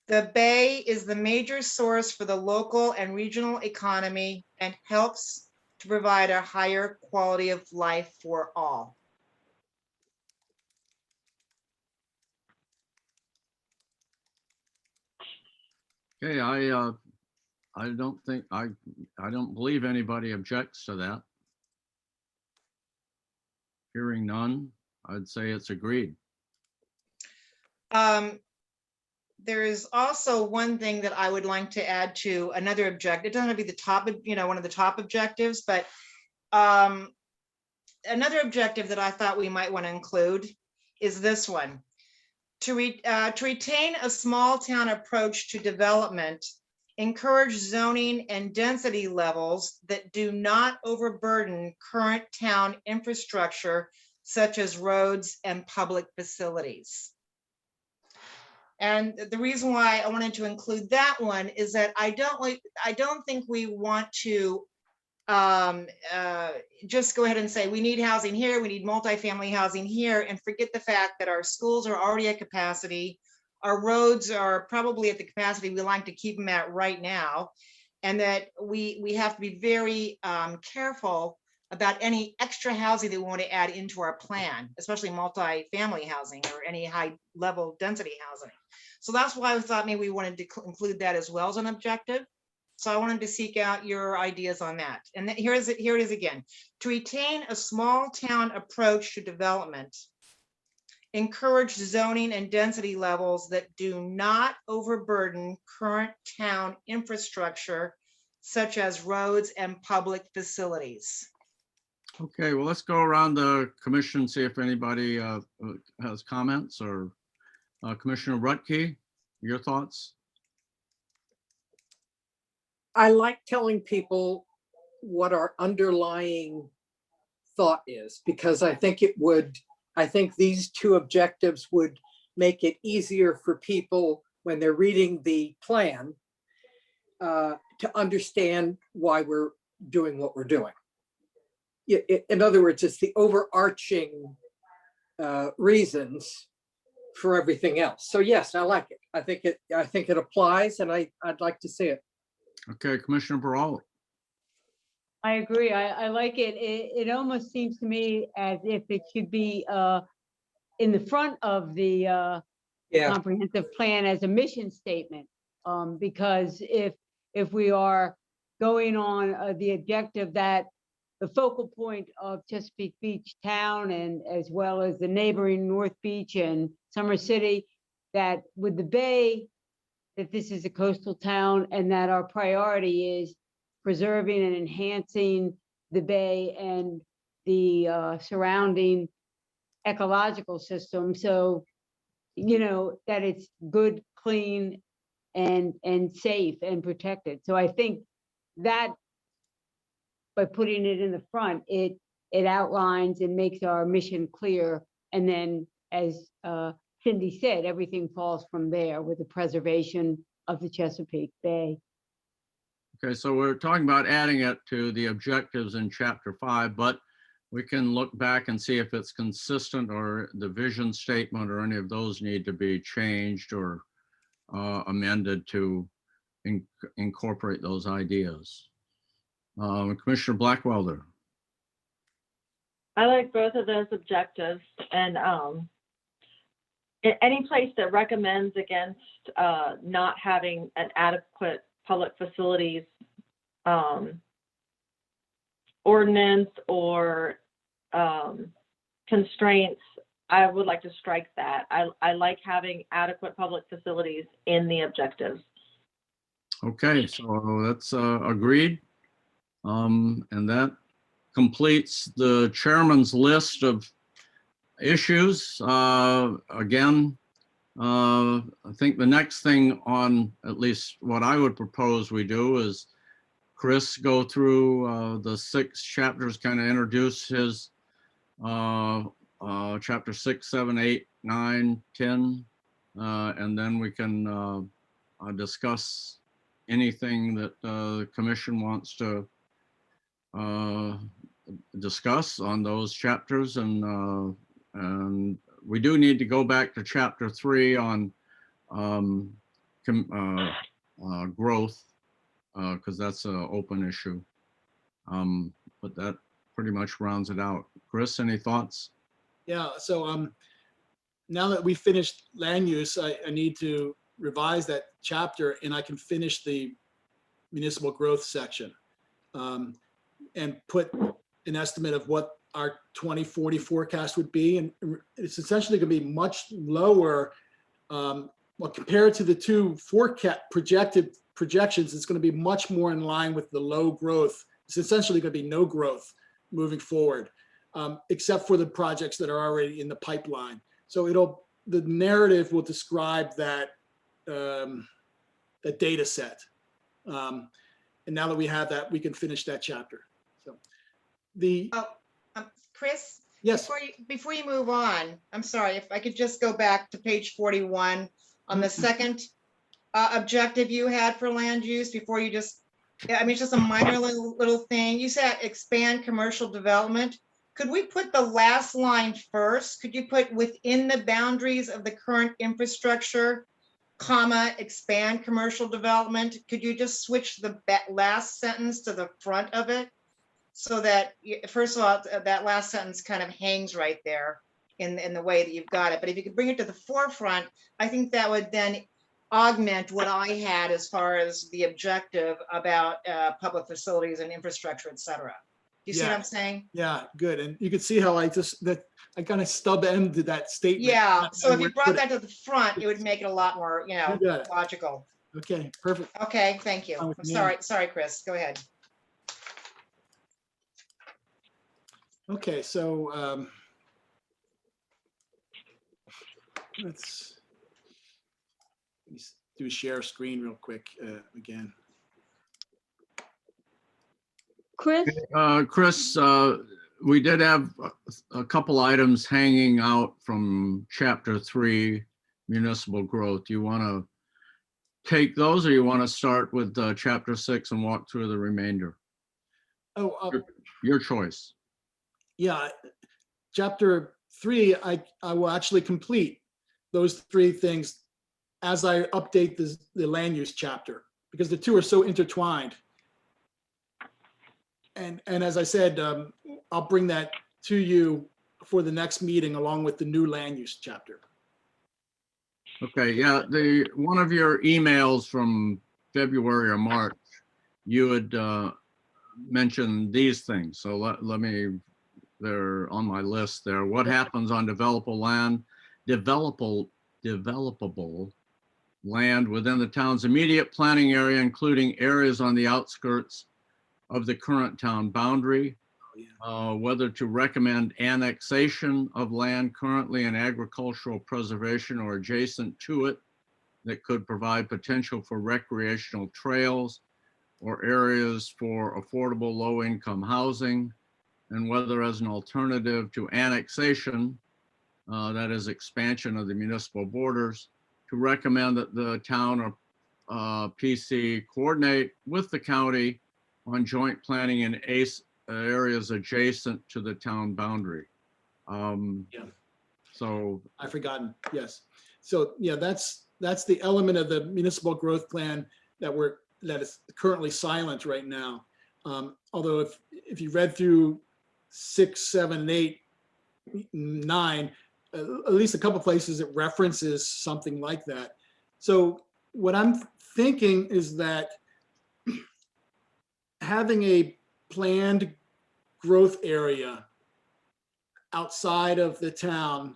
The Bay is the major source for the local and regional economy and helps to provide a higher quality of life for all. Okay, I don't think, I don't believe anybody objects to that. Hearing none, I'd say it's agreed. There is also one thing that I would like to add to another objective. It doesn't have to be the top, one of the top objectives, but another objective that I thought we might want to include is this one. To retain a small town approach to development, encourage zoning and density levels that do not overburden current town infrastructure, such as roads and public facilities. And the reason why I wanted to include that one is that I don't think we want to just go ahead and say we need housing here, we need multifamily housing here, and forget the fact that our schools are already at capacity, our roads are probably at the capacity we like to keep them at right now, and that we have to be very careful about any extra housing that we want to add into our plan, especially multifamily housing or any high level density housing. So that's why I thought maybe we wanted to include that as well as an objective. So I wanted to seek out your ideas on that. And here it is again. To retain a small town approach to development, encourage zoning and density levels that do not overburden current town infrastructure, such as roads and public facilities. Okay, well, let's go around the commission, see if anybody has comments, or Commissioner Rutke, your thoughts? I like telling people what our underlying thought is, because I think these two objectives would make it easier for people when they're reading the plan to understand why we're doing what we're doing. In other words, it's the overarching reasons for everything else. So yes, I like it. I think it applies, and I'd like to see it. Okay, Commissioner Barall. I agree. I like it. It almost seems to me as if it should be in the front of the comprehensive plan as a mission statement. Because if we are going on the objective that the focal point of Chesapeake Beach town, and as well as the neighboring North Beach and Summer City, that with the Bay, that this is a coastal town, and that our priority is preserving and enhancing the Bay and the surrounding ecological system. So, that it's good, clean, and safe and protected. So I think that by putting it in the front, it outlines and makes our mission clear. And then, as Cindy said, everything falls from there with the preservation of the Chesapeake Bay. Okay, so we're talking about adding it to the objectives in Chapter 5, but we can look back and see if it's consistent, or the vision statement or any of those need to be changed or amended to incorporate those ideas. Commissioner Blackwelder. I like both of those objectives, and any place that recommends against not having an adequate public facilities ordinance or constraints, I would like to strike that. I like having adequate public facilities in the objectives. Okay, so that's agreed. And that completes the chairman's list of issues. Again, I think the next thing on, at least what I would propose we do, is Chris go through the 6 chapters, kind of introduce his chapter 6, 7, 8, 9, 10, and then we can discuss anything that the commission wants to discuss on those chapters. And we do need to go back to chapter 3 on growth, because that's an open issue. But that pretty much rounds it out. Chris, any thoughts? Yeah, so now that we finished land use, I need to revise that chapter and I can finish the municipal growth section and put an estimate of what our 2040 forecast would be. And it's essentially going to be much lower. Well, compared to the 2 forecast projections, it's going to be much more in line with the low growth. It's essentially going to be no growth moving forward, except for the projects that are already in the pipeline. So the narrative will describe that that data set. And now that we have that, we can finish that chapter. So Chris? Yes. Before you move on, I'm sorry, if I could just go back to page 41 on the second objective you had for land use before you just, I mean, it's just a minor little thing. You said expand commercial development. Could we put the last line first? Could you put within the boundaries of the current infrastructure, comma, expand commercial development? Could you just switch the last sentence to the front of it? So that, first of all, that last sentence kind of hangs right there in the way that you've got it. But if you could bring it to the forefront, I think that would then augment what I had as far as the objective about public facilities and infrastructure, et cetera. Do you see what I'm saying? Yeah, good. And you can see how I kind of stub ended that statement. Yeah, so if you brought that to the front, it would make it a lot more, logical. Okay, perfect. Okay, thank you. I'm sorry, Chris, go ahead. Okay, so let's do share screen real quick again. Chris? Chris, we did have a couple items hanging out from chapter 3, municipal growth. Do you want to take those, or you want to start with chapter 6 and walk through the remainder? Oh, Your choice. Yeah, chapter 3, I will actually complete those 3 things as I update the land use chapter, because the 2 are so intertwined. And as I said, I'll bring that to you for the next meeting along with the new land use chapter. Okay, yeah, one of your emails from February or March, you had mentioned these things. So let me, they're on my list there. What happens on developable land, developable land within the town's immediate planning area, including areas on the outskirts of the current town boundary, whether to recommend annexation of land currently in agricultural preservation or adjacent to it that could provide potential for recreational trails or areas for affordable low-income housing, and whether as an alternative to annexation, that is expansion of the municipal borders, to recommend that the town or PC coordinate with the county on joint planning in areas adjacent to the town boundary. So I've forgotten, yes. So yeah, that's the element of the municipal growth plan that is currently silent right now. Although if you read through 6, 7, 8, 9, at least a couple places it references something like that. So what I'm thinking is that having a planned growth area outside of the town,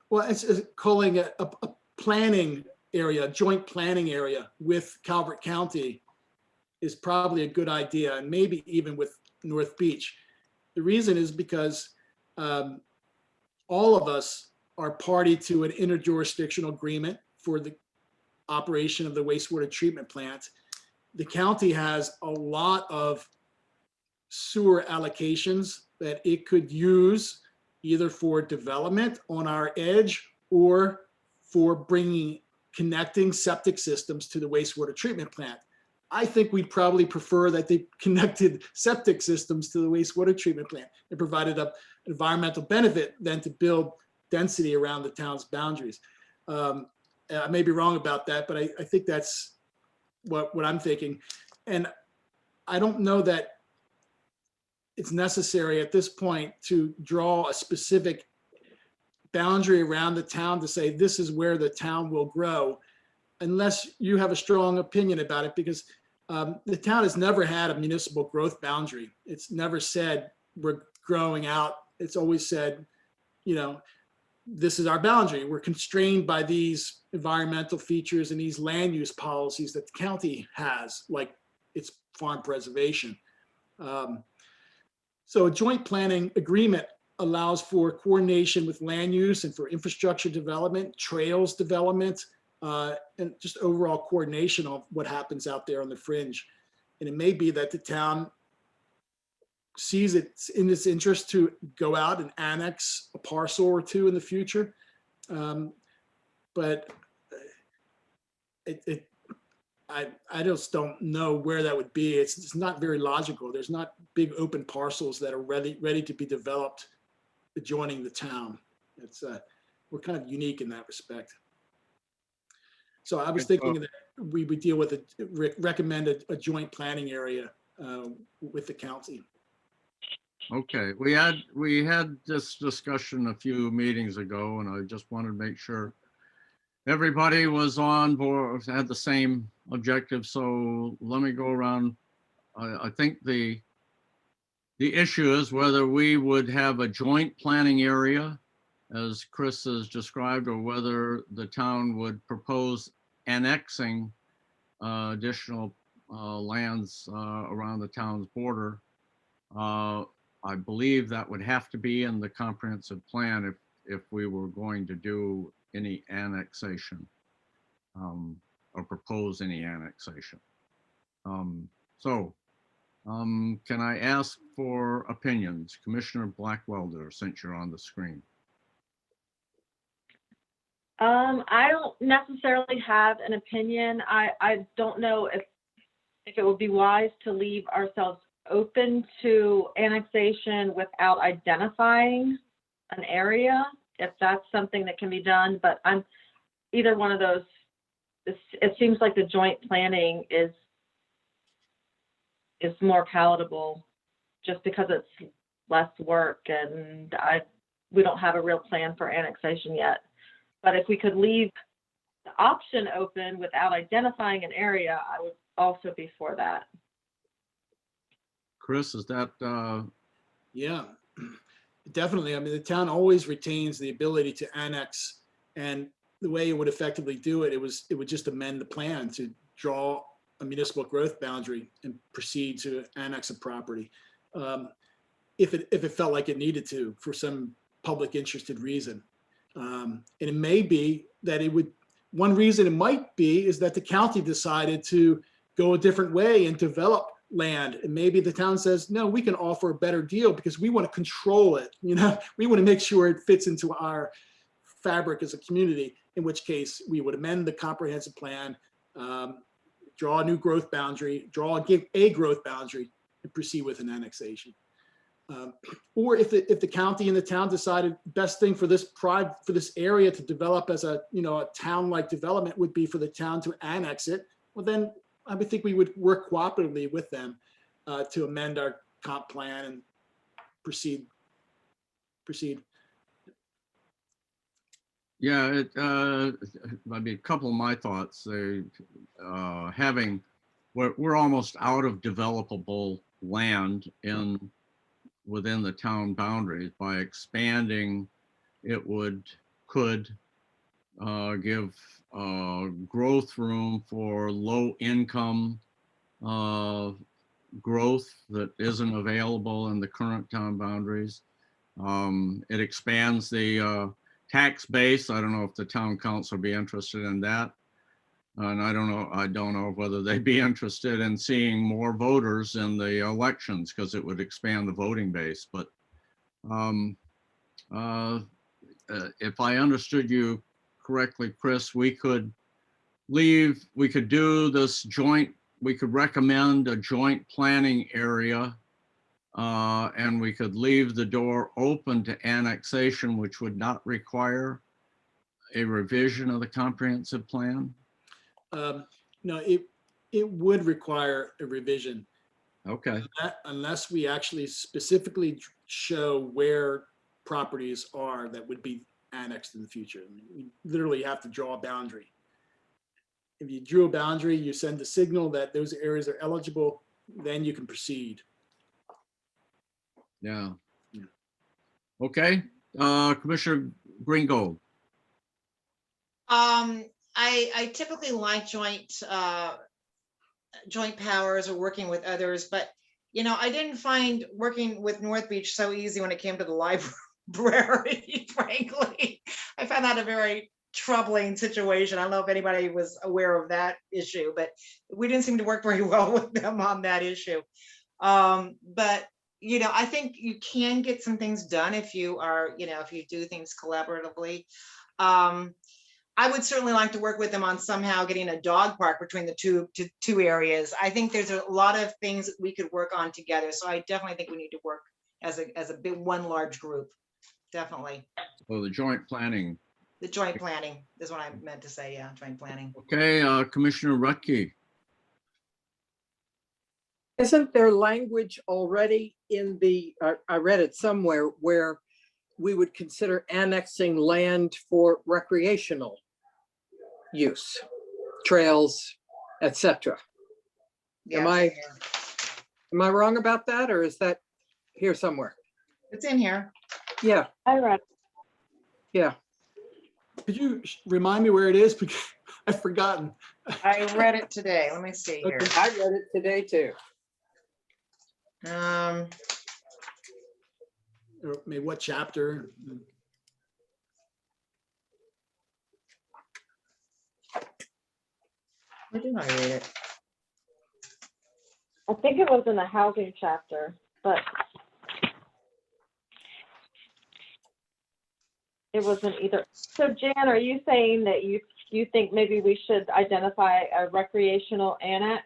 well, it's calling it a planning area, joint planning area with Calvert County is probably a good idea, and maybe even with North Beach. The reason is because all of us are party to an interjurisdictional agreement for the operation of the wastewater treatment plant. The county has a lot of sewer allocations that it could use either for development on our edge or for connecting septic systems to the wastewater treatment plant. I think we'd probably prefer that they connected septic systems to the wastewater treatment plant and provided an environmental benefit than to build density around the town's boundaries. I may be wrong about that, but I think that's what I'm thinking. And I don't know that it's necessary at this point to draw a specific boundary around the town to say this is where the town will grow, unless you have a strong opinion about it, because the town has never had a municipal growth boundary. It's never said we're growing out. It's always said, you know, this is our boundary. We're constrained by these environmental features and these land use policies that the county has, like its farm preservation. So a joint planning agreement allows for coordination with land use and for infrastructure development, trails development, and just overall coordination of what happens out there on the fringe. And it may be that the town sees it's in its interest to go out and annex a parcel or two in the future. But I just don't know where that would be. It's not very logical. There's not big open parcels that are ready to be developed adjoining the town. It's we're kind of unique in that respect. So I was thinking that we would deal with recommended a joint planning area with the county. Okay, we had this discussion a few meetings ago, and I just wanted to make sure everybody was on board, had the same objective. So let me go around. I think the issue is whether we would have a joint planning area, as Chris has described, or whether the town would propose annexing additional lands around the town's border. I believe that would have to be in the comprehensive plan if we were going to do any annexation or propose any annexation. Can I ask for opinions? Commissioner Blackwelder, since you're on the screen. I don't necessarily have an opinion. I don't know if it would be wise to leave ourselves open to annexation without identifying an area, if that's something that can be done. But I'm either one of those. It seems like the joint planning is more palatable just because it's less work, and we don't have a real plan for annexation yet. But if we could leave the option open without identifying an area, I would also be for that. Chris, is that? Yeah, definitely. I mean, the town always retains the ability to annex, and the way it would effectively do it, it would just amend the plan to draw a municipal growth boundary and proceed to annex a property if it felt like it needed to for some public interested reason. And it may be that one reason it might be is that the county decided to go a different way and develop land. And maybe the town says, no, we can offer a better deal because we want to control it. You know, we want to make sure it fits into our fabric as a community, in which case we would amend the comprehensive plan, draw a new growth boundary, give a growth boundary and proceed with an annexation. Or if the county and the town decided best thing for this area to develop as a town-like development would be for the town to annex it, well then I would think we would work cooperatively with them to amend our comp plan and proceed. Yeah, I mean, a couple of my thoughts, we're almost out of developable land within the town boundaries. By expanding, it could give growth room for low income growth that isn't available in the current town boundaries. It expands the tax base. I don't know if the town council would be interested in that. And I don't know whether they'd be interested in seeing more voters in the elections because it would expand the voting base. But if I understood you correctly, Chris, we could do this joint, we could recommend a joint planning area, and we could leave the door open to annexation, which would not require a revision of the comprehensive plan. No, it would require a revision. Okay. Unless we actually specifically show where properties are that would be annexed in the future. I mean, we literally have to draw a boundary. If you drew a boundary, you send a signal that those areas are eligible, then you can proceed. Yeah. Yeah. Okay. Commissioner Greengold. I typically like joint powers or working with others, but I didn't find working with North Beach so easy when it came to the library, frankly. I found that a very troubling situation. I don't know if anybody was aware of that issue, but we didn't seem to work very well with them on that issue. But I think you can get some things done if you are, if you do things collaboratively. I would certainly like to work with them on somehow getting a dog park between the two areas. I think there's a lot of things that we could work on together. So I definitely think we need to work as a big one large group. Definitely. Oh, the joint planning. The joint planning is what I meant to say. Yeah, joint planning. Okay, Commissioner Rutke. Isn't there language already in I read it somewhere where we would consider annexing land for recreational use, trails, etc. Yeah, Am I wrong about that, or is that here somewhere? it's in here. Yeah, I read. yeah. Could you remind me where it is? Because I've forgotten. I read it today. Let me see here. I read it today too. Or maybe what chapter? Where did I read it? I think it was in the housing chapter, but it wasn't either. So Jan, are you saying that you think maybe we should identify a recreational annex?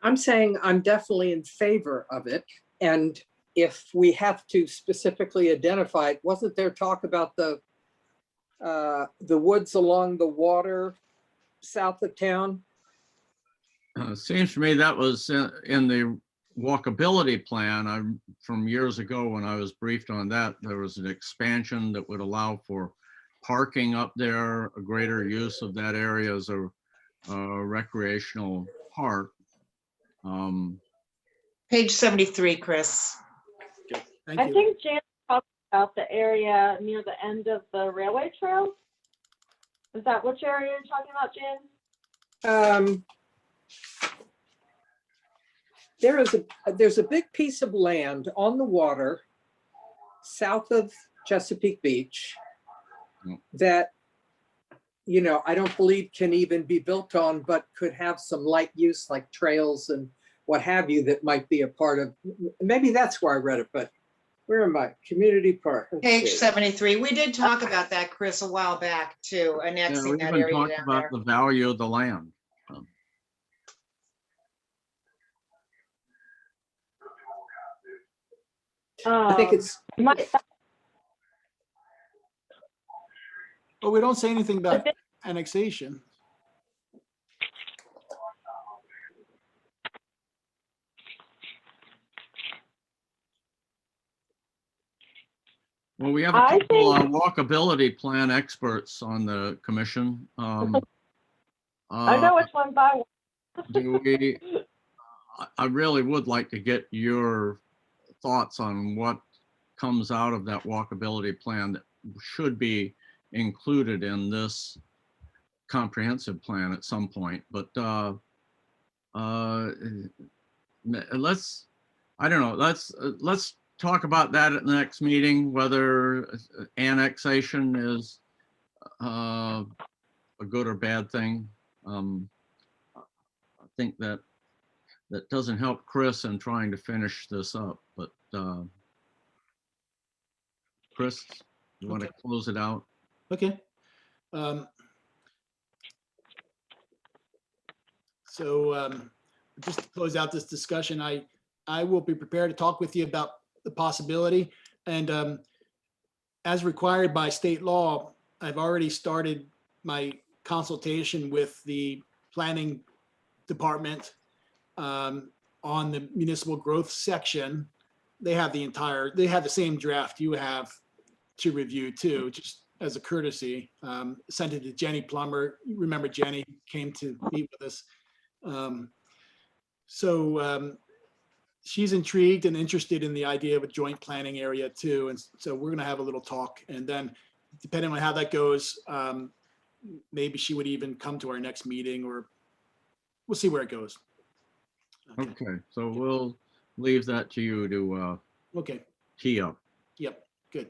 I'm saying I'm definitely in favor of it. And if we have to specifically identify it, wasn't there talk about the woods along the water south of town? Seems to me that was in the walkability plan. From years ago when I was briefed on that, there was an expansion that would allow for parking up there, a greater use of that area as a recreational park. Page 73, Chris. Okay, thank I you. think Jan talked about the area near the end of the railway trail. Is that which area you're talking about, Jan? There's a big piece of land on the water south of Chesapeake Beach that, I don't believe can even be built on, but could have some light use like trails and what have you that might be a part of, maybe that's where I read it, but where am I? Community park. Let's Page see. 73. We did talk about that, Chris, a while back too, Yeah, annexing we that even area talked down about there. the value of the land. I think it's, But we don't say anything about annexation. Well, we have a I couple think- walkability plan experts on the commission. I know which ones I want. Do we, I really would like to get your thoughts on what comes out of that walkability plan that should be included in this comprehensive plan at some point, but let's, I don't know, let's talk about that at the next meeting, whether annexation is a good or bad thing. I think that doesn't help Chris in trying to finish this up, but Chris, you want to close it out? Okay. So just to close out this discussion, I will be prepared to talk with you about the possibility. And as required by state law, I've already started my consultation with the planning department on the municipal growth section. They have the same draft you have to review too, just as a courtesy. Sent it to Jenny Plummer. You remember Jenny came to meet with us. So she's intrigued and interested in the idea of a joint planning area too. And so we're gonna have a little talk, and then depending on how that goes, maybe she would even come to our next meeting, or we'll see where it goes. Okay, so we'll leave that to you to Okay, tee up. yep, good.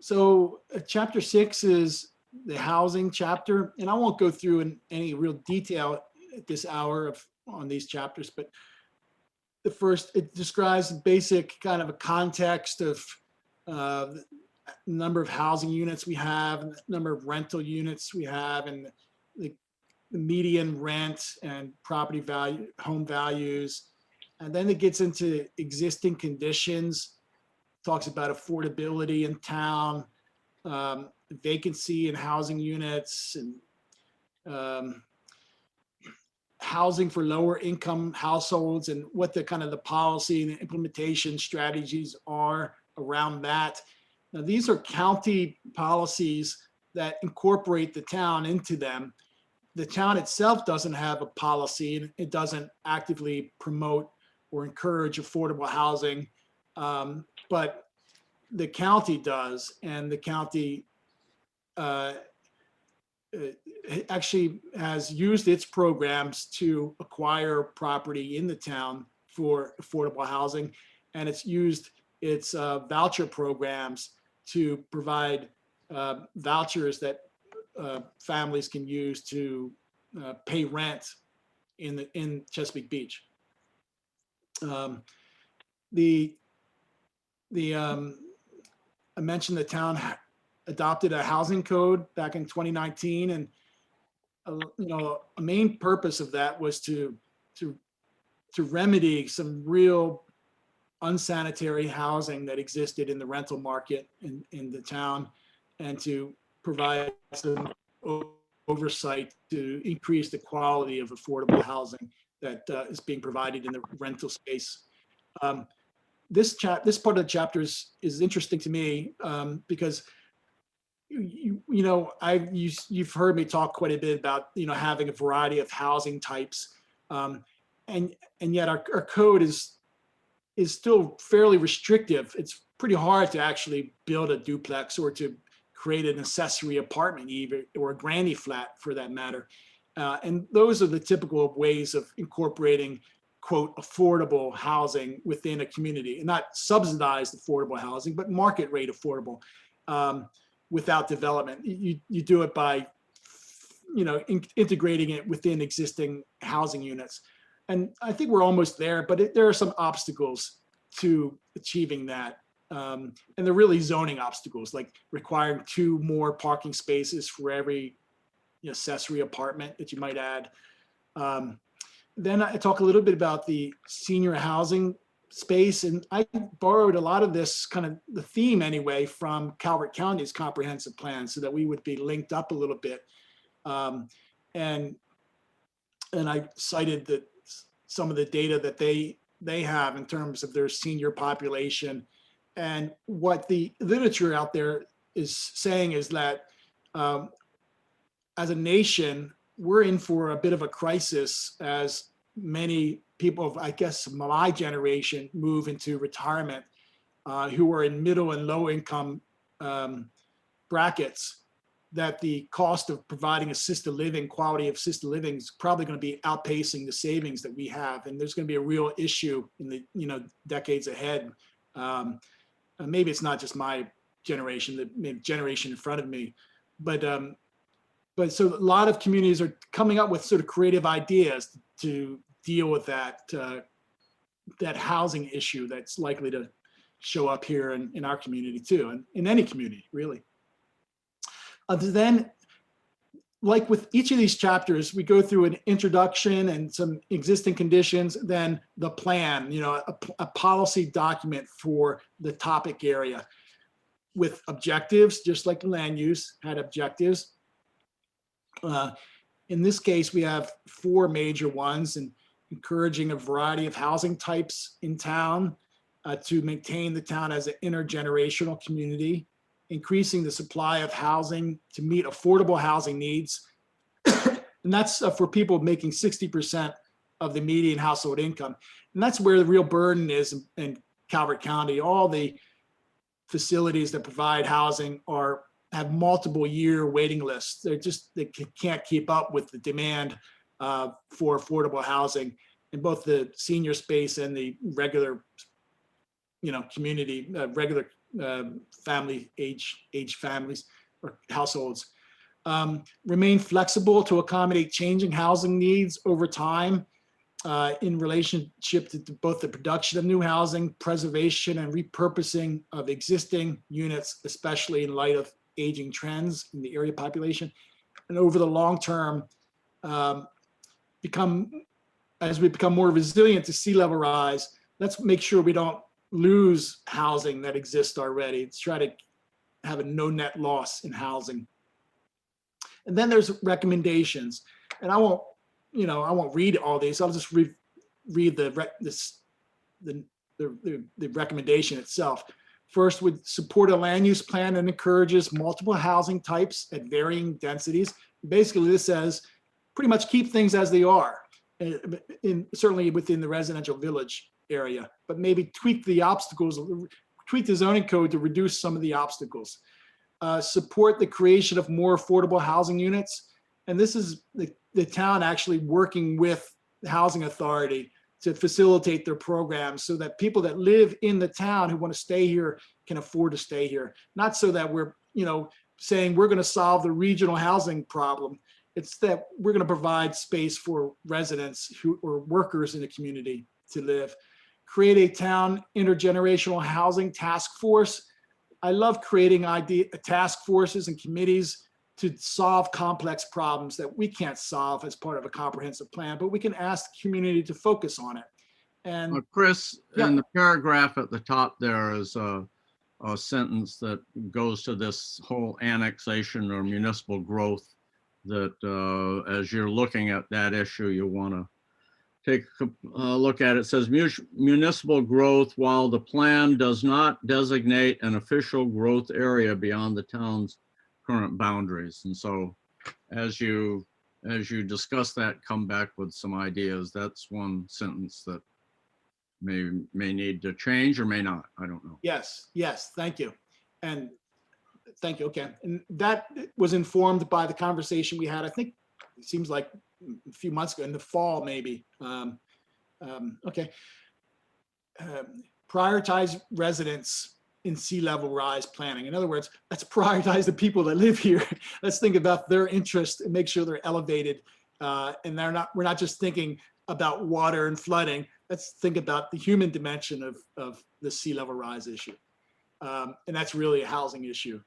So chapter 6 is the housing chapter, and I won't go through in any real detail at this hour on these chapters, but the first, it describes basic kind of a context of the number of housing units we have, and the number of rental units we have, and the median rent and property value, home values. And then it gets into existing conditions, talks about affordability in town, vacancy in housing units, and housing for lower income households, and what the kind of the policy and the implementation strategies are around that. Now, these are county policies that incorporate the town into them. The town itself doesn't have a policy, and it doesn't actively promote or encourage affordable housing, but the county does, and the county actually has used its programs to acquire property in the town for affordable housing, and it's used its voucher programs to provide vouchers that families can use to pay rent in Chesapeake Beach. I mentioned the town adopted a housing code back in 2019, and a main purpose of that was to remedy some real unsanitary housing that existed in the rental market in the town, and to provide some oversight to increase the quality of affordable housing that is being provided in the rental space. This part of the chapter is interesting to me because you've heard me talk quite a bit about having a variety of housing types, and yet our code is still fairly restrictive. It's pretty hard to actually build a duplex or to create an accessory apartment, even, or a granny flat for that matter. And those are the typical ways of incorporating, quote, affordable housing within a community, and not subsidized affordable housing, but market rate affordable without development. You do it by, integrating it within existing housing units. And I think we're almost there, but there are some obstacles to achieving that. And they're really zoning obstacles, like requiring 2 more parking spaces for every accessory apartment that you might add. Then I talk a little bit about the senior housing space, and I borrowed a lot of this kind of the theme anyway from Calvert County's comprehensive plan, so that we would be linked up a little bit. And I cited that some of the data that they have in terms of their senior population, And what the literature out there is saying is that as a nation, we're in for a bit of a crisis as many people of, I guess, my generation move into retirement, who are in middle and low income brackets, that the cost of providing assisted living, quality of assisted living, is probably going to be outpacing the savings that we have. And there's going to be a real issue in the decades ahead. Maybe it's not just my generation, the generation in front of me, but so a lot of communities are coming up with sort of creative ideas to deal with that housing issue that's likely to show up here in our community too, and in any community really. Then, like with each of these chapters, we go through an introduction and some existing conditions, then the plan, a policy document for the topic area with objectives, just like land use had objectives. In this case, we have 4 major ones, and encouraging a variety of housing types in town to maintain the town as an intergenerational community, increasing the supply of housing to meet affordable housing needs. And that's for people making 60% of the median household income. And that's where the real burden is in Calvert County. All the facilities that provide housing have multiple year waiting lists. They can't keep up with the demand for affordable housing in both the senior space and the regular, community, regular family age families or households. Remain flexible to accommodate changing housing needs over time in relationship to both the production of new housing, preservation and repurposing of existing units, especially in light of aging trends in the area population. And over the long term, as we become more resilient to sea level rise, let's make sure we don't lose housing that exists already. Let's try to have a no net loss in housing. And then there's recommendations, and I won't read all these. I'll just read the recommendation itself. First, would support a land use plan that encourages multiple housing types at varying densities. Basically, this says pretty much keep things as they are, certainly within the residential village area, but maybe tweak the zoning code to reduce some of the obstacles. Support the creation of more affordable housing units. And this is the town actually working with the housing authority to facilitate their programs so that people that live in the town who want to stay here can afford to stay here. Not so that we're, saying we're going to solve the regional housing problem. It's that we're going to provide space for residents or workers in the community to live. Create a town intergenerational housing task force. I love creating task forces and committees to solve complex problems that we can't solve as part of a comprehensive plan, but we can ask the community to focus on it. And Chris, Yeah. in the paragraph at the top, there is a sentence that goes to this whole annexation or municipal growth that as you're looking at that issue, you want to take a look at. It says municipal growth, while the plan does not designate an official growth area beyond the town's current boundaries. And so as you discuss that, come back with some ideas. That's one sentence that may need to change or may not. I don't know. yes, thank you. And thank you. Okay. And that was informed by the conversation we had, I think it seems like a few months ago in the fall, maybe. Okay. Prioritize residents in sea level rise planning. In other words, let's prioritize the people that live here. Let's think about their interest and make sure they're elevated. And we're not just thinking about water and flooding. Let's think about the human dimension of the sea level rise issue. And that's really a housing issue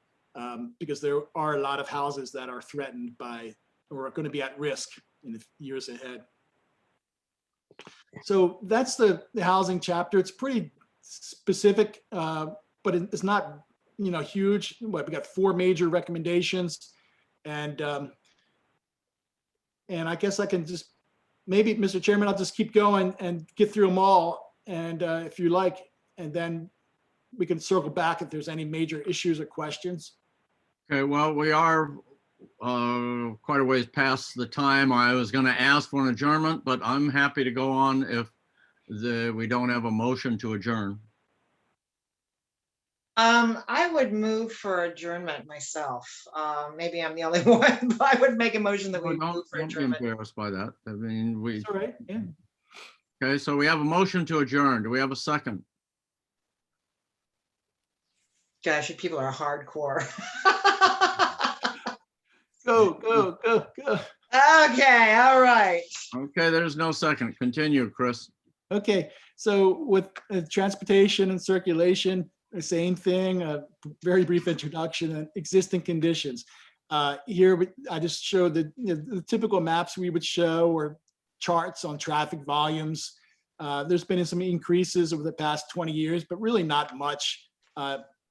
because there are a lot of houses that are threatened by or are going to be at risk in the years ahead. So that's the housing chapter. It's pretty specific, but it's not, huge. We got 4 major recommendations, and I guess I can just maybe, Mr. Chairman, I'll just keep going and get through them all, and if you like, and then we can circle back if there's any major issues or questions. Okay, well, we are quite a ways past the time. I was going to ask for an adjournment, but I'm happy to go on if we don't have a motion to adjourn. I would move for adjournment myself. Maybe I'm the only one, but I would make a motion that we Don't move for don't be adjournment. embarrassed by that. I mean, we, It's all right, yeah. okay, so we have a motion to adjourn. Do we have a second? Gosh, you people are hardcore. Go. Okay, all right. Okay, there's no second. Continue, Chris. Okay, so with transportation and circulation, the same thing, a very brief introduction and existing conditions. Here, I just showed the typical maps we would show or charts on traffic volumes. There's been some increases over the past 20 years, but really not much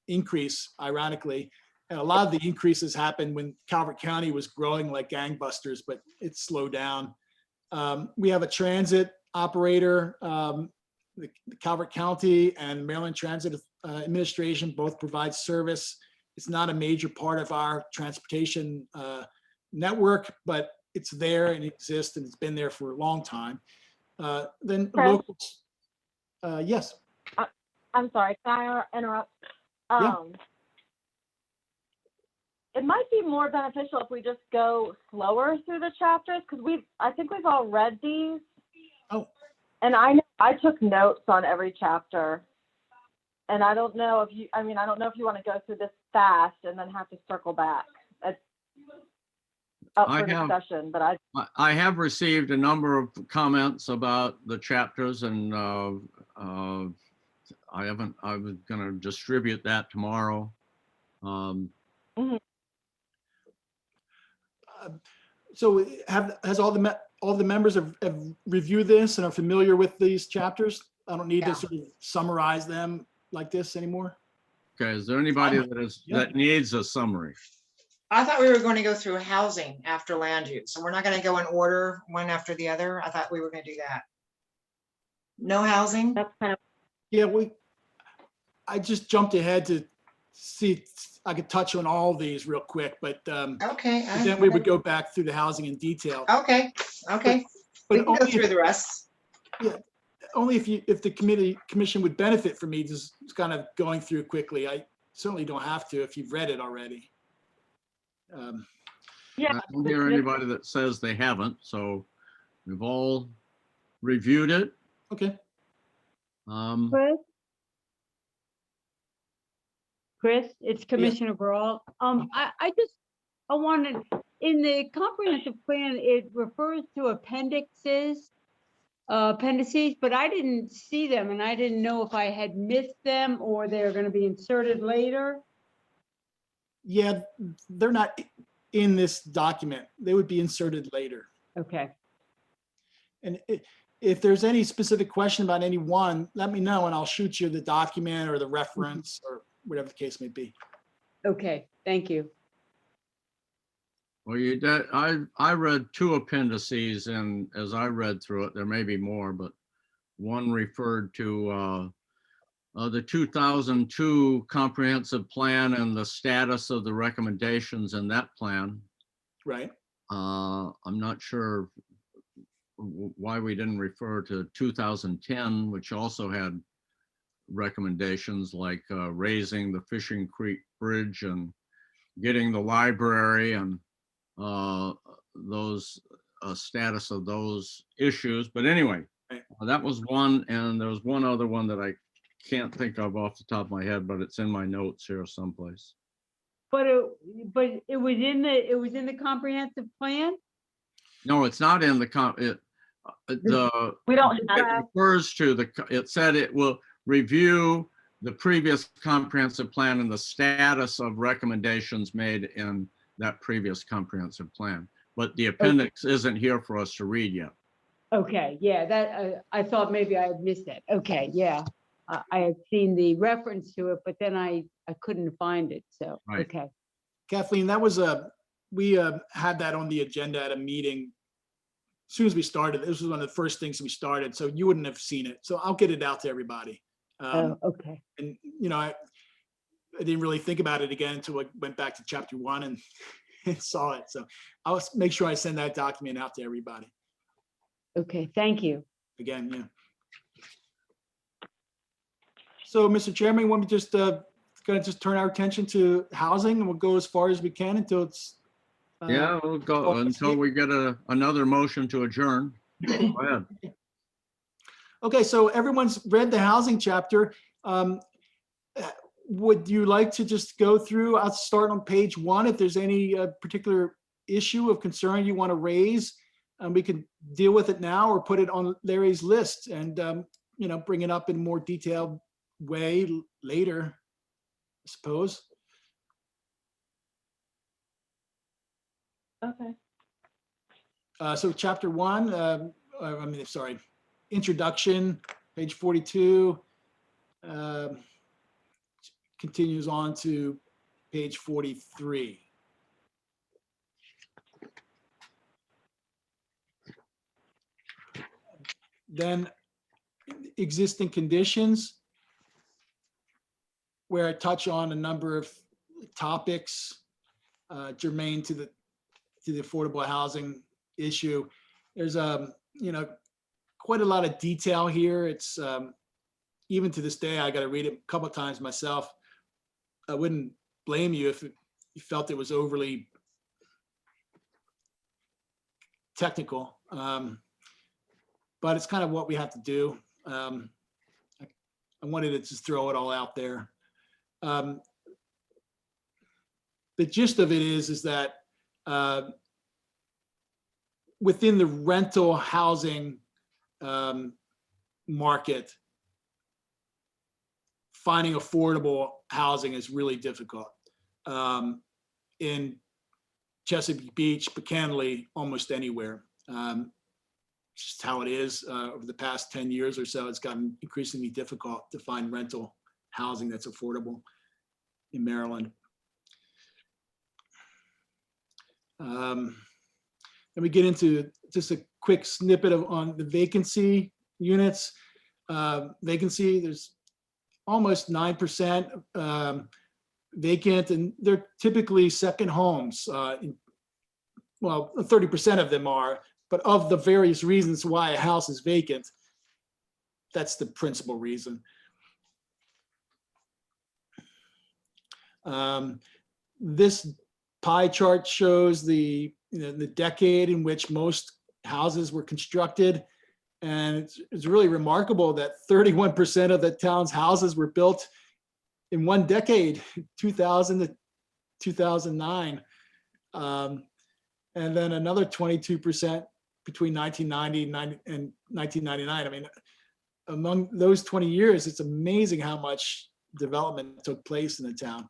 increase, ironically. And a lot of the increases happened when Calvert County was growing like gangbusters, but it slowed down. We have a transit operator. The Calvert County and Maryland Transit Administration both provide service. It's not a major part of our transportation network, but it's there and exists and it's been there for a long time. Then Okay. locals, yes, I'm sorry, can I interrupt? Yeah. It might be more beneficial if we just go slower through the chapters, because I think we've all read these. Oh. And I took notes on every chapter. And I don't know if you want to go through this fast and then have to circle back. It's up I for have- discussion, but I have received a number of comments about the chapters and I was going to distribute that tomorrow. so has all the members have reviewed this and are familiar with these chapters? I don't need Yeah. to sort of summarize them like this anymore. Okay, is there anybody that needs a summary? I thought we were going to go through housing after land use, so we're not going to go in order one after the other. I thought we were going to do that. No housing? that's kind of, Yeah, I just jumped ahead to see if I could touch on all of these real quick, but Okay. then we would go back through the housing in detail. Okay, okay. We But can go only through if, the rest. if the commission would benefit from me just kind of going through quickly. I certainly don't have to if you've read it already. yeah. I don't hear anybody that says they haven't, so we've all reviewed it. Okay. Chris, it's Commissioner Brawl. I wanted, in the comprehensive plan, it refers to appendices, but I didn't see them and I didn't know if I had missed them or they're going to be inserted later. Yeah, they're not in this document. They would be inserted later. Okay. And if there's any specific question about any one, let me know and I'll shoot you the document or the reference or whatever the case may be. Okay, thank you. Well, I read 2 appendices, and as I read through it, there may be more, but one referred to the 2002 comprehensive plan and the status of the recommendations in that plan. Right. I'm not sure why we didn't refer to 2010, which also had recommendations like raising the Fishing Creek Bridge and getting the library and those status of those issues. But anyway, that was one, and there was one other one that I can't think of off the top of my head, but it's in my notes here someplace. But it was in the comprehensive plan? No, it's not in We don't it have, refers to it said it will review the previous comprehensive plan and the status of recommendations made in that previous comprehensive plan. But the appendix isn't here for us to read yet. Okay, yeah, that, I thought maybe I had missed it. Okay, yeah. I had seen the reference to it, but then I couldn't find it, so, Right. okay. Kathleen, that was we had that on the agenda at a meeting as soon as we started. This was one of the first things we started, so you wouldn't have seen it. So I'll get it out to everybody. Oh, okay. And, you know, I didn't really think about it again until I went back to chapter 1 and, and saw it. So I'll make sure I send that document out to everybody. Okay, thank you. Again, yeah. So, Mr. Chairman, we want to just gonna just turn our attention to housing, and we'll go as far as we can until it's. Yeah, we'll go until we get another motion to adjourn. Go ahead. Okay, so everyone's read the housing chapter. Would you like to just go through? I'll start on page 1. If there's any particular issue of concern you want to raise, we can deal with it now or put it on Larry's list and, you know, bring it up in a more detailed way later, I suppose. Okay. So chapter 1, sorry, introduction, page 42, continues on to page 43. Then existing conditions, where I touch on a number of topics germane to the affordable housing issue. There's you know, quite a lot of detail here. It's even to this day, I got to read it a couple of times myself. I wouldn't blame you if you felt it was overly technical, but it's kind of what we have to do. I wanted to just throw it all out there. The gist of it is that within the rental housing market, finding affordable housing is really difficult. In Chesapeake Beach, McKinley, almost anywhere. Just how it is. Over the past 10 years or so, it's gotten increasingly difficult to find rental housing that's affordable in Maryland. Then we get into just a quick snippet on the vacancy units. Vacancy, there's almost 9% vacant, and they're typically second homes. Well, 30% of them are, but of the various reasons why a house is vacant, that's the principal reason. This pie chart shows the decade in which most houses were constructed. And it's really remarkable that 31% of the town's houses were built in one decade, 2000 to 2009. And then another 22% between 1990 and 1999. I mean, among those 20 years, it's amazing how much development took place in the town.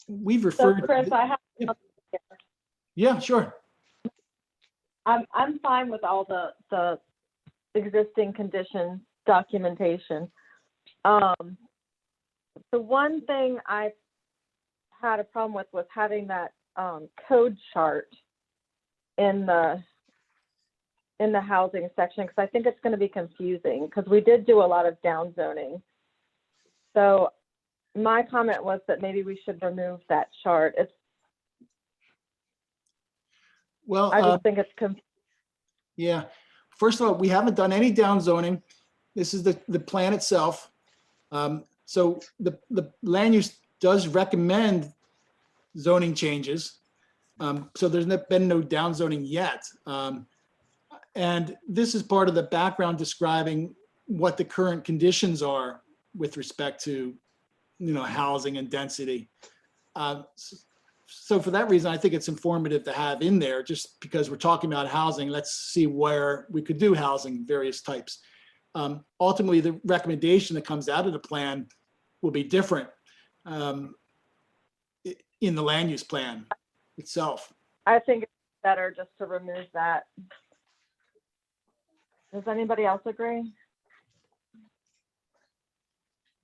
We've So referred. Chris, I have, Yeah, sure. I'm fine with all the existing condition documentation. The one thing I had a problem with was having that code chart in the housing section, because I think it's going to be confusing, because we did do a lot of downzoning. So my comment was that maybe we should remove that chart. Well, I just think it's confusing. yeah. First of all, we haven't done any downzoning. This is the plan itself. So the land use does recommend zoning changes. So there's been no downzoning yet. And this is part of the background describing what the current conditions are with respect to, housing and density. So for that reason, I think it's informative to have in there, just because we're talking about housing. Let's see where we could do housing, various types. Ultimately, the recommendation that comes out of the plan will be different in the land use plan itself. I think it's better just to remove that. Does anybody else agree?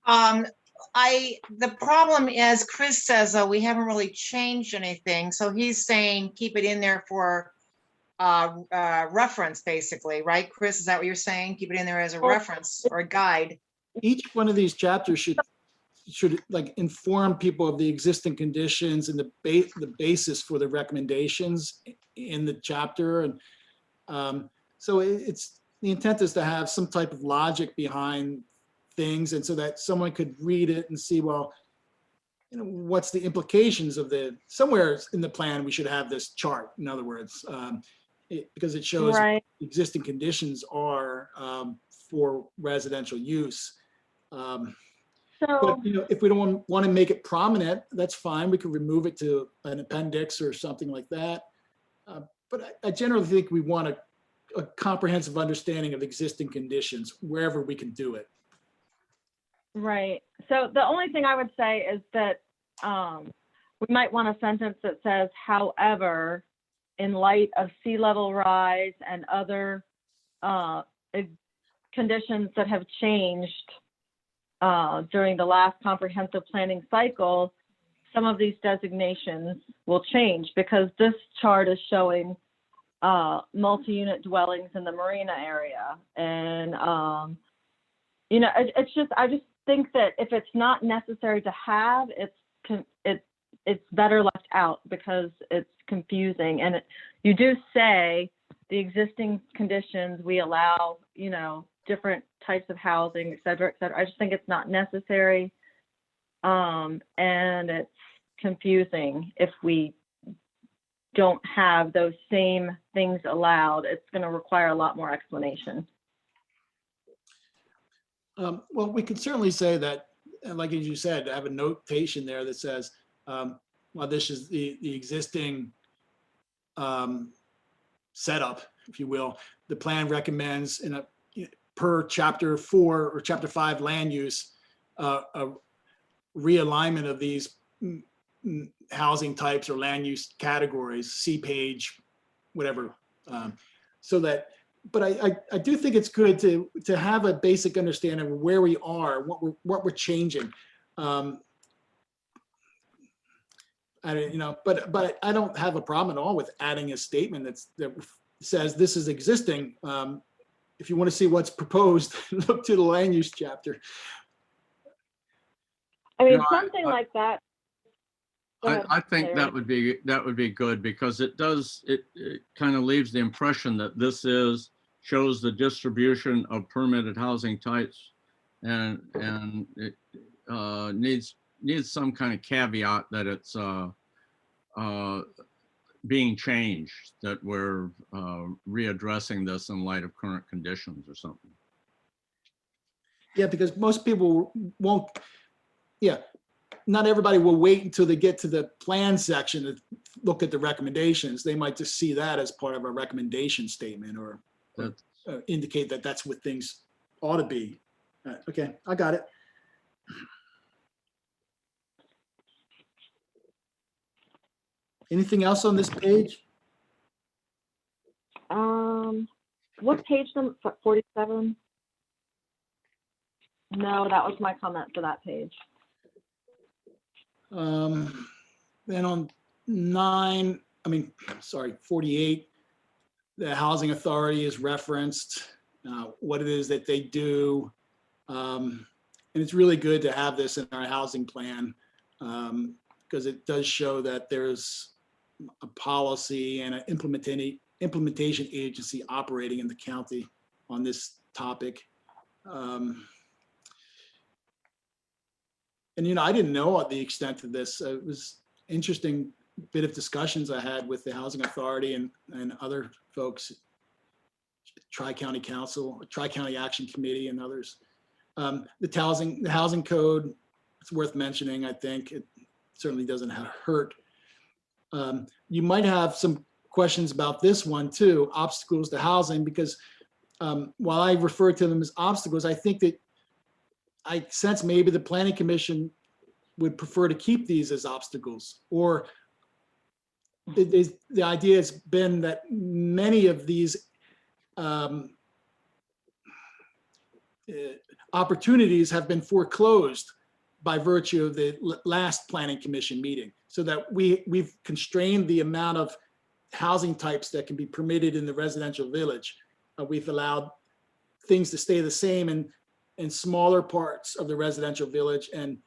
The problem is, Chris says, we haven't really changed anything. So he's saying keep it in there for reference, basically, right? Chris, is that what you're saying? Keep it in there as a Well, reference or a guide. Each one of these chapters should like inform people of the existing conditions and the basis for the recommendations in the chapter. And so it's, the intent is to have some type of logic behind things, and so that someone could read it and see, well, you know, what's the implications of somewhere in the plan we should have this chart, in other words, because it shows Right. existing conditions are for residential use. So, But, you know, if we don't want to make it prominent, that's fine. We could remove it to an appendix or something like that. But I generally think we want a comprehensive understanding of existing conditions wherever we can do it. right. So the only thing I would say is that we might want a sentence that says, however, in light of sea level rise and other conditions that have changed during the last comprehensive planning cycle, some of these designations will change, because this chart is showing multi-unit dwellings in the marina area. And, you know, I just think that if it's not necessary to have, it's better left out, because it's confusing. And you do say the existing conditions, we allow, you know, different types of housing, et cetera, et cetera. I just think it's not necessary. And it's confusing if we don't have those same things allowed. It's going to require a lot more explanation. Well, we could certainly say that, and like as you said, have a notation there that says, well, this is the existing setup, if you will. The plan recommends per chapter 4 or chapter 5 land use, a realignment of these housing types or land use categories, see page, whatever. So that, but I do think it's good to have a basic understanding of where we are, what we're changing. But I don't have a problem at all with adding a statement that says this is existing. If you want to see what's proposed, look to the land use chapter. I mean, No, something like that. Go ahead, I think Larry. that would be good, because it kind of leaves the impression that this shows the distribution of permitted housing types, and it needs some kind of caveat that it's being changed, that we're readdressing this in light of current conditions or something. Yeah, because most people won't, not everybody will wait until they get to the plan section to look at the recommendations. They might just see that as part of a recommendation statement, or indicate that that's what things ought to be. Okay, I got it. Anything else on this page? What page number? 47? No, that was my comment for that page. Then on 48, the housing authority is referenced, what it is that they do. And it's really good to have this in our housing plan, because it does show that there's a policy and an implementation agency operating in the county on this topic. And, you know, I didn't know the extent of this. It was interesting bit of discussions I had with the Housing Authority and other folks, Tri-County Council, Tri-County Action Committee, and others. The housing code, it's worth mentioning, I think. It certainly doesn't hurt. You might have some questions about this one too, obstacles to housing, because while I refer to them as obstacles, I think that I sense maybe the Planning Commission would prefer to keep these as obstacles, or the idea has been that many of these opportunities have been foreclosed by virtue of the last Planning Commission meeting, so that we've constrained the amount of housing types that can be permitted in the residential village. We've allowed things to stay the same in smaller parts of the residential village and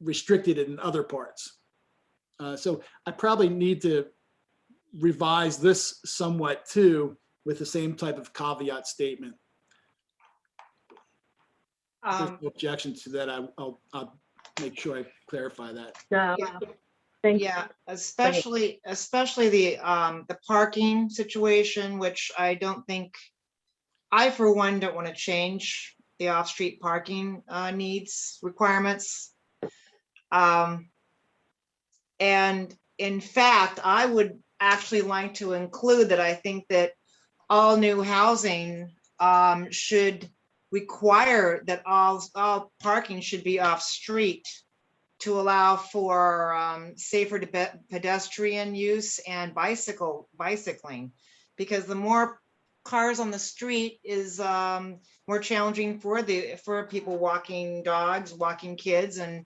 restricted it in other parts. So I probably need to revise this somewhat too, with the same type of caveat statement. If there's no objection to that, I'll make sure I clarify that. No, Yeah. thank you. Yeah, especially the parking situation, which I don't think, I for one don't want to change the off-street parking needs requirements. And in fact, I would actually like to include that I think that all new housing should require that all parking should be off-street to allow for safer pedestrian use and bicycling, because the more cars on the street is more challenging for people walking dogs, walking kids, and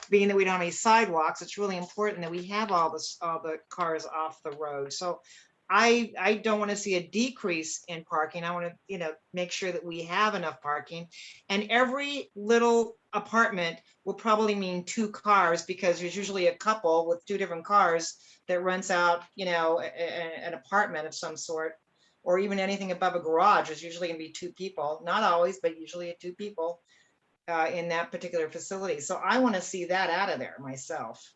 being that we don't have any sidewalks, it's really important that we have all the cars off the road. So I don't want to see a decrease in parking. I want to, make sure that we have enough parking. And every little apartment will probably mean 2 cars, because there's usually a couple with 2 different cars that rents out, an apartment of some sort, or even anything above a garage. There's usually going to be 2 people, not always, but usually 2 people in that particular facility. So I want to see that out of there myself.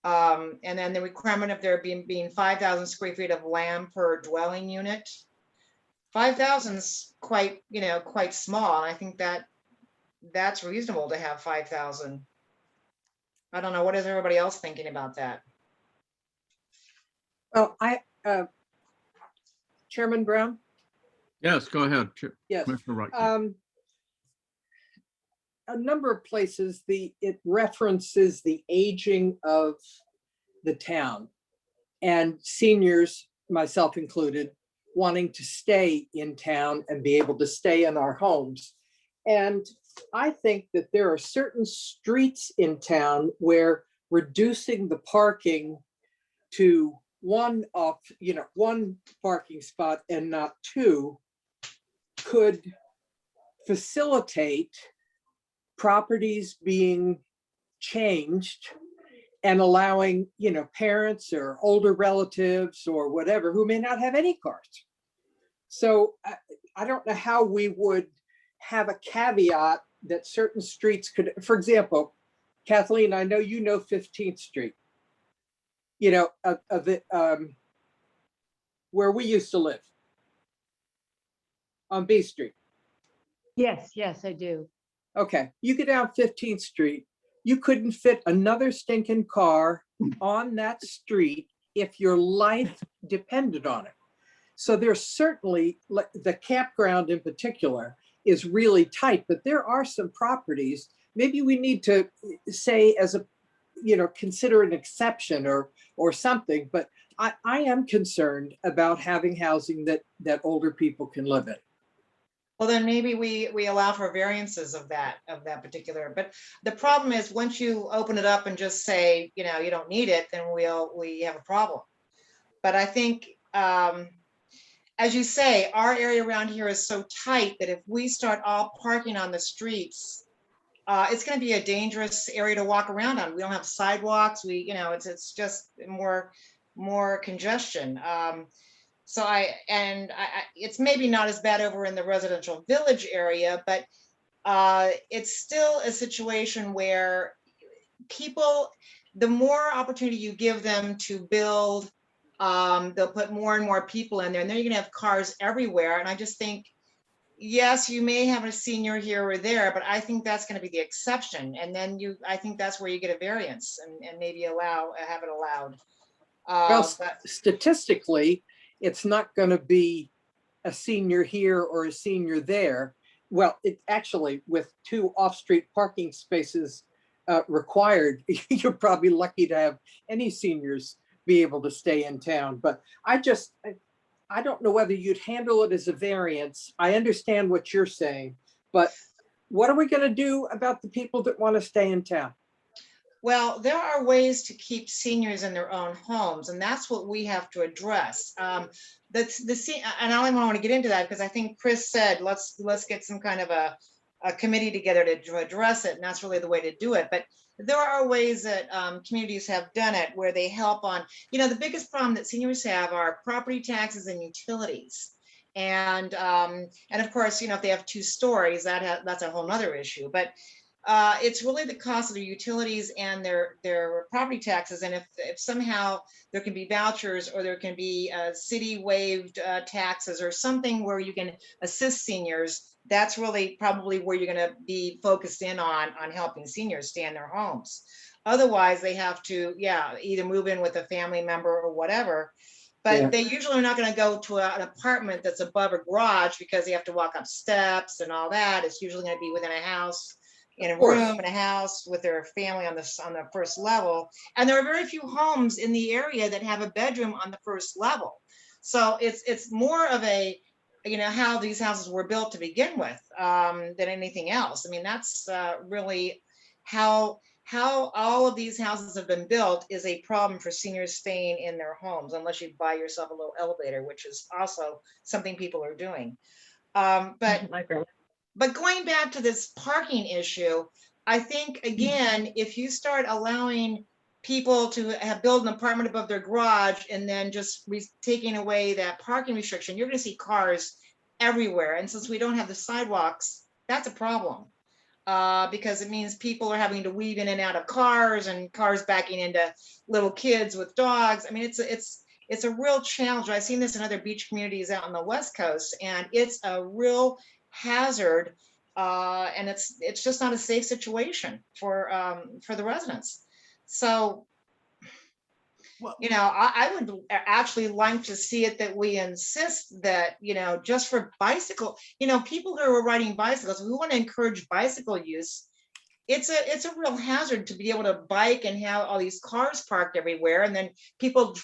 And then the requirement of there being 5,000 square feet of land per dwelling unit. 5,000 is quite small. And I think that's reasonable to have 5,000. I don't know. What is everybody else thinking about that? Well, Chairman Brown? Yes, go ahead. Yes. Commissioner Rutke. A number of places, it references the aging of the town and seniors, myself included, wanting to stay in town and be able to stay in our homes. And I think that there are certain streets in town where reducing the parking to one parking spot and not 2 could facilitate properties being changed and allowing, parents or older relatives or whatever who may not have any cars. So I don't know how we would have a caveat that certain streets could, for example, Kathleen, I know 15th Street, where we used to live on B Street. Yes, I do. Okay, you go down 15th Street, you couldn't fit another stinking car on that street if your life depended on it. So there's certainly, the campground in particular is really tight, but there are some properties, maybe we need to say consider an exception or something, but I am concerned about having housing that older people can live in. Well, then maybe we allow for variances of that particular, but the problem is once you open it up and just say, you don't need it, then we have a problem. But I think, as you say, our area around here is so tight that if we start all parking on the streets, it's going to be a dangerous area to walk around on. We don't have sidewalks. It's just more congestion. So it's maybe not as bad over in the residential village area, but it's still a situation where people, the more opportunity you give them to build, they'll put more and more people in there, and then you're gonna have cars everywhere. And I just think, yes, you may have a senior here or there, but I think that's gonna be the exception. And then I think that's where you get a variance and maybe have it allowed. Well, statistically, it's not going to be a senior here or a senior there. Well, it actually, with 2 off-street parking spaces required, you're probably lucky to have any seniors be able to stay in town. But I don't know whether you'd handle it as a variance. I understand what you're saying, but what are we going to do about the people that want to stay in town? Well, there are ways to keep seniors in their own homes, and that's what we have to address. And I only want to get into that because I think Chris said, let's get some kind of a committee together to address it, and that's really the way to do it. But there are ways that communities have done it where they help on, the biggest problem that seniors have are property taxes and utilities. And of course, if they have 2 stories, that's a whole nother issue. But it's really the cost of the utilities and their property taxes. And if somehow there can be vouchers or there can be city waived taxes or something where you can assist seniors, that's really probably where you're going to be focused in on helping seniors stay in their homes. Otherwise, they have to, either move in with a family member or whatever. But Yeah. they usually are not going to go to an apartment that's above a garage because they have to walk up steps and all that. It's usually going to be within a house, in a course. room, in a house with their family on the first level. And there are very few homes in the area that have a bedroom on the first level. So it's more of a, how these houses were built to begin with than anything else. I mean, that's really how all of these houses have been built is a problem for seniors staying in their homes, unless you buy yourself a little elevator, which is also something people are doing. But I agree. But going back to this parking issue, I think, again, if you start allowing people to build an apartment above their garage and then just taking away that parking restriction, you're going to see cars everywhere. And since we don't have the sidewalks, that's a problem. Because it means people are having to weave in and out of cars and cars backing into little kids with dogs. I mean, it's a real challenge. I've seen this in other beach communities out on the West Coast, and it's a real hazard, and it's just not a safe situation for the residents. So, Well- I would actually like to see it that we insist that, just for bicycle, people who are riding bicycles, we want to encourage bicycle use. It's a real hazard to be able to bike and have all these cars parked everywhere, and then people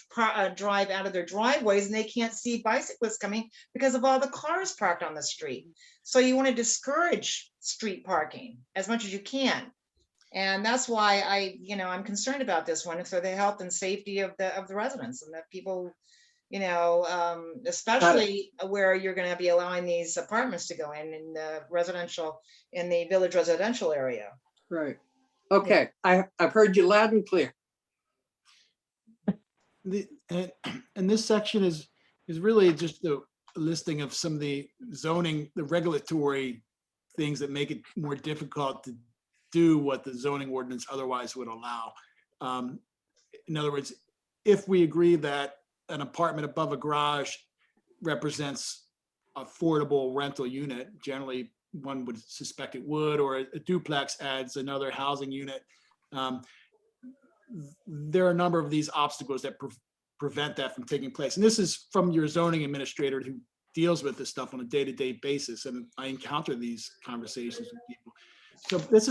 drive out of their driveways and they can't see bicyclists coming because of all the cars parked on the street. So you want to discourage street parking as much as you can, and that's why I'm concerned about this one for the health and safety of the residents, and that people, especially where you're going to be allowing these apartments to go in the village residential area. Right. Okay, I've heard you loud and clear. And this section is really just a listing of some of the zoning, the regulatory things that make it more difficult to do what the zoning ordinance otherwise would allow. In other words, if we agree that an apartment above a garage represents affordable rental unit, generally one would suspect it would, or a duplex adds another housing unit. There are a number of these obstacles that prevent that from taking place. And this is from your zoning administrator who deals with this stuff on a day-to-day basis. And I encounter these conversations with people. So this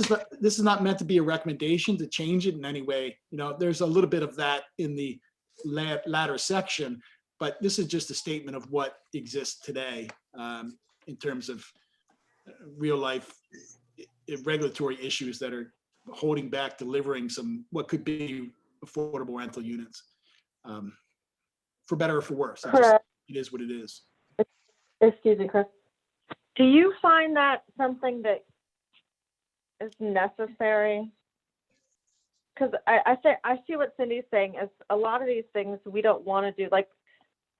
is not meant to be a recommendation to change it in any way. There's a little bit of that in the latter section, but this is just a statement of what exists today in terms of real life regulatory issues that are holding back delivering what could be affordable rental units, for better or for worse. Correct. It is what it is. Excuse me, Chris. Do you find that something that is necessary? Because I see what Cindy's saying is a lot of these things we don't want to do. Like,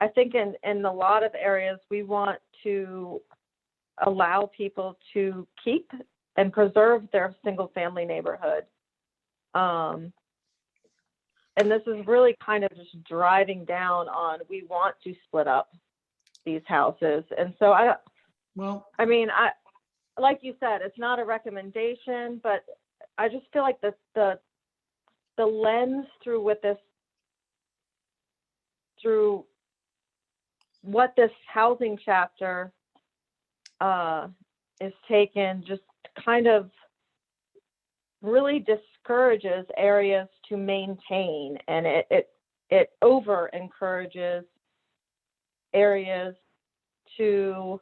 I think in a lot of areas we want to allow people to keep and preserve their single family neighborhood. And this is really kind of just driving down on, we want to split up these houses. And so like you said, it's not a recommendation, but I just feel like the lens through what this housing chapter is taken just kind of really discourages areas to maintain, and it over encourages areas to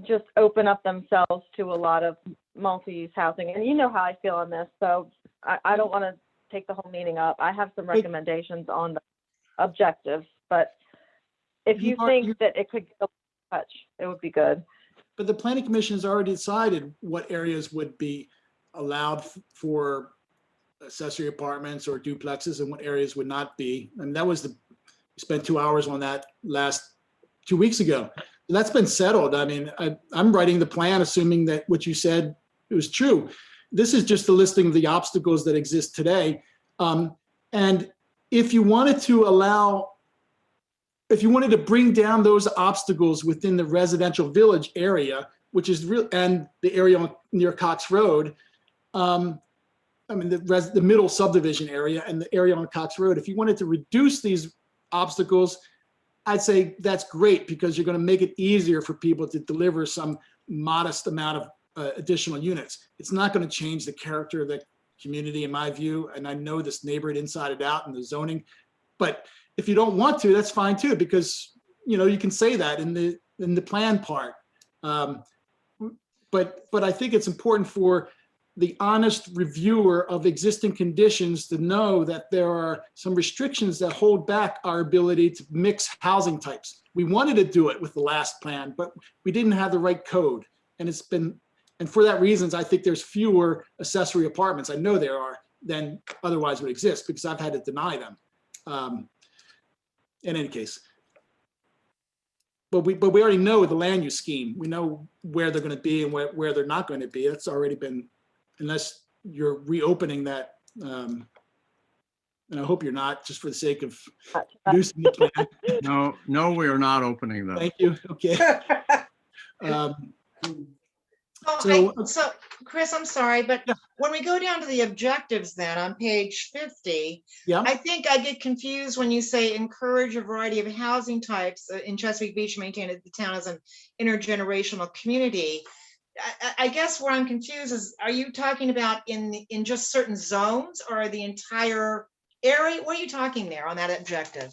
just open up themselves to a lot of multi-use housing. And you know how I feel on this, so I don't want to take the whole meeting up. I have some recommendations on the objectives, but if you think that it could go touch, it would be good. But the planning commission has already decided what areas would be allowed for accessory apartments or duplexes and what areas would not be. And that was we spent 2 hours on that 2 weeks ago. That's been settled. I mean, I'm writing the plan assuming that what you said was true. This is just a listing of the obstacles that exist today. And if you wanted to bring down those obstacles within the residential village area, which is real, and the area near Cox Road, I mean, the middle subdivision area and the area on Cox Road, if you wanted to reduce these obstacles, I'd say that's great because you're going to make it easier for people to deliver some modest amount of additional units. It's not going to change the character of the community, in my view. And I know this neighborhood inside and out and the zoning, but if you don't want to, that's fine too, because you can say that in the plan part. But I think it's important for the honest reviewer of existing conditions to know that there are some restrictions that hold back our ability to mix housing types. We wanted to do it with the last plan, but we didn't have the right code. And for that reasons, I think there's fewer accessory apartments, I know there are, than otherwise would exist because I've had to deny them. In any case. But we already know the land use scheme. We know where they're going to be and where they're not going to be. That's already been, unless you're reopening that. And I hope you're not, just for the sake of producing the plan. No, we are not opening them. Thank you. Okay. So Chris, I'm sorry, but Yeah. when we go down to the objectives then on page 50, Yeah. I think I get confused when you say encourage a variety of housing types in Chesapeake Beach, maintain the town as an intergenerational community. I guess where I'm confused is, are you talking about in just certain zones or the entire area? What are you talking there on that objective?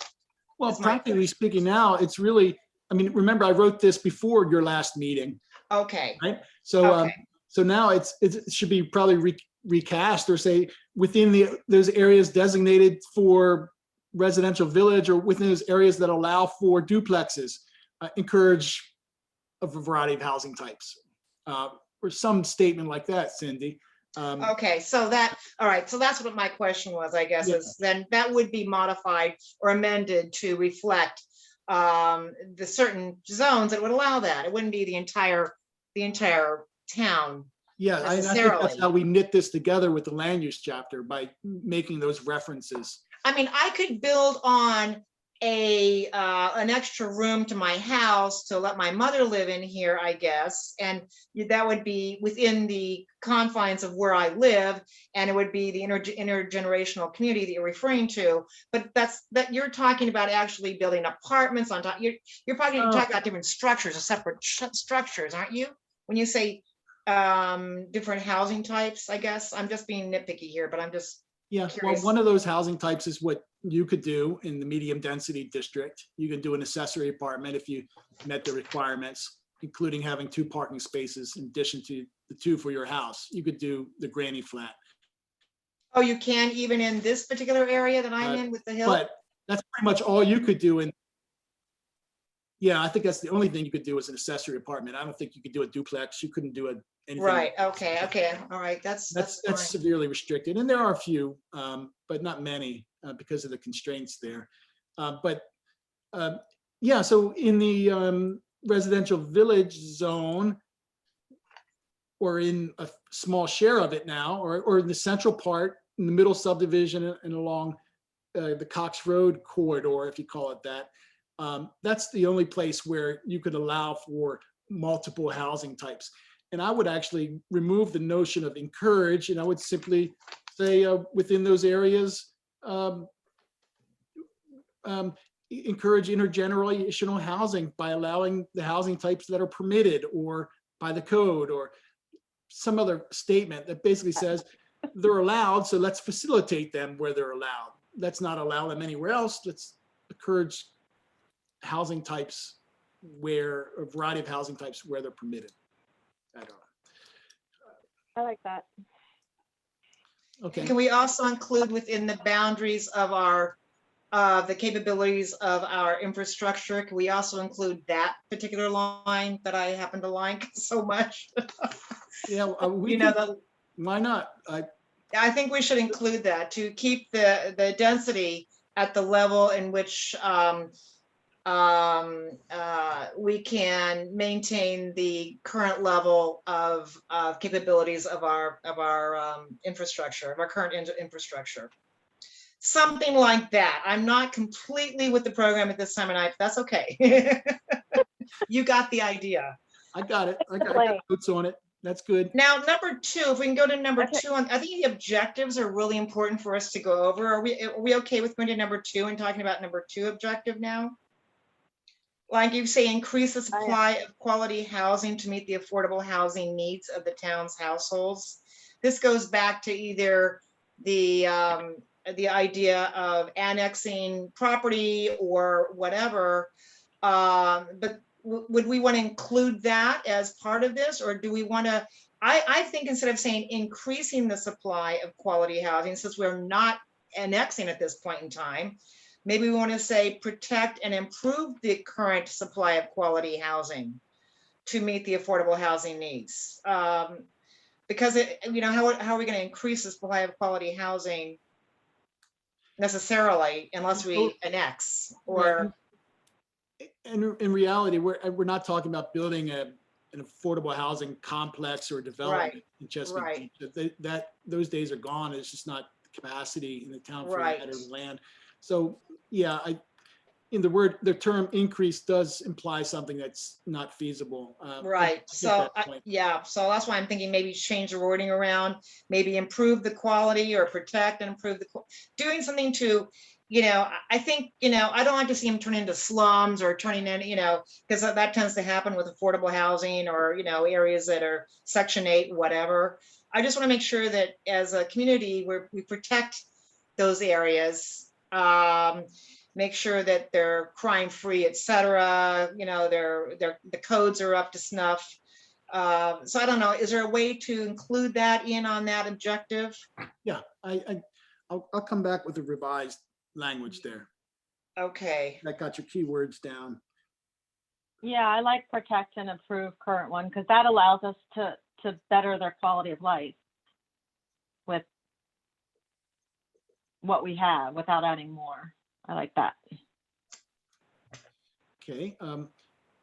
Well, That's my practically speaking now, it's really, I mean, remember I wrote this before your last meeting, Okay, right? So, Okay. So now it should be probably recast or say within those areas designated for residential village or within those areas that allow for duplexes, encourage a variety of housing types, or some statement like that, Cindy. okay, all right, so that's what my question was, I guess, Yeah. is then that would be modified or amended to reflect the certain zones that would allow that. It wouldn't be the entire town. Yeah, I think that's Necessarily. how we knit this together with the land use chapter, by making those references. I mean, I could build on an extra room to my house to let my mother live in here, I guess, and that would be within the confines of where I live, and it would be the intergenerational community that you're referring to. But that you're talking about actually building apartments on top. You're probably talking about different structures, or separate structures, aren't you? When you say different housing types, I guess I'm just being nitpicky here, but I'm just Yeah, curious. well, one of those housing types is what you could do in the medium density district. You can do an accessory apartment if you met the requirements, including having 2 parking spaces in addition to the 2 for your house. You could do the granny flat. Oh, you can even in this particular area that I'm in with the hill? But that's pretty much all you could do. Yeah, I think that's the only thing you could do is an accessory apartment. I don't think you could do a duplex. You couldn't do anything. Right, okay, all right, that's fine. severely restricted, and there are a few, but not many, because of the constraints there. Yeah, so in the residential village zone, or in a small share of it now, or in the central part, in the middle subdivision and along the Cox Road corridor, if you call it that, that's the only place where you could allow for multiple housing types. And I would actually remove the notion of encourage, and I would simply say within those areas, encourage intergenerational housing by allowing the housing types that are permitted or by the code, or some other statement that basically says they're allowed, so let's facilitate them where they're allowed. Let's not allow them anywhere else. Let's encourage housing types where a variety of housing types where they're permitted. I don't know. I like that. Okay. Can we also include within the boundaries of our, the capabilities of our infrastructure? Can we also include that particular line that I happen to like so much? Yeah, we You know, can, why not? I think we should include that to keep the density at the level in which we can maintain the current level of capabilities of our infrastructure, of our current infrastructure. Something like that. I'm not completely with the program at this time of night, but that's okay. You got the idea. I got it. I got notes on it. That's good. Now, number two, if we can go to number Okay. two, I think the objectives are really important for us to go over. Are we okay with going to number two and talking about number two objective now? Like you say, increase the supply of quality housing to meet the affordable housing needs of the town's households. This goes back to either the idea of annexing property or whatever. But would we want to include that as part of this, or do we want to? I think instead of saying increasing the supply of quality housing, since we're not annexing at this point in time, maybe we want to say protect and improve the current supply of quality housing to meet the affordable housing needs. Because how are we going to increase the supply of quality housing necessarily unless we annex or? And in reality, we're not talking about building an affordable housing complex or development in Chesapeake Beach. Those days are gone. It's just not the capacity in the town for that or land. So yeah, the term increase does imply something that's not feasible. Right. So yeah, so that's why I'm thinking maybe change the wording around, maybe improve the quality or protect and improve doing something to, I think, I don't like to see them turn into slums or turning in, because that tends to happen with affordable housing or, areas that are Section 8, whatever. I just want to make sure that as a community, we protect those areas, make sure that they're crime free, et cetera. The codes are up to snuff. So I don't know, is there a way to include that in on that objective? Yeah, I'll come back with a revised language there. Okay. That got your keywords down. Yeah, I like protect and improve current one because that allows us to better their quality of life with what we have without adding more. I like that. Okay. How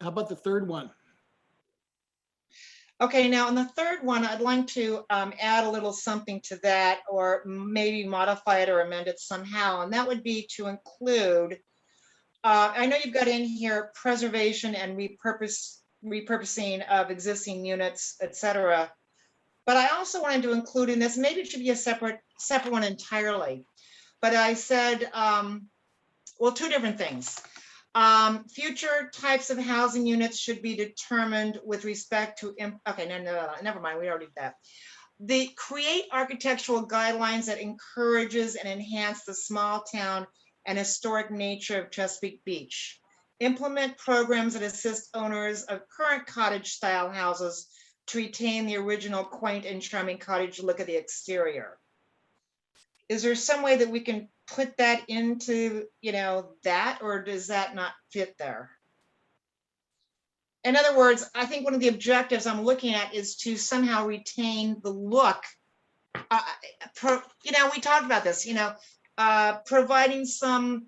about the third one? Okay, now on the third one, I'd like to add a little something to that, or maybe modify it or amend it somehow, and that would be to include, I know you've got in here preservation and repurposing of existing units, et cetera, but I also wanted to include in this, maybe it should be a separate one entirely, but I said, well, two different things. Future types of housing units should be determined with respect to, okay, no, never mind, we already did that. They create architectural guidelines that encourages and enhance the small town and historic nature of Chesapeake Beach. Implement programs that assist owners of current cottage style houses to retain the original quaint and charming cottage look of the exterior. Is there some way that we can put that into, that, or does that not fit there? In other words, I think one of the objectives I'm looking at is to somehow retain the look. We talked about this, providing some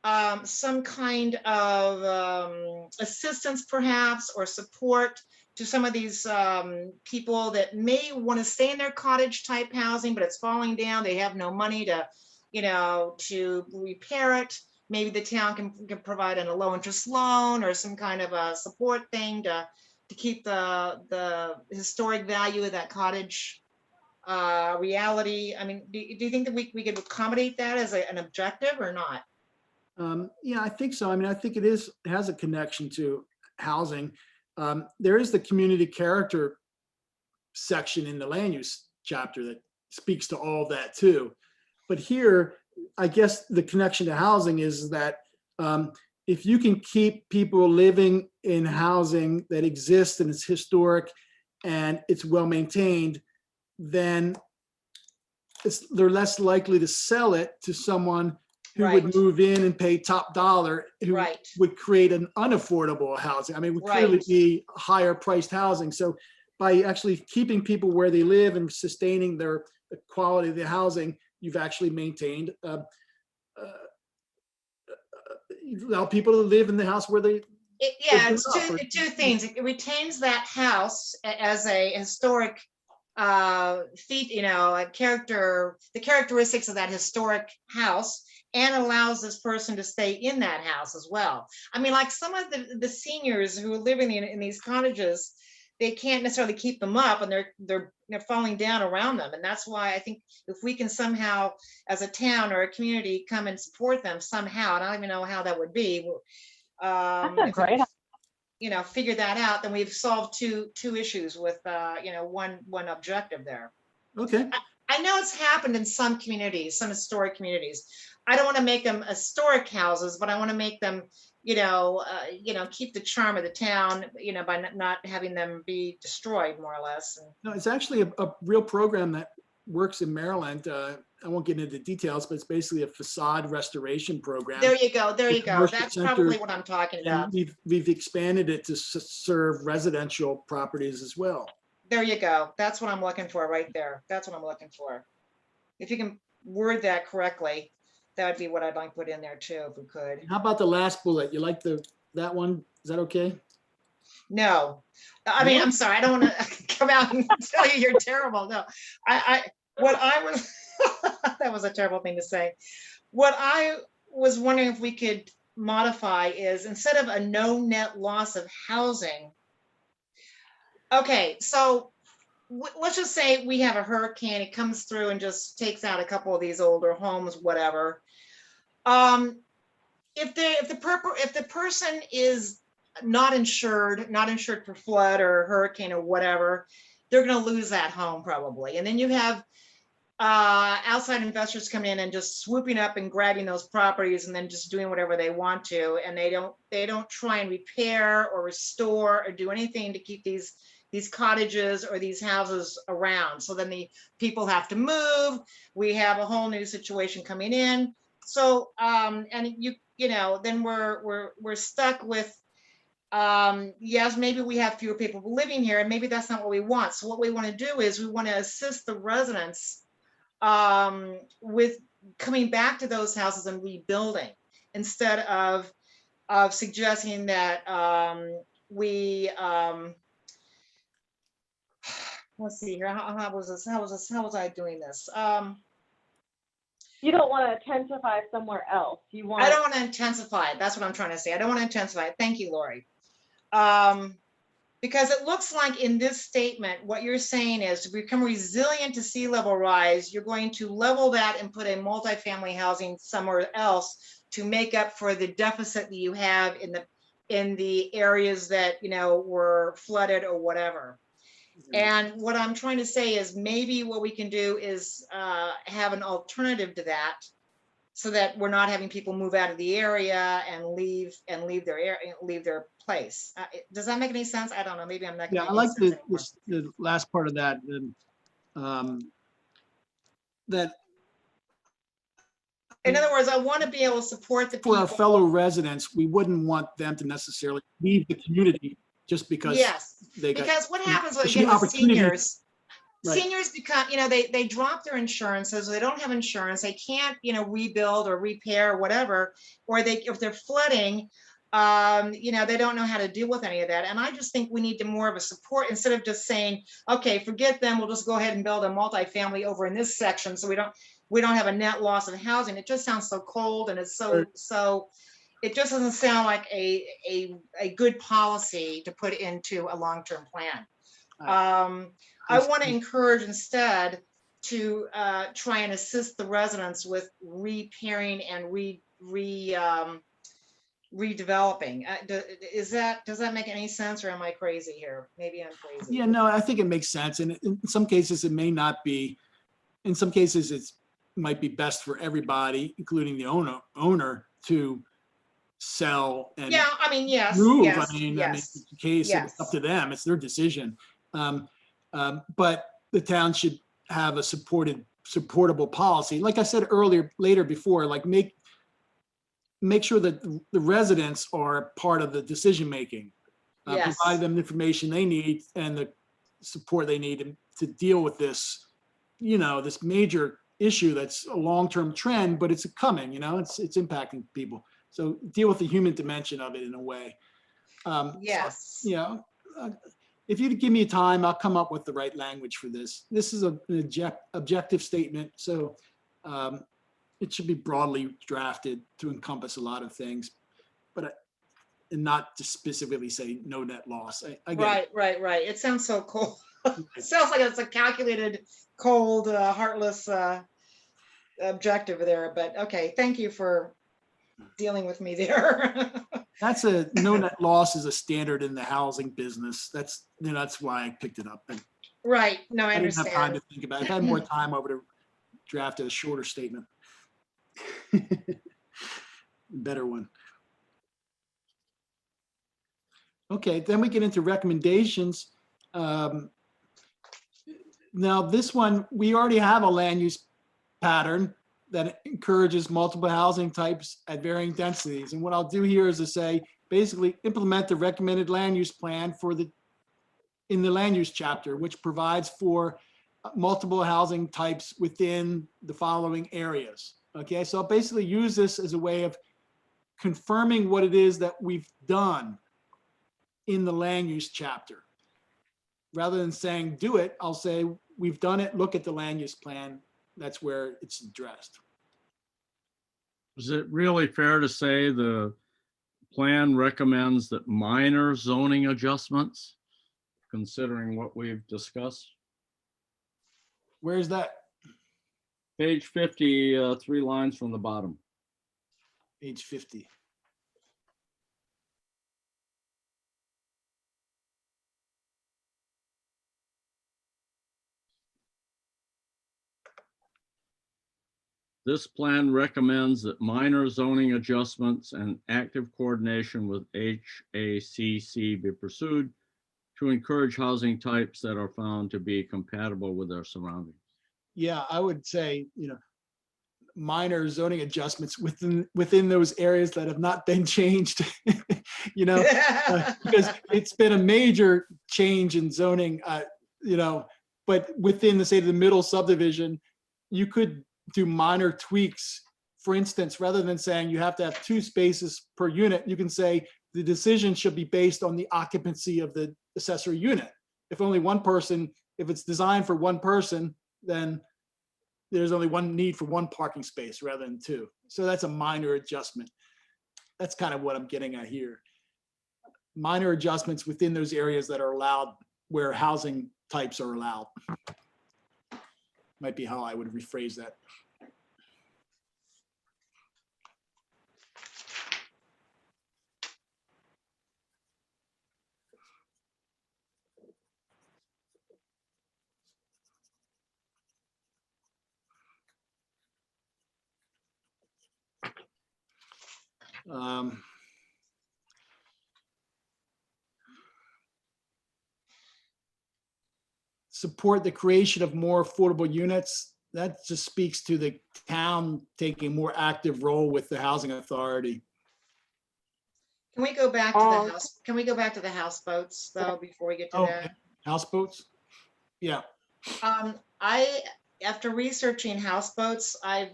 kind of assistance perhaps, or support to some of these people that may want to stay in their cottage type housing, but it's falling down. They have no money to, to repair it. Maybe the town can provide a low interest loan or some kind of a support thing to keep the historic value of that cottage reality. I mean, do you think that we could accommodate that as an objective or not? Yeah, I think so. I mean, I think it has a connection to housing. There is the community character section in the land use chapter that speaks to all of that too. But here, I guess the connection to housing is that if you can keep people living in housing that exists and it's historic and it's well maintained, then they're less likely to sell it to someone who would Right. move in and pay top dollar, who Right. would create an unaffordable housing. I mean, would clearly Right. be higher priced housing. So by actually keeping people where they live and sustaining the quality of the housing, you've actually maintained, you allow people to live in the house where they, Yeah, Good it's enough, two things. It retains that house as a historic a character, the characteristics of that historic house, and allows this person to stay in that house as well. I mean, like some of the seniors who are living in these cottages, they can't necessarily keep them up, and they're falling down around them. And that's why I think if we can somehow, as a town or a community, come and support them somehow, and I don't even know how that would be. That's a If we, great, figure that out, then we've solved two issues with one objective there. okay. I know it's happened in some communities, some historic communities. I don't want to make them historic houses, but I want to make them, keep the charm of the town, by not having them be destroyed, more or less. No, it's actually a real program that works in Maryland. I won't get into the details, but it's basically a facade restoration program. There you go. There you go. Commercial That's centers, probably what I'm talking And about. we've expanded it to serve residential properties as well. There you go. That's what I'm looking for right there. That's what I'm looking for. If you can word that correctly, that would be what I'd like to put in there too, if we could. How about the last bullet? You like that one? Is that okay? No, I mean, I'm sorry. I don't want to come out and tell you you're terrible. No, what I was, that was a terrible thing to say. What I was wondering if we could modify is, instead of a no net loss of housing. Okay, so let's just say we have a hurricane, it comes through and just takes out a couple of these older homes, whatever. If the person is not insured for flood or hurricane or whatever, they're going to lose that home probably. And then you have outside investors coming in and just swooping up and grabbing those properties and then just doing whatever they want to, and they don't try and repair or restore or do anything to keep these cottages or these houses around. So then the people have to move. We have a whole new situation coming in. So and then we're stuck with yes, maybe we have fewer people living here, and maybe that's not what we want. So what we want to do is we want to assist the residents with coming back to those houses and rebuilding, instead of suggesting that we let's see here. How was I doing this? you don't want to intensify somewhere else. You want. I don't want to intensify it. That's what I'm trying to say. I don't want to intensify it. Thank you, Lori. Because it looks like in this statement, what you're saying is to become resilient to sea level rise, you're going to level that and put a multifamily housing somewhere else to make up for the deficit that you have in the areas that were flooded or whatever. And what I'm trying to say is maybe what we can do is have an alternative to that, so that we're not having people move out of the area and leave their place. Does that make any sense? I don't know. Maybe I'm not. Yeah, I like the last part of that. That in other words, I want to be able to support the people. For our fellow residents, we wouldn't want them to necessarily leave the community just because. Yes, because what happens with seniors? Right. Seniors become, they drop their insurances. They don't have insurance. They can't, rebuild or repair or whatever. Or if they're flooding, they don't know how to deal with any of that. And I just think we need more of a support, instead of just saying, okay, forget them. We'll just go ahead and build a multifamily over in this section, so we don't have a net loss of housing. It just sounds so cold, and it's so. It just doesn't sound like a good policy to put into a long-term plan. I want to encourage instead to try and assist the residents with repairing and redeveloping. Does that make any sense, or am I crazy here? Maybe I'm crazy. Yeah, no, I think it makes sense. And in some cases, it may not be. In some cases, it might be best for everybody, including the owner, to sell and Yeah, I mean, yes, move. yes, I mean, yes, it's the case, it's yes. up to them. It's their decision. But the town should have a supportable policy. Like I said later before, like make sure that the residents are part of the decision-making. Yes. Provide them the information they need and the support they need to deal with this, this major issue that's a long-term trend, but it's coming, it's impacting people. So deal with the human dimension of it in a way. Yes. If you give me time, I'll come up with the right language for this. This is an objective statement, so it should be broadly drafted to encompass a lot of things, and not to specifically say no net loss. I get it. Right. It sounds so cold. It sounds like it's a calculated, cold, heartless objective there, but okay, thank you for dealing with me there. That's a no net loss is a standard in the housing business. That's why I picked it up. And Right, no, I didn't have time understand. to think about it. If I had more time, I would have drafted a shorter statement. Better one. Okay, then we get into recommendations. Now this one, we already have a land use pattern that encourages multiple housing types at varying densities. And what I'll do here is to say, basically implement the recommended land use plan in the land use chapter, which provides for multiple housing types within the following areas. Okay, so I'll basically use this as a way of confirming what it is that we've done in the land use chapter. Rather than saying do it, I'll say we've done it, look at the land use plan. That's where it's addressed. Is it really fair to say the plan recommends that minor zoning adjustments, considering what we've discussed? Where's that? Page 50, 3 lines from the bottom. Page 50. This plan recommends that minor zoning adjustments and active coordination with HACC be pursued to encourage housing types that are found to be compatible with their surroundings. Yeah, I would say, minor zoning adjustments within those areas that have not been changed, because it's been a major change in zoning, but within the, say, the middle subdivision, you could do minor tweaks. For instance, rather than saying you have to have 2 spaces per unit, you can say the decision should be based on the occupancy of the accessory unit. If it's designed for 1 person, then there's only one need for 1 parking space rather than 2. So that's a minor adjustment. That's kind of what I'm getting at here. Minor adjustments within those areas that are allowed, where housing types are allowed. Might be how I would rephrase that. Support the creation of more affordable units. That just speaks to the town taking a more active role with the housing authority. Can we go back to the house? Can we go back to the houseboats though, before we get to Okay. that? Houseboats? Yeah. After researching houseboats, I've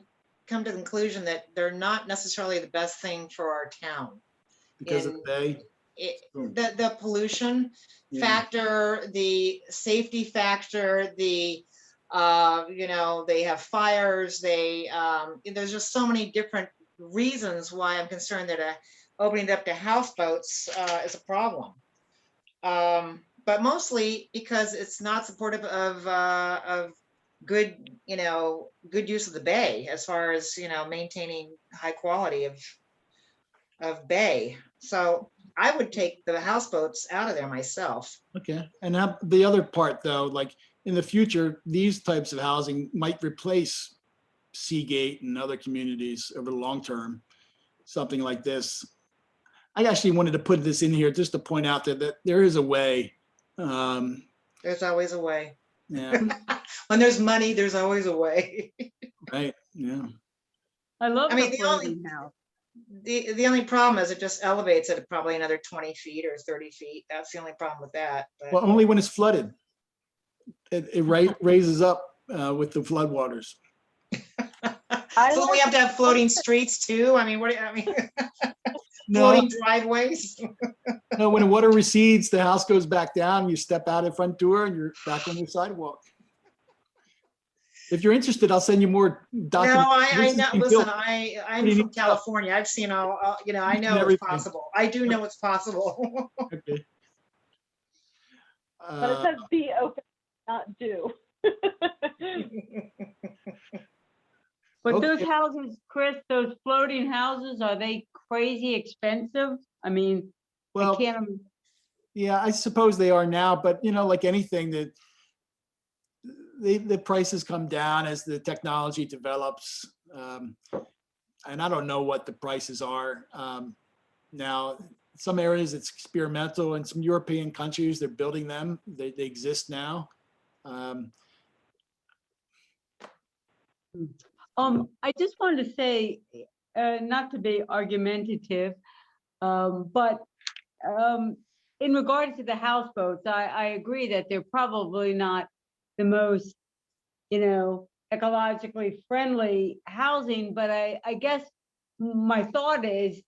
come to the conclusion that they're not necessarily the best thing for our town. Because of The pollution factor, the safety factor, they have fires, there's just so many different reasons why I'm concerned that opening it up to houseboats is a problem. But mostly because it's not supportive of good use of the bay, as far as, maintaining high quality of bay. So I would take the houseboats out of there myself. Okay. And the other part though, like in the future, these types of housing might replace Seagate and other communities over the long term. Something like this I actually wanted to put this in here just to point out that there is a way. There's always a way. Yeah, When there's money, there's always a way. right, yeah. I love I mean, the the only- floating house. The only problem is it just elevates it probably another 20 feet or 30 feet. That's the only problem with that. But Well, only when it's flooded. It raises up with the floodwaters. I so we like have to have floating streets too. I mean, No, floating driveways. no, when the water recedes, the house goes back down, you step out in front door and you're back on your sidewalk. If you're interested, I'll send you more No, documents. I This is know. being Listen, built. I'm Pretty from neat stuff. California. I've seen all, you know, I You've know seen it's everything. possible. I do know it's possible. Okay. but it says be open, not do. But those Okay. houses, Chris, those floating houses, are they crazy expensive? I mean, I Well, can't, yeah, I suppose they are now, but like anything, that the prices come down as the technology develops. And I don't know what the prices are. Now, some areas it's experimental. In some European countries, they're building them. They exist now. I just wanted to say, not to be argumentative, but in regards to the houseboats, I agree that they're probably not the most, ecologically friendly housing, but I guess my thought is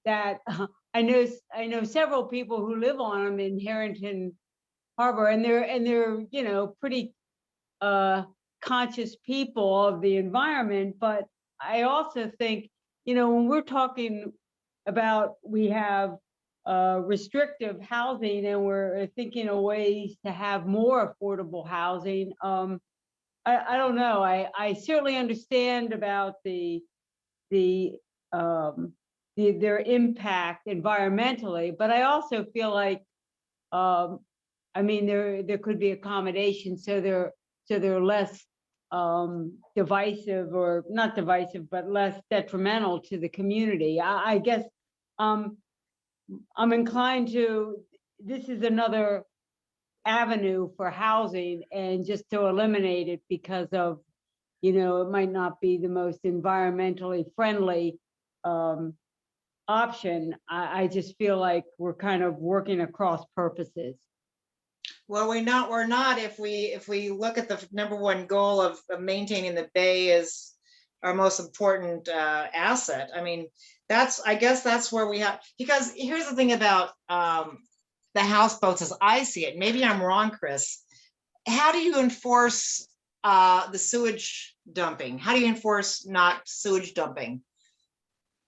that I know several people who live on them in Harrington Harbor, and they're pretty conscious people of the environment. But I also think, when we're talking about, we have restrictive housing and we're thinking of ways to have more affordable housing. I don't know. I certainly understand about their impact environmentally, but I also feel like, I mean, there could be accommodations so they're less divisive, or not divisive, but less detrimental to the community. I guess I'm inclined to, this is another avenue for housing, and just to eliminate it because of, it might not be the most environmentally friendly option. I just feel like we're kind of working across purposes. Well, we're not if we look at the number one goal of maintaining the bay as our most important asset. I mean, I guess that's where we have, because here's the thing about the houseboats as I see it. Maybe I'm wrong, Chris. How do you enforce the sewage dumping? How do you enforce not sewage dumping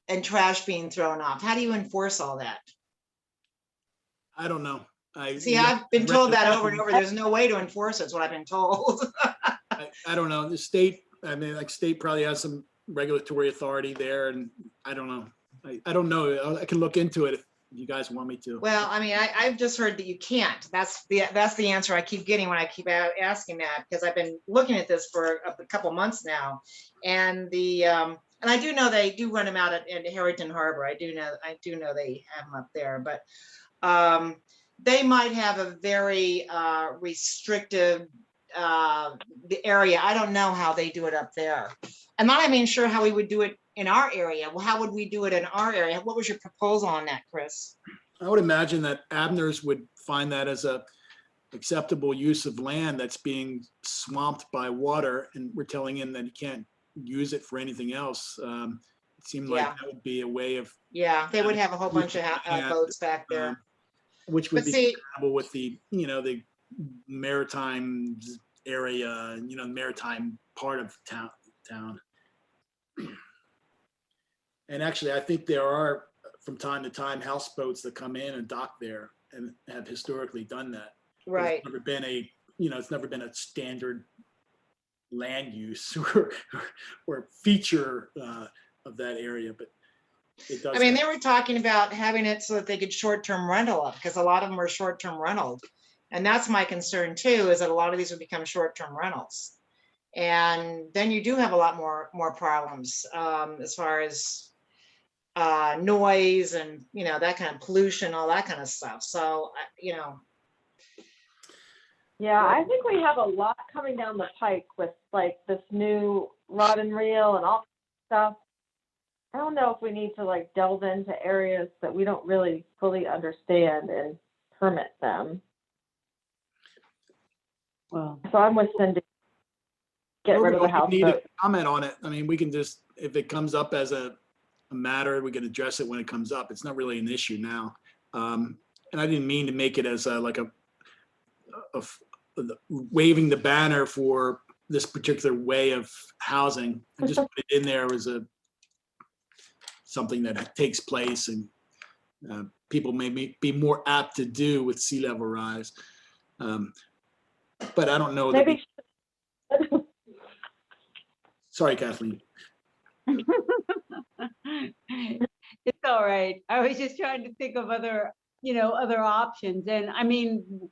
and trash being thrown off? How do you enforce all that? I don't know. See, I've been told that over and over. There's no way to enforce it, is what I've been told. I don't know. The state, I mean, like state probably has some regulatory authority there, and I don't know. I don't know. I can look into it if you guys want me to. Well, I mean, I've just heard that you can't. That's the answer I keep getting when I keep asking that, because I've been looking at this for a couple months now, and and I do know they do run them out at Harrington Harbor. I do know they have them up there, but they might have a very restrictive area. I don't know how they do it up there. I'm not even sure how we would do it in our area. Well, how would we do it in our area? What was your proposal on that, Chris? I would imagine that Abner's would find that as a acceptable use of land that's being swamped by water, and we're telling him that he can't use it for anything else. It seemed like that would be a way of. Yeah, they would have a whole bunch of boats back there. Which would But be see, compatible with the, the maritime area, maritime part of town. And actually, I think there are, from time to time, houseboats that come in and dock there and have historically done that. But right. it's never been it's never been a standard land use or feature of that area, but it does. I mean, they were talking about having it so that they could short-term rental it, because a lot of them were short-term rental. And that's my concern too, is that a lot of these would become short-term rentals. And then you do have a lot more problems as far as, noise and, that kind of pollution, all that kind of stuff. So, Yeah, I think we have a lot coming down the pike with like this new rod and reel and all stuff. I don't know if we need to like delve into areas that we don't really fully understand and permit them. Well, So I'm with Cindy. Get rid of the Overall, we need houseboat. to comment on it. I mean, we can just, if it comes up as a matter, we can address it when it comes up. It's not really an issue now. And I didn't mean to make it as like a waving the banner for this particular way of housing. I just put it in there as something that takes place and people may be more apt to do with sea level rise. But I don't know. Maybe. Sorry, Kathleen. it's all right. I was just trying to think of other, other options. And I mean,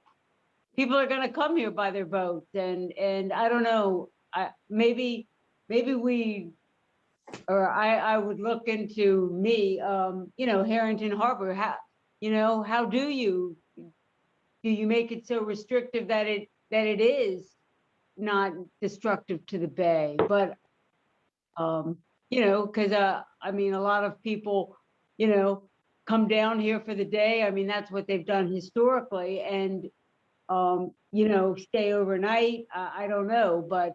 people are gonna come here by their boats and I don't know, maybe we, or I would look into Harrington Harbor, how do you make it so restrictive that it is not destructive to the bay? But, because, I mean, a lot of people, come down here for the day. I mean, that's what they've done historically and, stay overnight. I don't know, but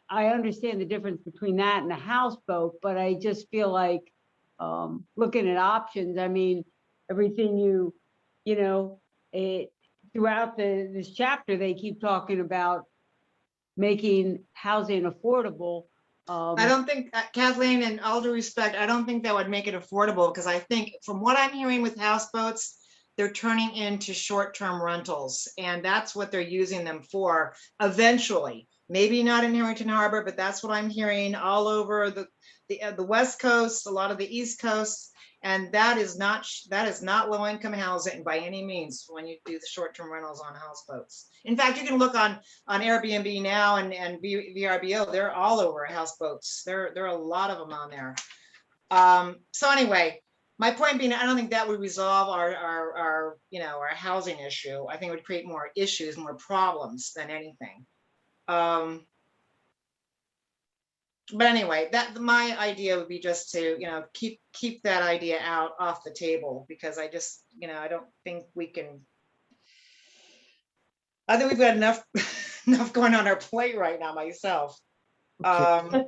I understand the difference between that and a houseboat, but I just feel like, looking at options, I mean, everything throughout this chapter, they keep talking about making housing affordable. I don't think, Kathleen, in all due respect, I don't think that would make it affordable because I think from what I'm hearing with houseboats, they're turning into short-term rentals and that's what they're using them for eventually. Maybe not in Harrington Harbor, but that's what I'm hearing all over the West Coast, a lot of the East Coast. And that is not low-income housing by any means when you do the short-term rentals on houseboats. In fact, you can look on Airbnb now and VRBO, they're all over houseboats. There are a lot of them on there. So anyway, my point being, I don't think that would resolve our housing issue. I think it would create more issues, more problems than anything. But anyway, my idea would be just to, keep that idea off the table because I just, I don't think we can. I think we've got enough going on our plate right now myself. Okay.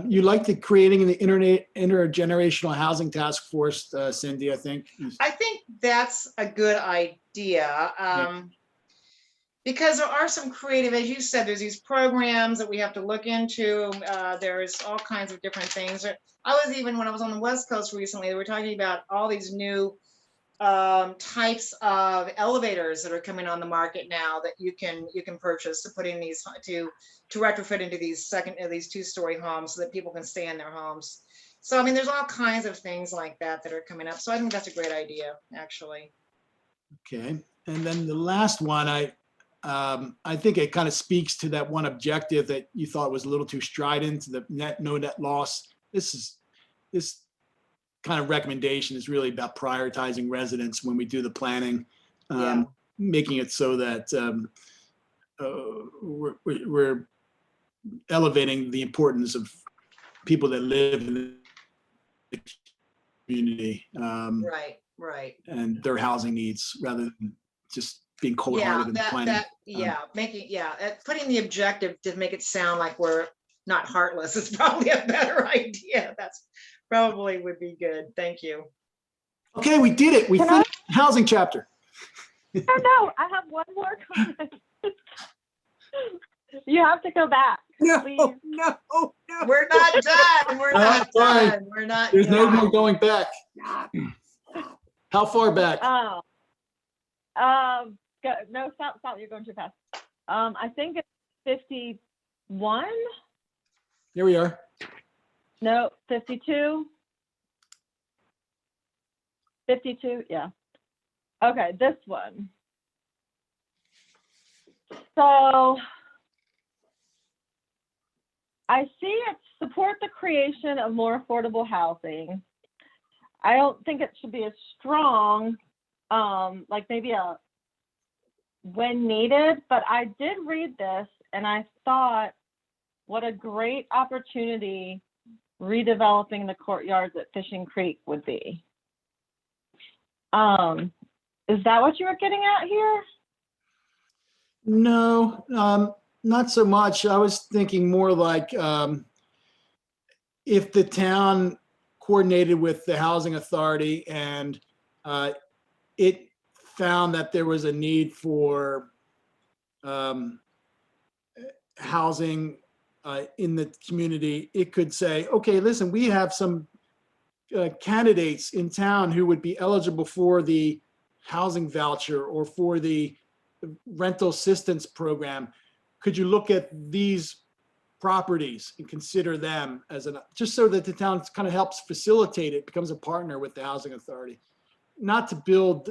You like the creating the intergenerational housing task force, Cindy, I think. I think that's a good idea. Because there are some creative, as you said, there's these programs that we have to look into. There's all kinds of different things. When I was on the West Coast recently, they were talking about all these new types of elevators that are coming on the market now that you can purchase to put in these to retrofit into these two-story homes so that people can stay in their homes. So I mean, there's all kinds of things like that are coming up. So I think that's a great idea, actually. Okay, and then the last one, I think it kind of speaks to that one objective that you thought was a little too strident, the no net loss. This kind of recommendation is really about prioritizing residents when we do the planning, making it so that we're elevating the importance of people that live in the community, Right. and their housing needs rather than just being cold-hearted in planning. Putting the objective to make it sound like we're not heartless is probably a better idea. That's probably would be good. Thank you. Okay, we did it. We finished the housing chapter. No, I have one more comment. You have to go back. No, Please. no. We're not done. We're not Sorry. done. We're not. There's no done. more going back. How far back? No, stop. You're going too fast. I think it's 51. Here we are. No, 52. 52, yeah. Okay, this one. So I see it support the creation of more affordable housing. I don't think it should be as strong, like maybe a when needed, but I did read this and I thought, what a great opportunity redeveloping the courtyards at Fishing Creek would be. Is that what you were getting at here? No, not so much. I was thinking more like if the town coordinated with the housing authority and it found that there was a need for housing in the community, it could say, okay, listen, we have some candidates in town who would be eligible for the housing voucher or for the rental assistance program. Could you look at these properties and consider them as just so that the town kind of helps facilitate it, becomes a partner with the housing authority, not to build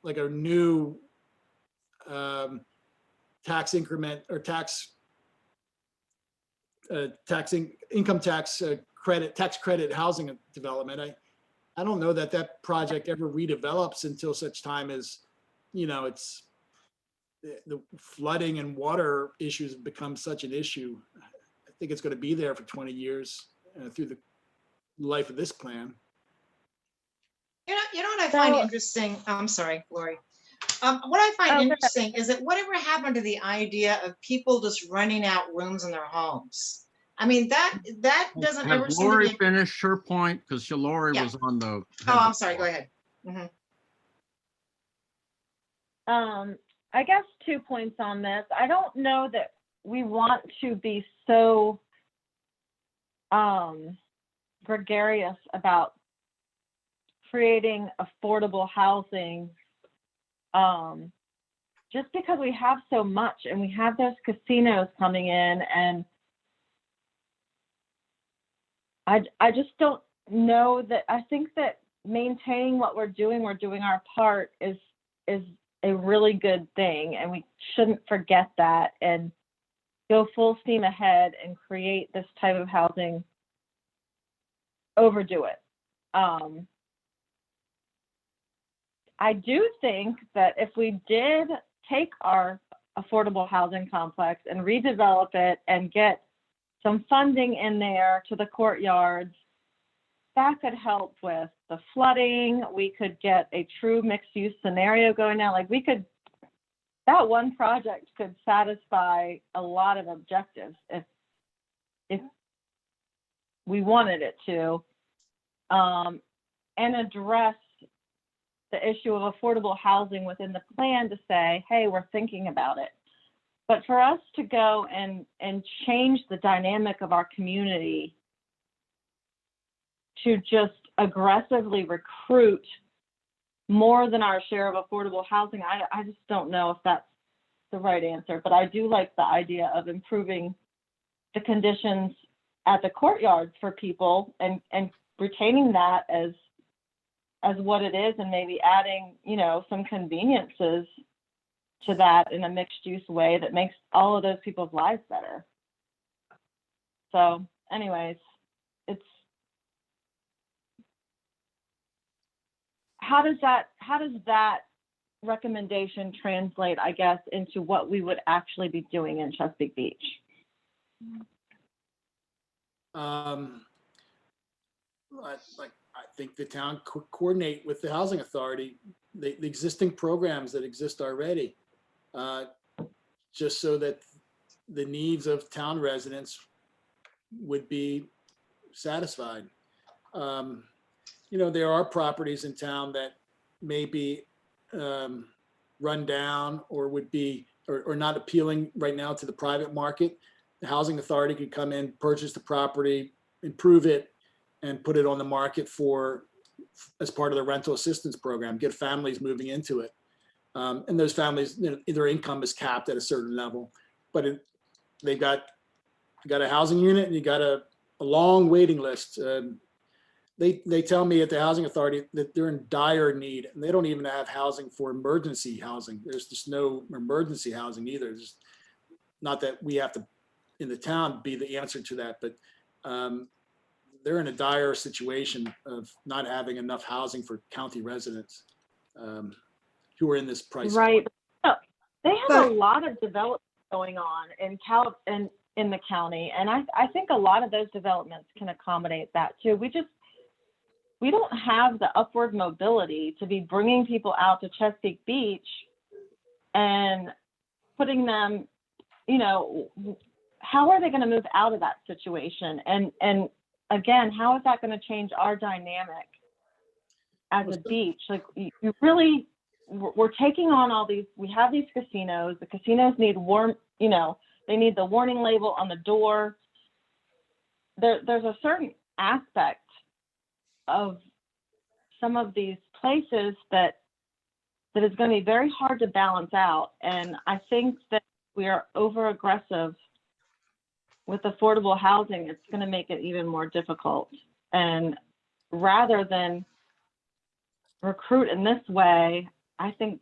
like a new tax increment or income tax credit housing development. I don't know that project ever redevelops until such time as, it's the flooding and water issues have become such an issue. I think it's going to be there for 20 years through the life of this plan. You know what I find So- interesting? I'm sorry, Lori. What I find Oh, go interesting is that whatever happened to the idea of people just renting out rooms in their homes? I mean, that doesn't ever Has seem to Lori be. finished her point? Because Lori Yeah. was on the. Oh, I'm sorry, go ahead. Mhm. I guess 2 points on this. I don't know that we want to be so gregarious about creating affordable housing just because we have so much and we have those casinos coming in, and I just don't know that. I think that maintaining what we're doing our part is a really good thing, and we shouldn't forget that and go full steam ahead and create this type of housing, overdo it. I do think that if we did take our affordable housing complex and redevelop it and get some funding in there to the courtyards, that could help with the flooding. We could get a true mixed use scenario going now. Like that one project could satisfy a lot of objectives if we wanted it to, and address the issue of affordable housing within the plan to say, hey, we're thinking about it. But for us to go and change the dynamic of our community to just aggressively recruit more than our share of affordable housing, I just don't know if that's the right answer. But I do like the idea of improving the conditions at the courtyards for people and retaining that as what it is, and maybe adding, some conveniences to that in a mixed use way that makes all of those people's lives better. So anyways, how does that recommendation translate, I guess, into what we would actually be doing in Chesapeake Beach? I think the town could coordinate with the housing authority, the existing programs that exist already, just so that the needs of town residents would be satisfied. There are properties in town that may be run down or would be or not appealing right now to the private market. The housing authority could come in, purchase the property, improve it, and put it on the market as part of the rental assistance program, get families moving into it. And those families, their income is capped at a certain level, but they've got a housing unit and you got a long waiting list. They tell me at the housing authority that they're in dire need, and they don't even have housing for emergency housing. There's just no emergency housing either. Just not that we have to in the town be the answer to that, but they're in a dire situation of not having enough housing for county residents who are in this price. Right. They have But- a lot of development going on in the county, and I think a lot of those developments can accommodate that too. We don't have the upward mobility to be bringing people out to Chesapeake Beach and putting them, how are they going to move out of that situation? And again, how is that going to change our dynamic as a beach? Like you really, we're taking on all these, we have these casinos, the casinos need they need the warning label on the door. There's a certain aspect of some of these places that is going to be very hard to balance out. And I think that we are over aggressive with affordable housing. It's going to make it even more difficult. And rather than recruit in this way, I think,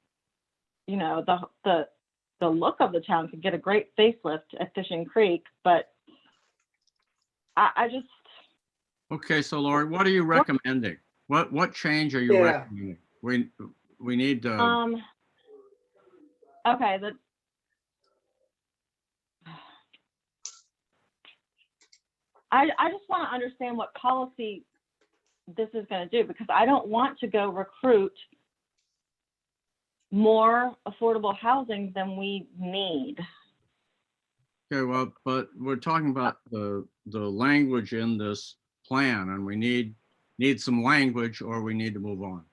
the look of the town could get a great facelift at Fishing Creek, but I just. Okay, so Lori, what are you recommending? What change are you Yeah. recommending? We need to, Okay, I just want to understand what policy this is going to do, because I don't want to go recruit more affordable housing than we need. okay, well, but we're talking about the language in this plan, and we need some language or we need to move on.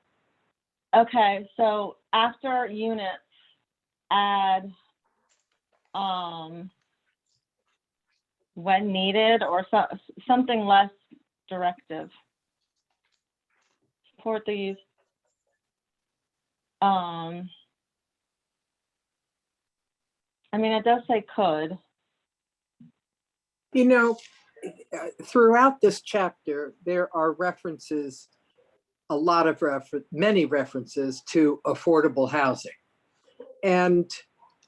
Okay, so after units, add when needed, or something less directive. Support the use. It does say could. Throughout this chapter, there are references, many references to affordable housing. And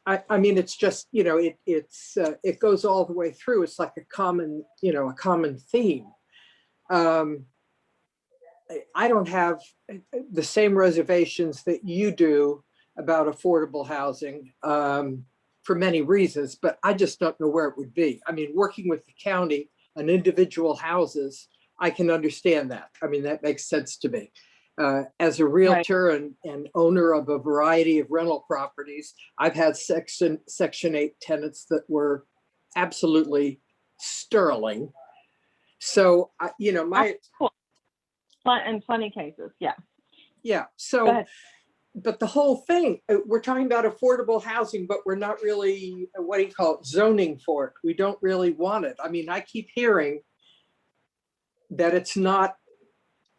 it's just, it goes all the way through. It's like a common theme. I don't have the same reservations that you do about affordable housing for many reasons, but I just don't know where it would be. Working with the county on individual houses, I can understand that. That makes sense to me. As a realtor and owner of a variety of rental properties, I've had Section 8 tenants that were absolutely sterling. So, Cool. In funny cases, yeah. Yeah. Go So, ahead. but the whole thing, we're talking about affordable housing, but we're not really, zoning for it. We don't really want it. I keep hearing that it's not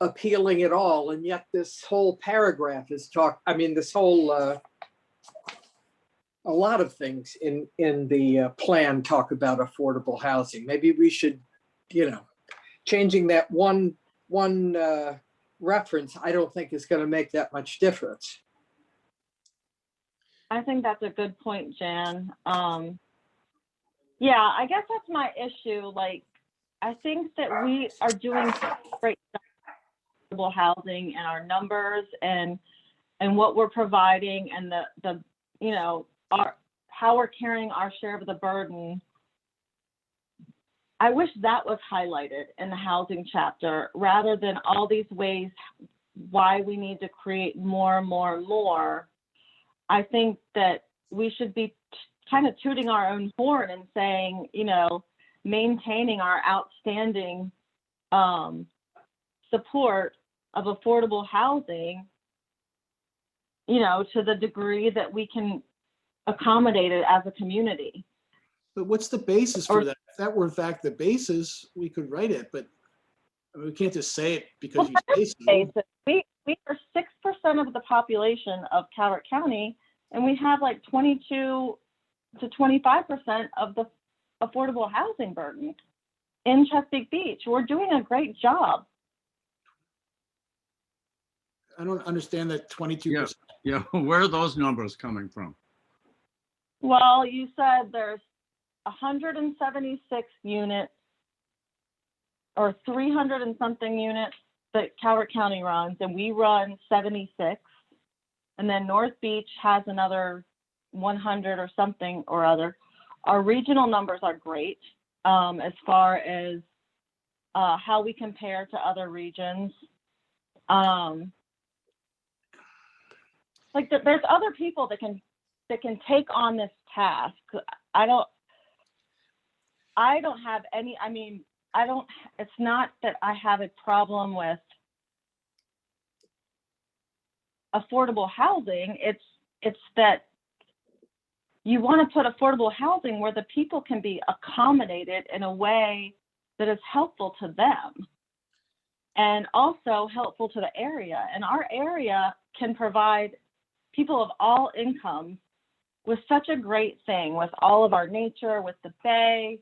appealing at all. And yet this whole paragraph is this whole, a lot of things in the plan talk about affordable housing. Maybe we should, changing that one reference, I don't think is going to make that much difference. I think that's a good point, Jan. Yeah, I guess that's my issue. I think that we are doing great stuff with affordable housing and our numbers and what we're providing and how we're carrying our share of the burden. I wish that was highlighted in the housing chapter rather than all these ways why we need to create more. I think that we should be kind of tooting our own horn and saying, maintaining our outstanding support of affordable housing, to the degree that we can accommodate it as a community. But what's the basis for that? If that were in fact the basis, we could write it, but we can't just say it because you say so. We are 6% of the population of Calvert County, and we have 22 to 25% of the affordable housing burden in Chesapeake Beach. We're doing a great job. I don't understand that 22%. yeah, where are those numbers coming from? Well, you said there's 176 units or 300 and something units that Calvert County runs, and we run 76. And then North Beach has another 100 or something or other. Our regional numbers are great as far as how we compare to other regions. Like there's other people that can take on this task. I don't have any, I mean, it's not that I have a problem with affordable housing. It's that you want to put affordable housing where the people can be accommodated in a way that is helpful to them and also helpful to the area. And our area can provide people of all incomes with such a great thing, with all of our nature, with the bay.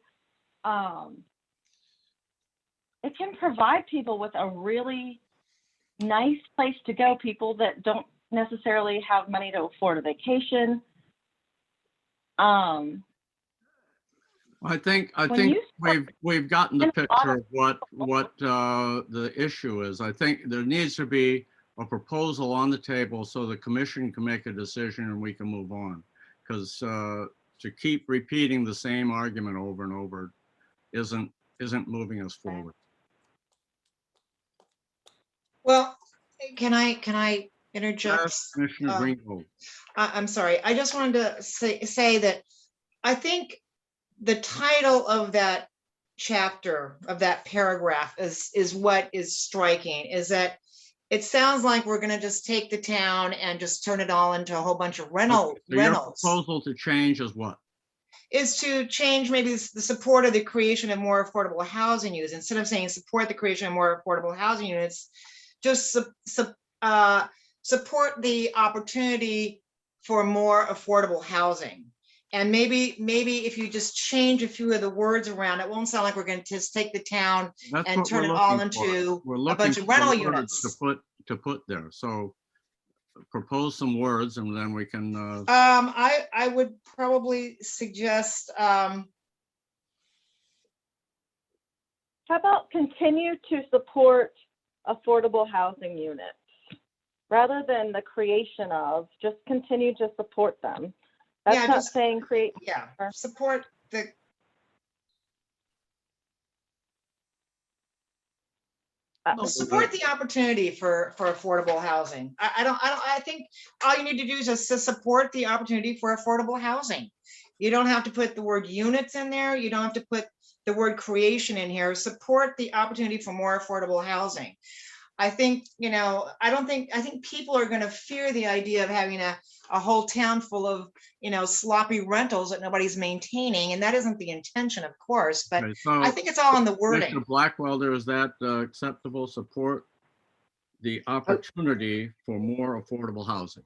It can provide people with a really nice place to go, people that don't necessarily have money to afford a vacation. I think we've gotten the in a lot picture of- of what the issue is. I think there needs to be a proposal on the table so the commission can make a decision and we can move on. Because to keep repeating the same argument over and over isn't moving us forward. Well, can I interject? Yes, Commissioner Greenwald. I'm sorry. I just wanted to say that I think the title of that chapter, of that paragraph is what is striking, is that it sounds like we're gonna just take the town and just turn it all into a whole bunch of So your rentals. proposal to change is what? Is to change maybe the support of the creation of more affordable housing units. Instead of saying support the creation of more affordable housing units, just support the opportunity for more affordable housing. And maybe if you just change a few of the words around, it won't sound like we're going to just take the town That's and what turn we're it all looking for. into We're a looking bunch of for rental words units. to put there. So propose some words and then we can, I would probably suggest, How about continue to support affordable housing units rather than the creation of, just continue to support them. That's Yeah, not just- saying create. yeah, support the, No, support the opportunity for affordable housing. I think all you need to do is just to support the opportunity for affordable housing. You don't have to put the word units in there. You don't have to put the word creation in here. Support the opportunity for more affordable housing. I think, I think people are going to fear the idea of having a whole town full of, sloppy rentals that nobody's maintaining. And that isn't the intention, of course, but okay, so I think it's all in the Commissioner wording. Blackwelder, is that acceptable? Support the opportunity for more affordable housing.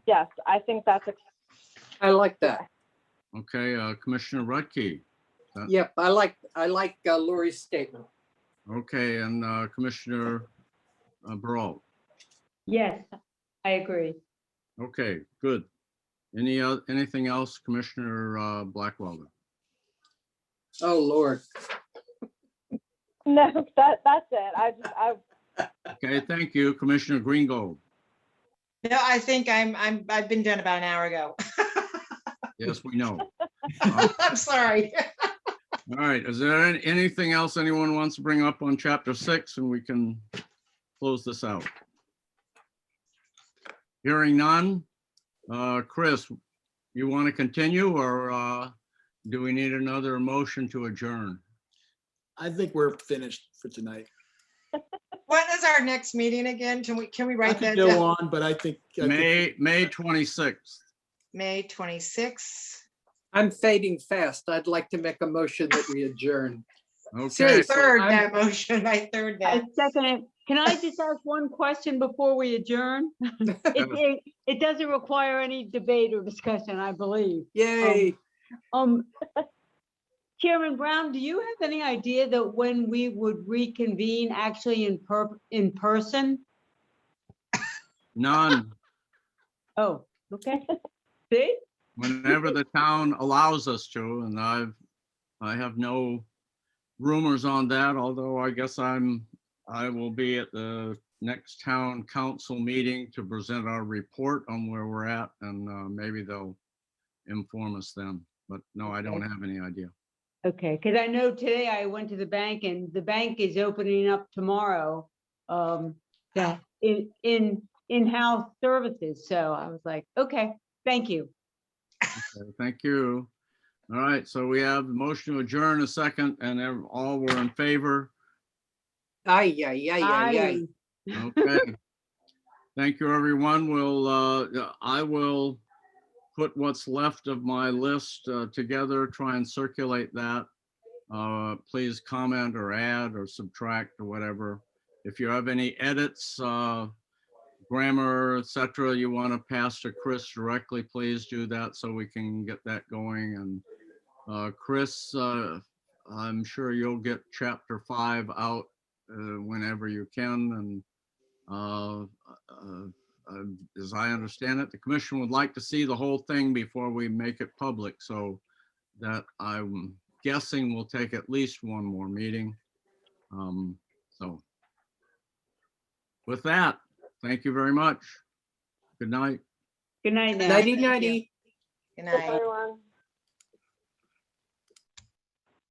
Yes, I think that's I like that. Okay, Commissioner Rutke. Yep, I like Lori's statement. Okay, and Commissioner Baralt. Yes, I agree. Okay, good. Anything else, Commissioner Blackwelder? Oh, Lord. no, that's it. Okay, thank you, Commissioner Greengold. No, I think I've been done about an hour ago. Yes, we know. I'm sorry. All right, is there anything else anyone wants to bring up on chapter 6 and we can close this out? Hearing none. Chris, you want to continue or do we need another motion to adjourn? I think we're finished for tonight. When is our next meeting again? Can we I write could that go down? on, but I think May 26th. May 26th. I'm fading fast. I'd like to make a motion that we adjourn. Okay, Seriously, Third I'm- that motion. I third I that. second it. Can I just ask one question before we adjourn? It doesn't require any debate or discussion, I believe. Yay. Chairman Brown, do you have any idea that when we would reconvene actually in person? none. Oh, okay. See? whenever the town allows us to, and I have no rumors on that, although I guess I will be at the next town council meeting to present our report on where we're at, and maybe they'll inform us then. But no, I don't Okay. have any idea. Okay, because I know today I went to the bank and the bank is opening up tomorrow. Yeah, in-house services. So I was like, okay, thank you. Okay, thank you. All right, so we have the motion to adjourn a second, and all were in favor. Ay, ay, ay, ay, ay. Okay. Thank you, everyone. I will put what's left of my list together, try and circulate that. Please comment or add or subtract or whatever. If you have any edits, grammar, etc., you want to pass to Chris directly, please do that so we can get that going. And Chris, I'm sure you'll get chapter 5 out whenever you can. And as I understand it, the commission would like to see the whole thing before we make it public. So that I'm guessing will take at least one more meeting. So with that, thank you very much. Good night. Good night now. Nighty, Thank you. nighty. Good Thanks, night. everyone.